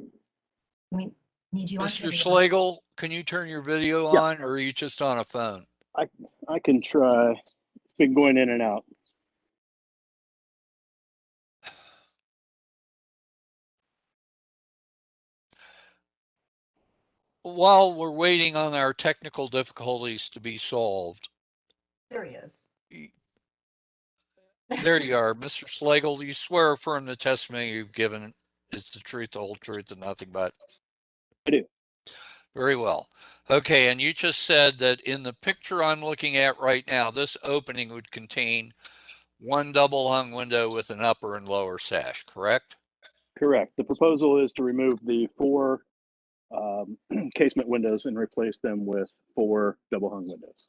We need you on Mr. video. Slagle, can you turn your video on, or are you just on a phone? I can try. It's been going in and out. While we're waiting on our technical difficulties to be solved. There he is. There you are. Mr. Slagle, do you swear or affirm the testimony you've given is the truth, the whole truth, and nothing but? I do. Very well. Okay, and you just said that in the picture I'm looking at right now, this opening would contain 1 double hung window with an upper and lower sash, correct? Correct. The proposal is to remove the 4 casement windows and replace them with 4 double hung windows.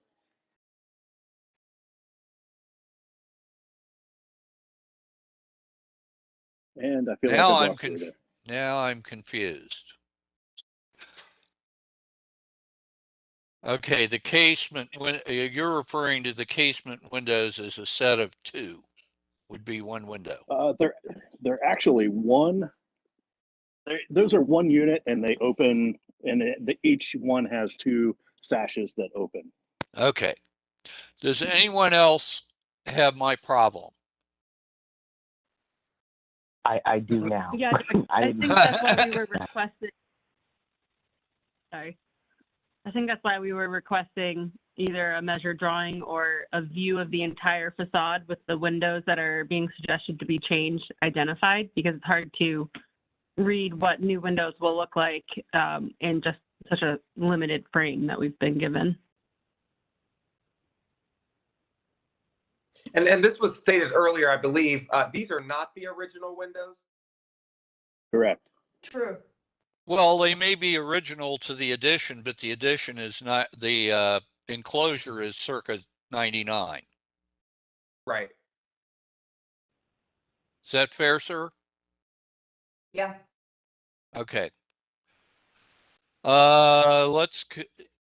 And I feel now like I've lost you there. Now I'm confused. Okay, the casement, when you're referring to the casement windows as a set of two, would be one window. They're actually one. Those are one unit, and they open, and each one has two sashes that open. Okay. Does anyone else have my problem? I do now. Yeah, I think that's why we were requesting. Sorry. I think that's why we were requesting either a measured drawing or a view of the entire facade with the windows that are being suggested to be changed identified, because it's hard to read what new windows will look like in just such a limited frame that we've been given. And this was stated earlier, I believe. These are not the original windows? Correct. True. Well, they may be original to the addition, but the addition is not, the enclosure is circa 99. Right. Is that fair, sir? Yeah. Okay.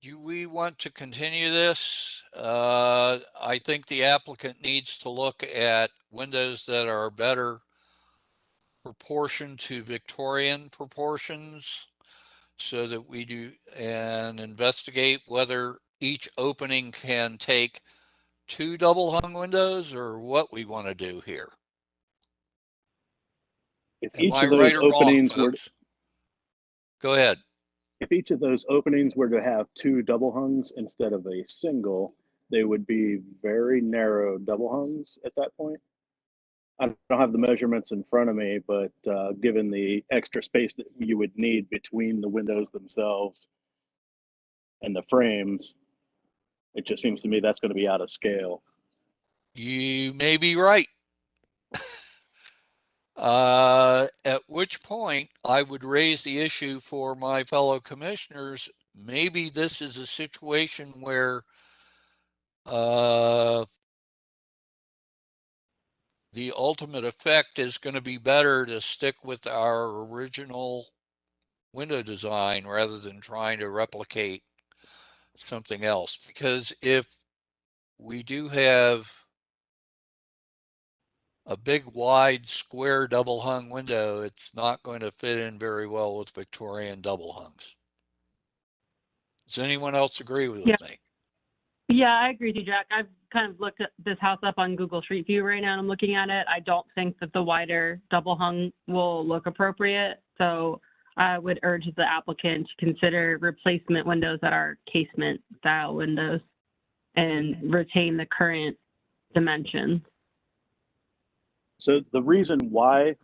Do we want to continue this? I think the applicant needs to look at windows that are better proportioned to Victorian proportions so that we do and investigate whether each opening can take two double hung windows or what we want to do here. If Am each I of right those or wrong, openings were, folks? Go ahead. if each of those openings were to have two double hungs instead of a single, they would be very narrow double hungs at that point. I don't have the measurements in front of me, but given the extra space that you would need between the windows themselves and the frames, it just seems to me that's going to be out of scale. You may be right. At which point I would raise the issue for my fellow commissioners. Maybe this is a situation where the ultimate effect is going to be better to stick with our original window design rather than trying to replicate something else. Because if we do have a big wide square double hung window, it's not going to fit in very well with Victorian double hungs. Does anyone else agree with me? Yeah, I agree with you, Jack. I've kind of looked at this house up on Google Street View right now and I'm looking at it. I don't think that the wider double hung will look appropriate. So I would urge the applicant to consider replacement windows that are casement style windows and retain the current dimensions. So the reason why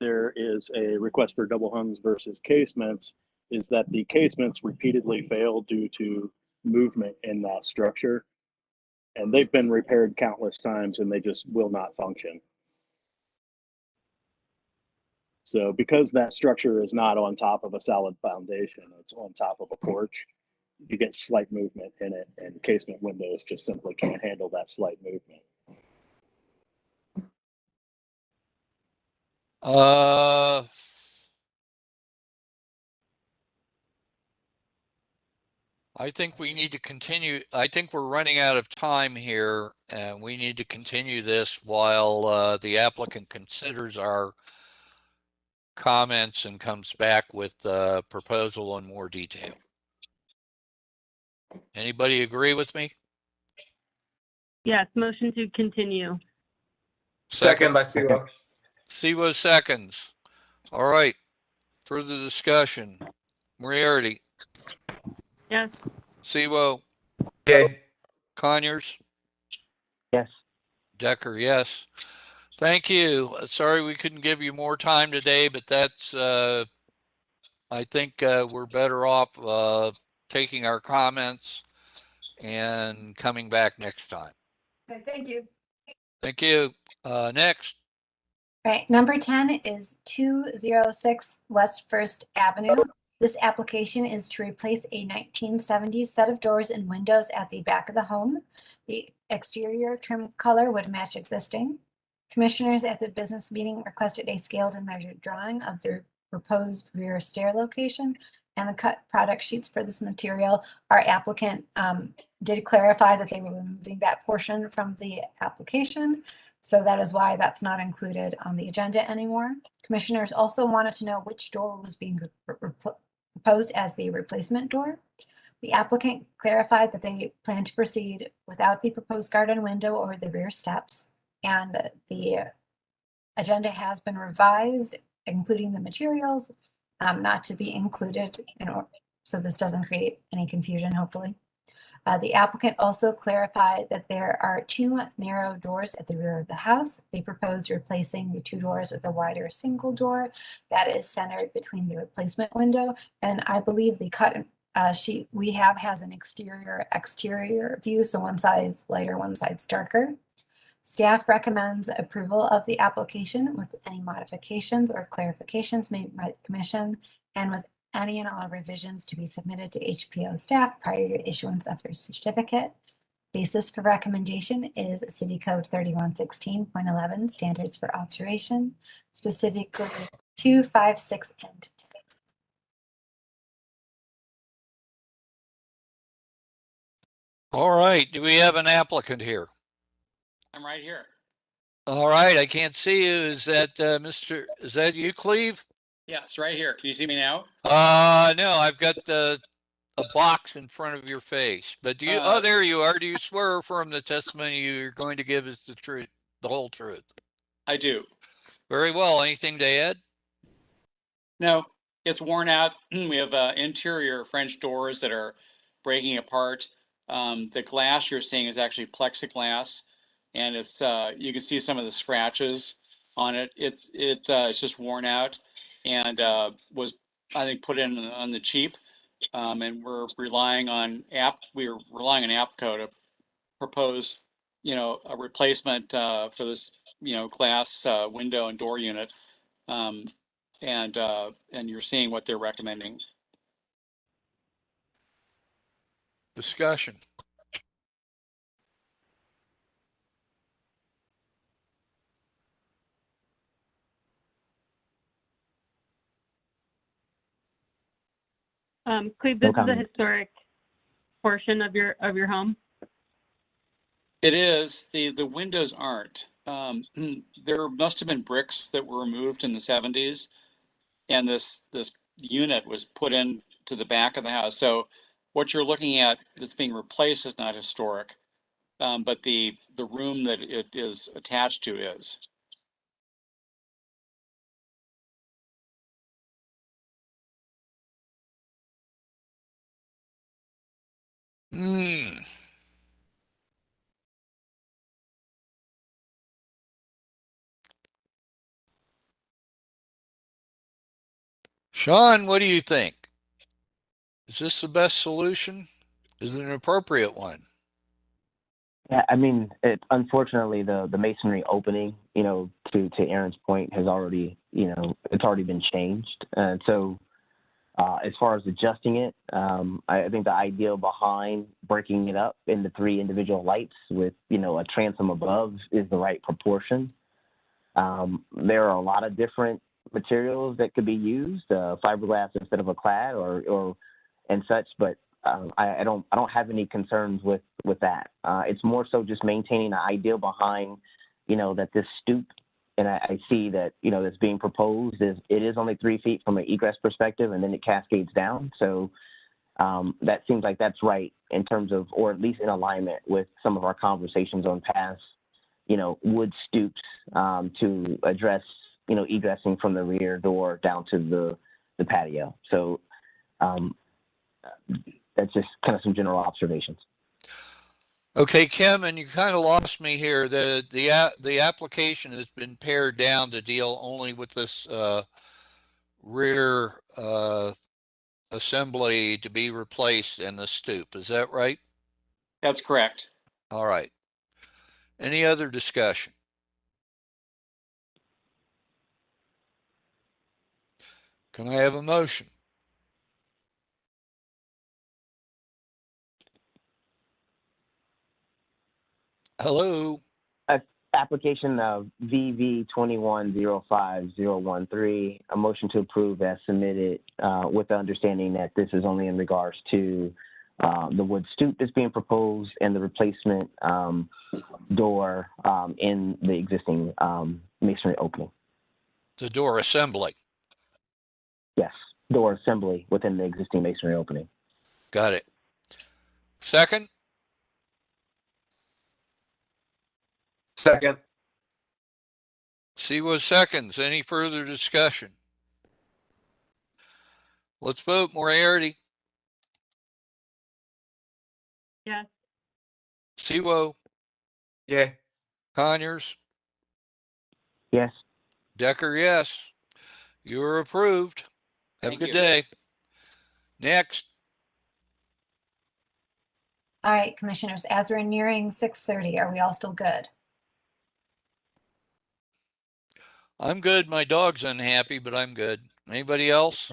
there is a request for double hungs versus casements is that the casements repeatedly fail due to movement in that structure. And they've been repaired countless times and they just will not function. So because that structure is not on top of a solid foundation, it's on top of a porch, you get slight movement in it, and casement windows just simply can't handle that slight movement. I think we need to continue. I think we're running out of time here and we need to continue this while the applicant considers our comments and comes back with the proposal in more detail. Anybody agree with me? Yes, motion to continue. Second by Siwo. Siwo seconds. All right. Further discussion. Moriarty. Yes. Siwo. Yay. Conyers. Yes. Decker, yes. Thank you. Sorry we couldn't give you more time today, but that's, I think we're better off taking our comments and coming back next time. Okay, thank you. Thank you. Next. Right, number 10 is 206 West First Avenue. This application is to replace a 1970s set of doors and windows at the back of the home. The exterior trim color would match existing. Commissioners at the business meeting requested a scaled and measured drawing of the proposed rear stair location. and the cut product sheets for this material. Our applicant did clarify that they were removing that portion from the application. So that is why that's not included on the agenda anymore. Commissioners also wanted to know which door was being proposed as the replacement door. The applicant clarified that they plan to proceed without the proposed garden window or the rear steps, and the agenda has been revised, including the materials, not to be included, so this doesn't create any confusion, hopefully. The applicant also clarified that there are 2 narrow doors at the rear of the house. They propose replacing the 2 doors with a wider single door that is centered between the replacement window. And I believe the cut sheet we have has an exterior view, so one side's lighter, one side's darker. Staff recommends approval of the application with any modifications or clarifications made by the commission, and with any and all revisions to be submitted to HPO staff prior to issuance of their certificate. Basis for recommendation is City Code 3116.11, standards for alteration, specifically 2, 5, 6, and 10. All right, do we have an applicant here? I'm right here. All right, I can't see you. Is that is that you, Cleve? Yes, right here. Can you see me now? No, I've got a box in front of your face. But do you, oh, there you are. Do you swear or affirm the testimony you're going to give is the truth, the whole truth? I do. Very well. Anything to add? No, it's worn out. We have interior French doors that are breaking apart. The glass you're seeing is actually plexiglass, and it's you can see some of the scratches on it. It's just worn out, and was, I think, put in on the cheap. And we're relying on APCO to propose, a replacement for this, glass window and door unit. And you're seeing what they're recommending. Discussion. Cleve, this is a historic portion of your home. It is. The windows aren't. There must have been bricks that were removed in the 70s, and this unit was put in to the back of the house. So what you're looking at that's being replaced is not historic, but the room that it is attached to is. Sean, what do you think? Is this the best solution? Is it an appropriate one? Yeah, I mean, unfortunately, the masonry opening, to Aaron's point, has already, it's already been changed. And so as far as adjusting it, I think the idea behind breaking it up into 3 individual lights with, a transom above is the right proportion. There are a lot of different materials that could be used, fiberglass instead of a clad or and such, but I don't have any concerns with that. It's more so just maintaining the idea behind, that this stoop, and I see that, that's being proposed it is only 3 feet from an egress perspective, and then it cascades down. So that seems like that's right in terms of, or at least in alignment with some of our conversations on past, wood stoops to address, egressing from the rear door down to the patio. So that's just kind of some general observations. Okay, Kim, and you kind of lost me here. The application has been pared down to deal only with this rear assembly to be replaced and the stoop. Is that right? That's correct. All right. Any other discussion? Can I have a motion? Hello. application of VV 2105013, a motion to approve as submitted with the understanding that this is only in regards to the wood stoop that's being proposed and the replacement door in the existing masonry opening. The door assembly. Yes, door assembly within the existing masonry opening. Got it. Second? Second. Siwa seconds. Any further discussion? Let's vote. Moriarty. Yes. Siwa. Yeah. Conyers. Yes. Decker, yes. You're approved. Have a good day. Next. All right, commissioners, as we're nearing 6:30, are we all still good? I'm good. My dog's unhappy, but I'm good. Anybody else?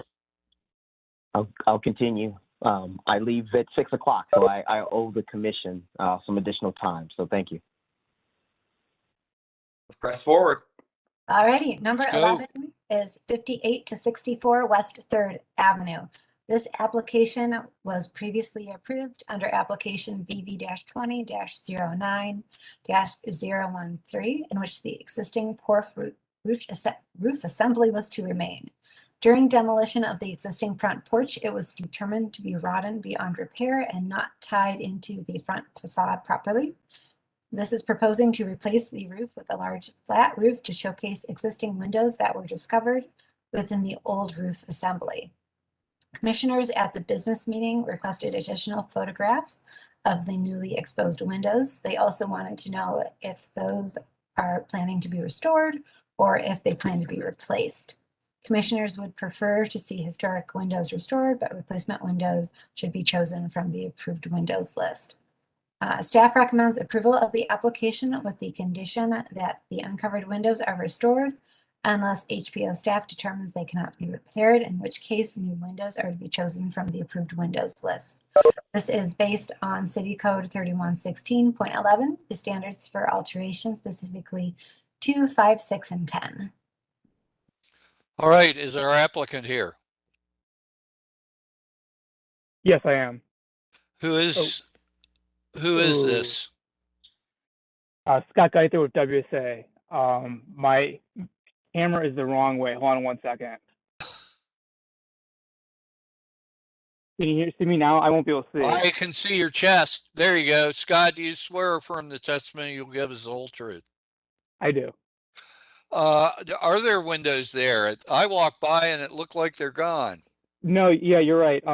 I'll continue. I leave at 6 o'clock, so I owe the commission some additional time. So thank you. Let's press forward. All righty, number Let's go. 11 is 58 to 64 West 3rd Avenue. This application was previously approved under application VV-20-09-013, in which the existing porch roof assembly was to remain. During demolition of the existing front porch, it was determined to be rotten beyond repair and not tied into the front facade properly. This is proposing to replace the roof with a large flat roof to showcase existing windows that were discovered within the old roof assembly. Commissioners at the business meeting requested additional photographs of the newly exposed windows. They also wanted to know if those are planning to be restored or if they plan to be replaced. Commissioners would prefer to see historic windows restored, but replacement windows should be chosen from the approved windows list. Staff recommends approval of the application with the condition that the uncovered windows are restored unless HPO staff determines they cannot be repaired, in which case new windows are to be chosen from the approved windows list. This is based on City Code 3116.11, the standards for alteration, specifically 2, 5, 6, and 10. All right. Is our applicant here? Yes, I am. Who is this? Scott Geither with WSA. My camera is the wrong way. Hold on one second. Can you see me now? I won't be able to see. I can see your chest. There you go. Scott, do you swear or affirm the testimony you'll give us the whole truth? I do. Are there windows there? I walked by and it looked like they're gone. No, yeah, you're right.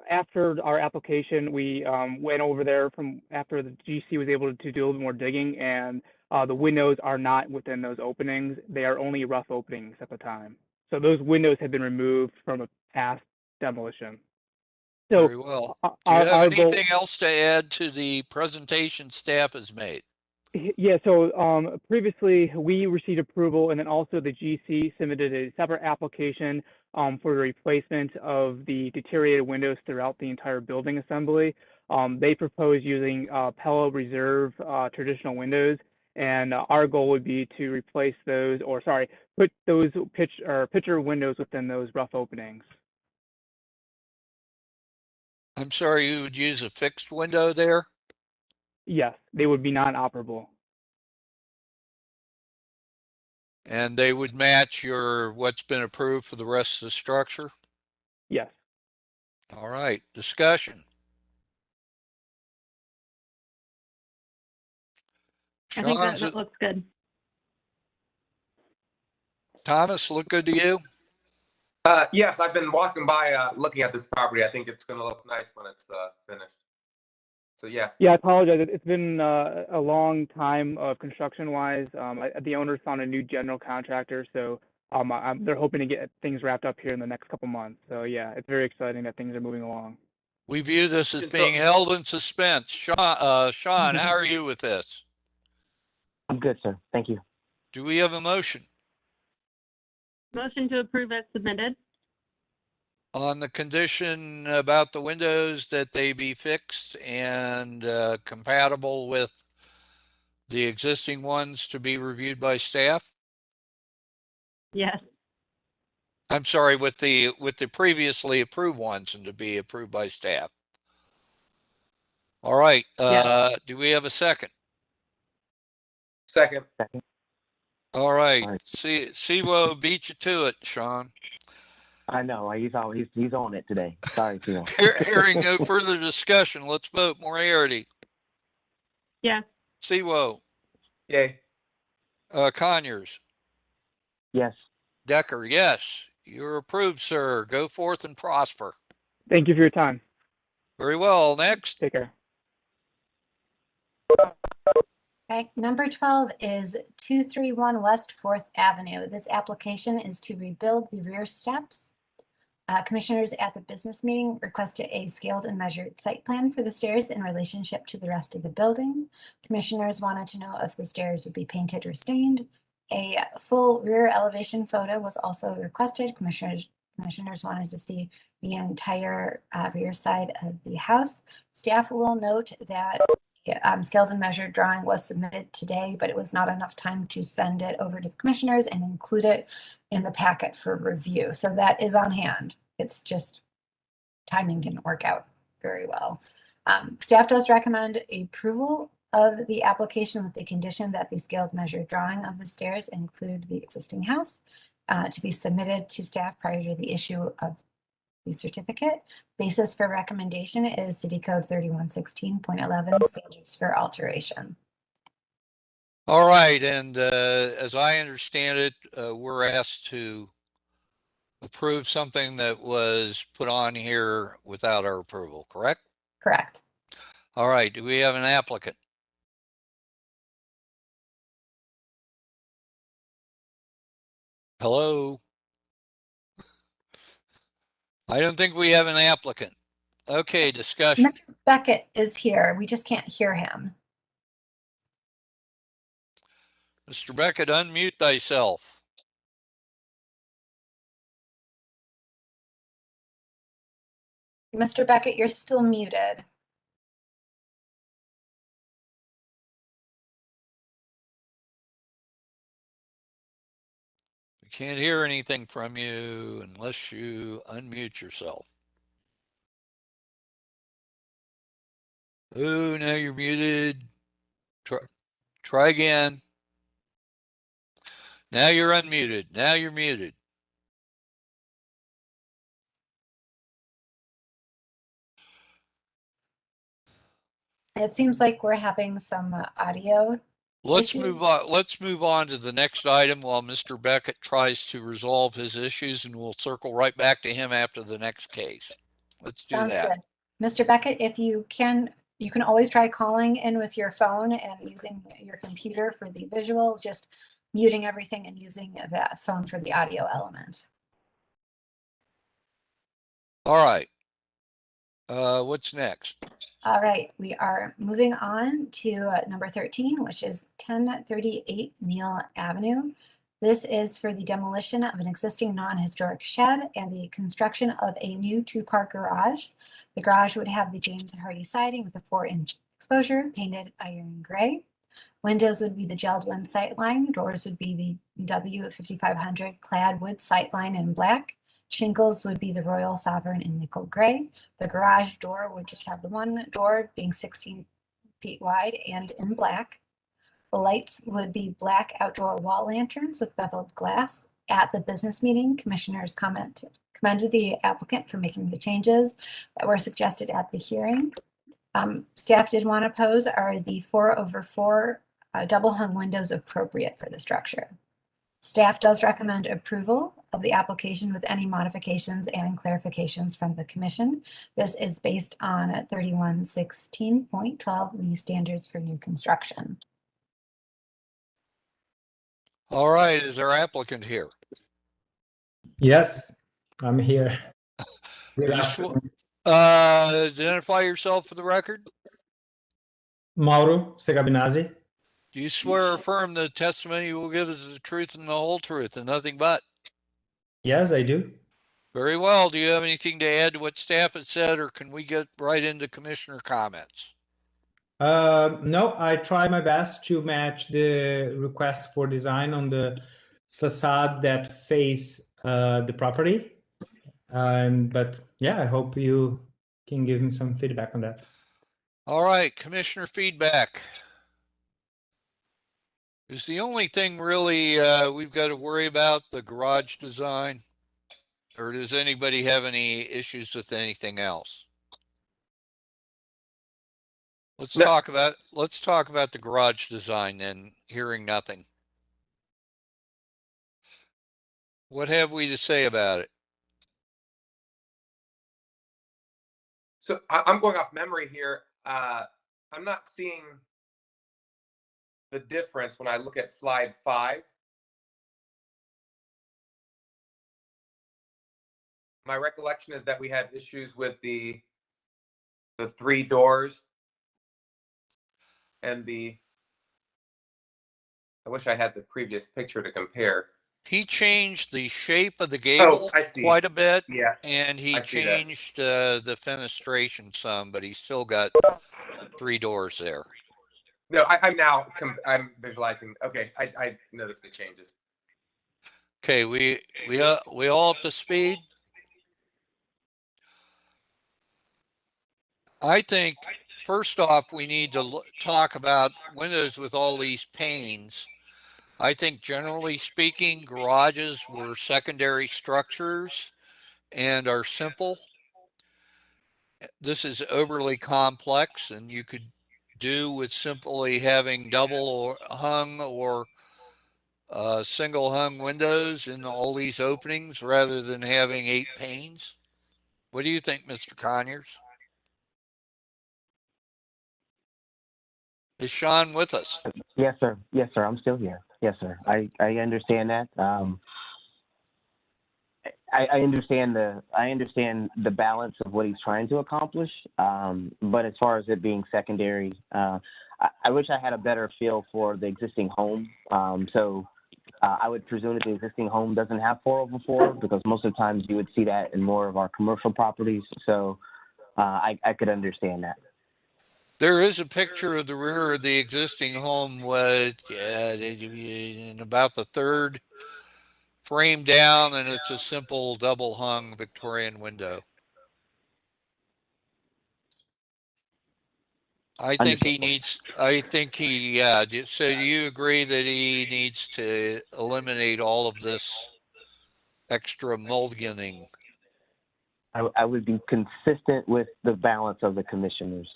After our application, we went over there after the GC was able to do a little more digging, and the windows are not within those openings. They are only rough openings at the time. So those windows have been removed from a past demolition. So very well. Do you have anything else to add to the presentation staff has made? Yeah, so previously we received approval, and then also the GC submitted a separate application for the replacement of the deteriorated windows throughout the entire building assembly. They propose using Pella Reserve traditional windows, and our goal would be to replace those, or sorry, put those picture windows within those rough openings. I'm sorry, you would use a fixed window there? Yes, they would be non-operable. And they would match what's been approved for the rest of the structure? Yes. All right, discussion. I think that looks good. Thomas, look good to you? Yes, I've been walking by looking at this property. I think it's going to look nice when it's finished. So yes. Yeah, I apologize. It's been a long time of construction-wise. The owners found a new general contractor, so they're hoping to get things wrapped up here in the next couple months. So yeah, it's very exciting that things are moving along. We view this as being held in suspense. Sean, how are you with this? I'm good, sir. Thank you. Do we have a motion? Motion to approve as submitted. On the condition about the windows that they be fixed and compatible with the existing ones to be reviewed by staff? Yes. I'm sorry, with the previously approved ones and to be approved by staff. All right, do we have a second? Second. All right, Siwo beat you to it, Sean. I know, he's on it today. Sorry, Theo. Hearing no further discussion, let's vote. Moriarty. Yes. Siwo. Yay. Conyers. Yes. Decker, yes. You're approved, sir. Go forth and prosper. Thank you for your time. Very well. Next. Take care. Okay, number 12 is 231 West 4th Avenue. This application is to rebuild the rear steps. Commissioners at the business meeting requested a scaled and measured site plan for the stairs in relationship to the rest of the building. Commissioners wanted to know if the stairs would be painted or stained. A full rear elevation photo was also requested. Commissioners wanted to see the entire rear side of the house. Staff will note that scaled and measured drawing was submitted today, but it was not enough time to send it over to the commissioners and include it in the packet for review. So that is on hand. It's just timing didn't work out very well. Staff does recommend approval of the application with the condition that the scaled measured drawing of the stairs include the existing house to be submitted to staff prior to the issue of the certificate. Basis for recommendation is City Code 3116.11 standards for alteration. All right, and as I understand it, we're asked to approve something that was put on here without our approval, correct? Correct. All right, do we have an applicant? Hello? I don't think we have an applicant. Okay, discussion. Mr. Beckett is here. We just can't hear him. Mr. Beckett, unmute thyself. Mr. Beckett, you're still muted. We can't hear anything from you unless you unmute yourself. Oh, now you're muted. Try again. Now you're unmuted. Now you're muted. It seems like we're having some audio Let's issues. move on. Let's move on to the next item while Mr. Beckett tries to resolve his issues, and we'll circle right back to him after the next case. Let's do Sounds that. good. Mr. Beckett, if you can always try calling in with your phone and using your computer for the visual, just muting everything and using that phone for the audio element. All right. What's next? All right, we are moving on to number 13, which is 1038 Neal Avenue. This is for the demolition of an existing non-historic shed and the construction of a new two-car garage. The garage would have the James Hardy siding with a 4-inch exposure, painted iron gray. Windows would be the gelled wood sightline. Doors would be the W5500 clad wood sightline in black. Shingles would be the Royal Sovereign in nickel gray. The garage door would just have the one door being 16 feet wide and in black. The lights would be black outdoor wall lanterns with beveled glass. At the business meeting, commissioners commended the applicant for making the changes that were suggested at the hearing. Staff did want to pose, are the 4/4 double hung windows appropriate for the structure? Staff does recommend approval of the application with any modifications and clarifications from the commission. This is based on 3116.12, the standards for new construction. All right, is our applicant here? Yes, I'm here. Good You afternoon. identify yourself for the record. Mauro Segabinazzi. Do you swear or affirm the testimony you will give us the truth and the whole truth and nothing but? Yes, I do. Very well. Do you have anything to add to what staff has said, or can we get right into commissioner comments? No, I try my best to match the request for design on the facade that face the property. But yeah, I hope you can give me some feedback on that. All right, commissioner feedback. Is the only thing really we've got to worry about the garage design? Or does anybody have any issues with anything else? Let's talk about the garage design then, hearing nothing. What have we to say about it? So I'm going off memory here. I'm not seeing the difference when I look at slide 5. My recollection is that we had issues with the 3 doors and I wish I had the previous picture to compare. He changed the shape of the gable quite a bit. Yeah. And he changed the fenestration some, but he's still got 3 doors there. No, I'm visualizing. Okay, I noticed the changes. Okay, we all up to speed? I think first off, we need to talk about windows with all these panes. I think generally speaking, garages were secondary structures and are simple. This is overly complex, and you could do with simply having double or hung or single hung windows in all these openings rather than having 8 panes. What do you think, Mr. Conyers? Is Sean with us? Yes, sir. Yes, sir. I'm still here. Yes, sir. I understand that. I understand the balance of what he's trying to accomplish. But as far as it being secondary, I wish I had a better feel for the existing home. I would presume that the existing home doesn't have 4/4 because most of the times you would see that in more of our commercial properties. So I could understand that. There is a picture of the rear of the existing home with in about the 3rd frame down, and it's a simple double hung Victorian window. I think so do you agree that he needs to eliminate all of this extra mulliganing? I would be consistent with the balance of the commissioners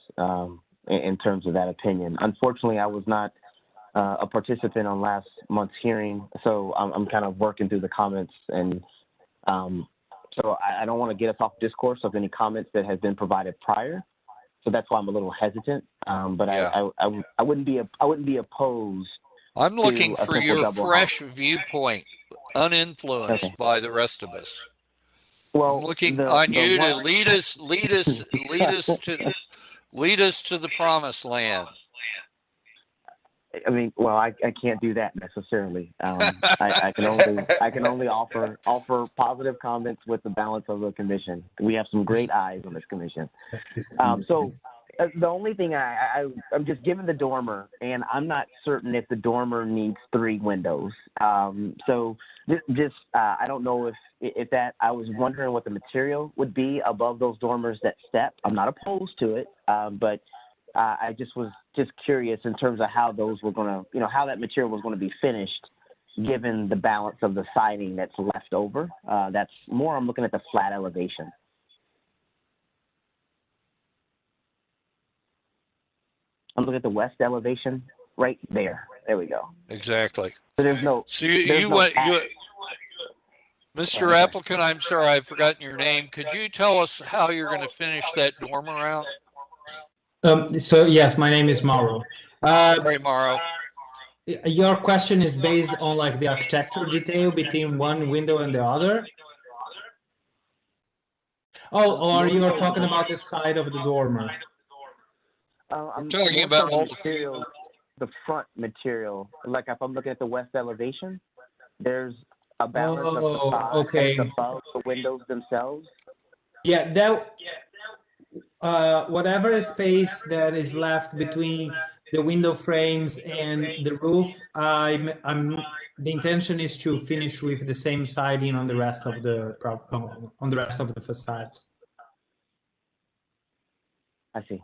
in terms of that opinion. Unfortunately, I was not a participant on last month's hearing, so I'm kind of working through the comments, and so I don't want to get us off discourse of any comments that have been provided prior. So that's why I'm a little hesitant. But yeah. I wouldn't be opposed. I'm looking for your fresh viewpoint, uninfluenced by the rest of us. Well, I'm looking on you to lead us to the promised land. I mean, well, I can't do that necessarily. I can only offer positive comments with the balance of the commission. We have some great eyes on this commission. So the only thing I'm just given the dormer, and I'm not certain if the dormer needs 3 windows. So I don't know if that. I was wondering what the material would be above those dormers that step. I'm not opposed to it, but I just was curious in terms of how those were going to, how that material was going to be finished, given the balance of the siding that's left over. That's more, I'm looking at the flat elevation. I'm looking at the west elevation right there. There we go. Exactly. So there's no. So Mr. Applicant, I'm sorry, I've forgotten your name. Could you tell us how you're going to finish that dormer out? So yes, my name is Mauro. Sorry, Mauro. Your question is based on like the architectural detail between one window and the other? Oh, or you're talking about the side of the dormer? I'm talking about the material, the front material. Like if I'm looking at the west elevation, there's a balance of facade that's above the windows themselves. Yeah, whatever space that is left between the window frames and the roof, the intention is to finish with the same siding on the rest of the facades. I see.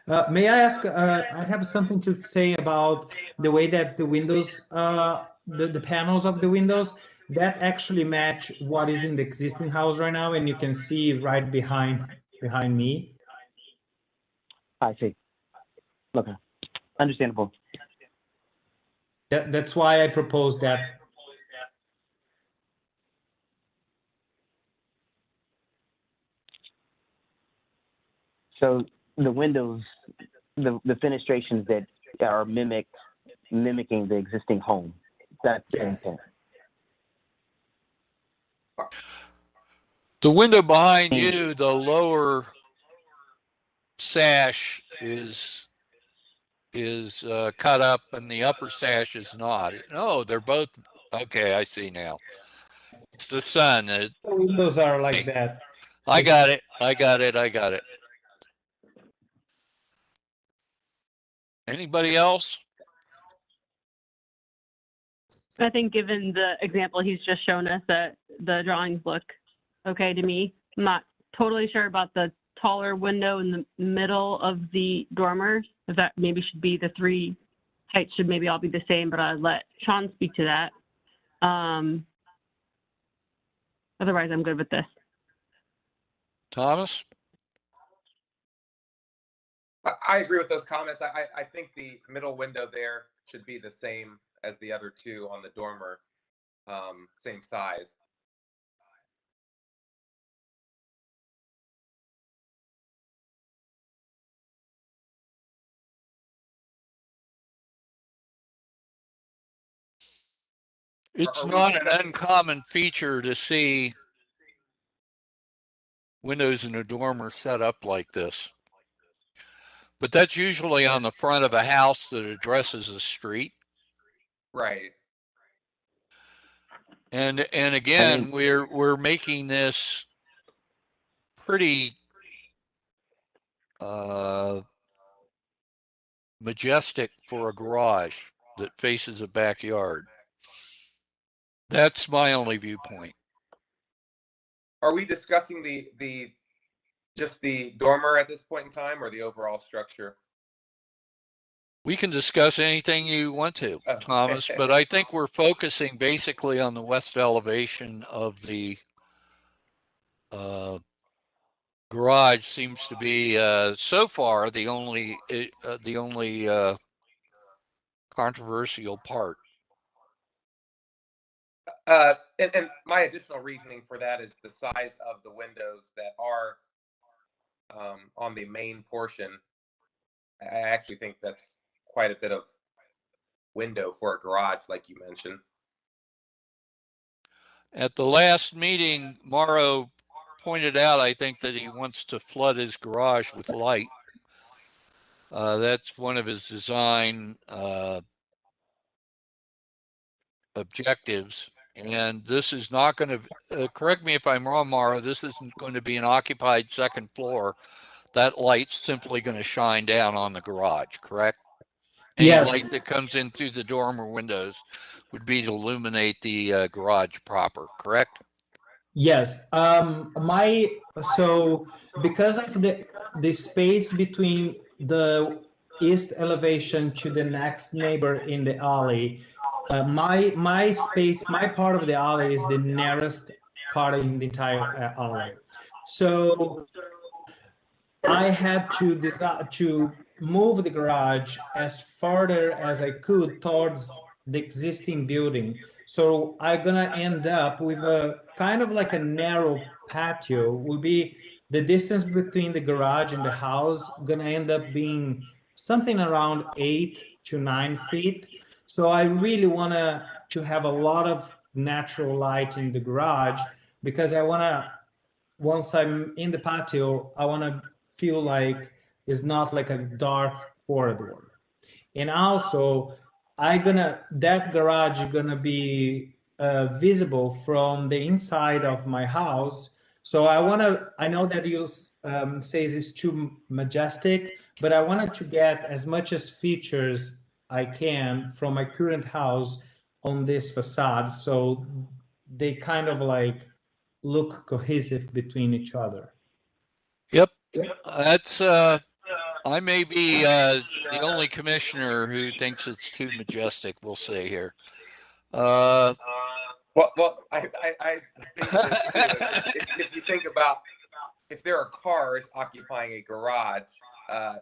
May I ask, I have something to say about the way that the windows, the panels of the windows, that actually match what is in the existing house right now, and you can see right behind me. I see. Okay, understandable. That's why I proposed that. So the windows, the fenestrations that are mimicking the existing home, that's the intent. The window behind you, the lower sash is cut up and the upper sash is not. No, they're both okay. I see now. It's the sun. The windows are like that. I got it. I got it. I got it. Anybody else? I think given the example he's just shown us, that the drawings look okay to me. I'm not totally sure about the taller window in the middle of the dormers. If that maybe should be the three heights should maybe all be the same, but I'll let Sean speak to that. Otherwise, I'm good with this. Thomas? I agree with those comments. I think the middle window there should be the same as the other two on the dormer, same size. It's not an uncommon feature to see windows in a dormer set up like this. But that's usually on the front of a house that addresses a street. Right. And again, we're making this pretty majestic for a garage that faces a backyard. That's my only viewpoint. Are we discussing just the dormer at this point in time, or the overall structure? We can discuss anything you want to, Thomas, but I think we're focusing basically on the west elevation of the garage. Seems to be so far the only controversial part. And my additional reasoning for that is the size of the windows that are on the main portion. I actually think that's quite a bit of window for a garage, like you mentioned. At the last meeting, Morrow pointed out, I think, that he wants to flood his garage with light. That's one of his design objectives. And this is not going to, correct me if I'm wrong, Morrow, this isn't going to be an occupied second floor. That light's simply going to shine down on the garage, correct? Any light that comes in through the dormer windows would be to illuminate the garage proper, correct? Yes. So because of the space between the east elevation to the next neighbor in the alley, my space, my part of the alley is the narrowest part in the entire alley. So I had to move the garage as farther as I could towards the existing building. So I'm gonna end up with a kind of like a narrow patio. Will be the distance between the garage and the house gonna end up being something around 8 to 9 feet. So I really wanna to have a lot of natural light in the garage, because I wanna, once I'm in the patio, I wanna feel like it's not like a dark corridor. And also that garage is gonna be visible from the inside of my house. So I know that you says it's too majestic, but I wanted to get as much as features I can from my current house on this facade, so they kind of like look cohesive between each other. Yep. That's, I may be the only commissioner who thinks it's too majestic, we'll say here. Well, I think this too. If you think about, if there are cars occupying a garage,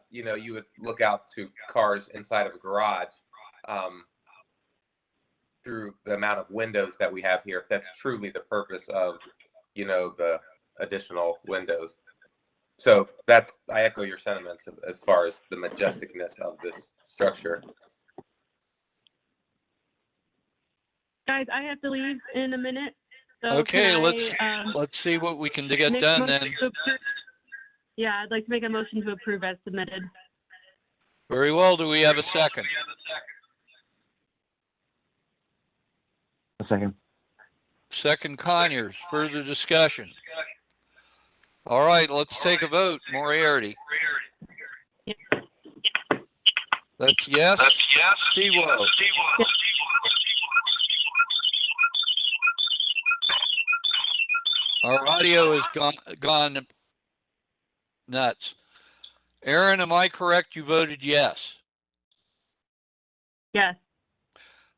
you know, you would look out to cars inside of a garage through the amount of windows that we have here, if that's truly the purpose of, you know, the additional windows. So that's, I echo your sentiments as far as the majesticness of this structure. Guys, I have to leave in a minute. So Okay, can let's see what we can get make a done motion then. to approve? Yeah, I'd like to make a motion to approve as submitted. Very well. Do we have a second? A second. Second Conyers. Further discussion. All right, let's take a vote. Moriarty. That's yes. Seawood. Our audio is gone nuts. Aaron, am I correct? You voted yes. Yes.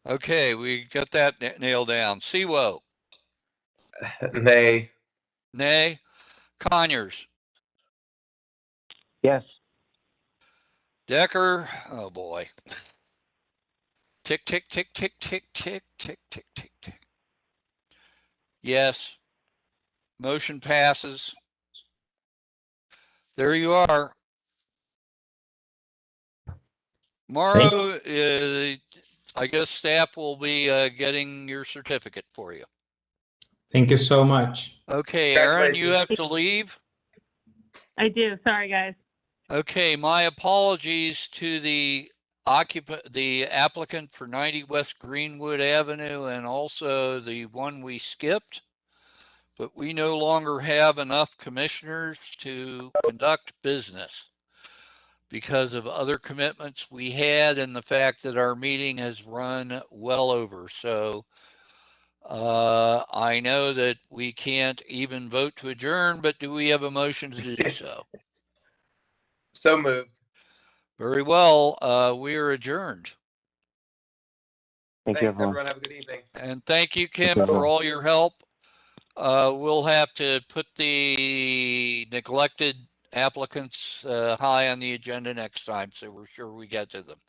Okay, we got that nailed down. Seawood. Nay. Nay. Conyers. Yes. Decker. Oh boy. Tick, tick, tick, tick, tick, tick, tick, tick, tick, tick. Yes. Motion passes. There you are. Tomorrow, I guess staff will be getting your certificate for you. Thank you so much. Okay, Aaron, you have to leave. I do. Sorry, guys. Okay, my apologies to the applicant for 90 West Greenwood Avenue and also the one we skipped, but we no longer have enough commissioners to conduct business because of other commitments we had and the fact that our meeting has run well over. So I know that we can't even vote to adjourn, but do we have a motion to do so? So moved. Very well. We are adjourned. Thank you, Thanks, everyone. Have a good evening. And thank you, Kim, for all your help. We'll have to put the neglected applicants high on the agenda next time, so we're sure we get to them.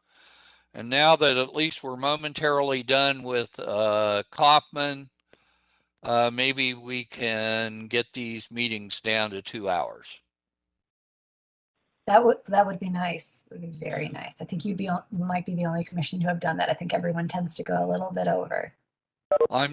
And now that at least we're momentarily done with Kaufman, maybe we can get these meetings down to 2 hours. That would be nice. It would be very nice. I think you might be the only commission to have done that. I think everyone tends to go a little bit over. I'm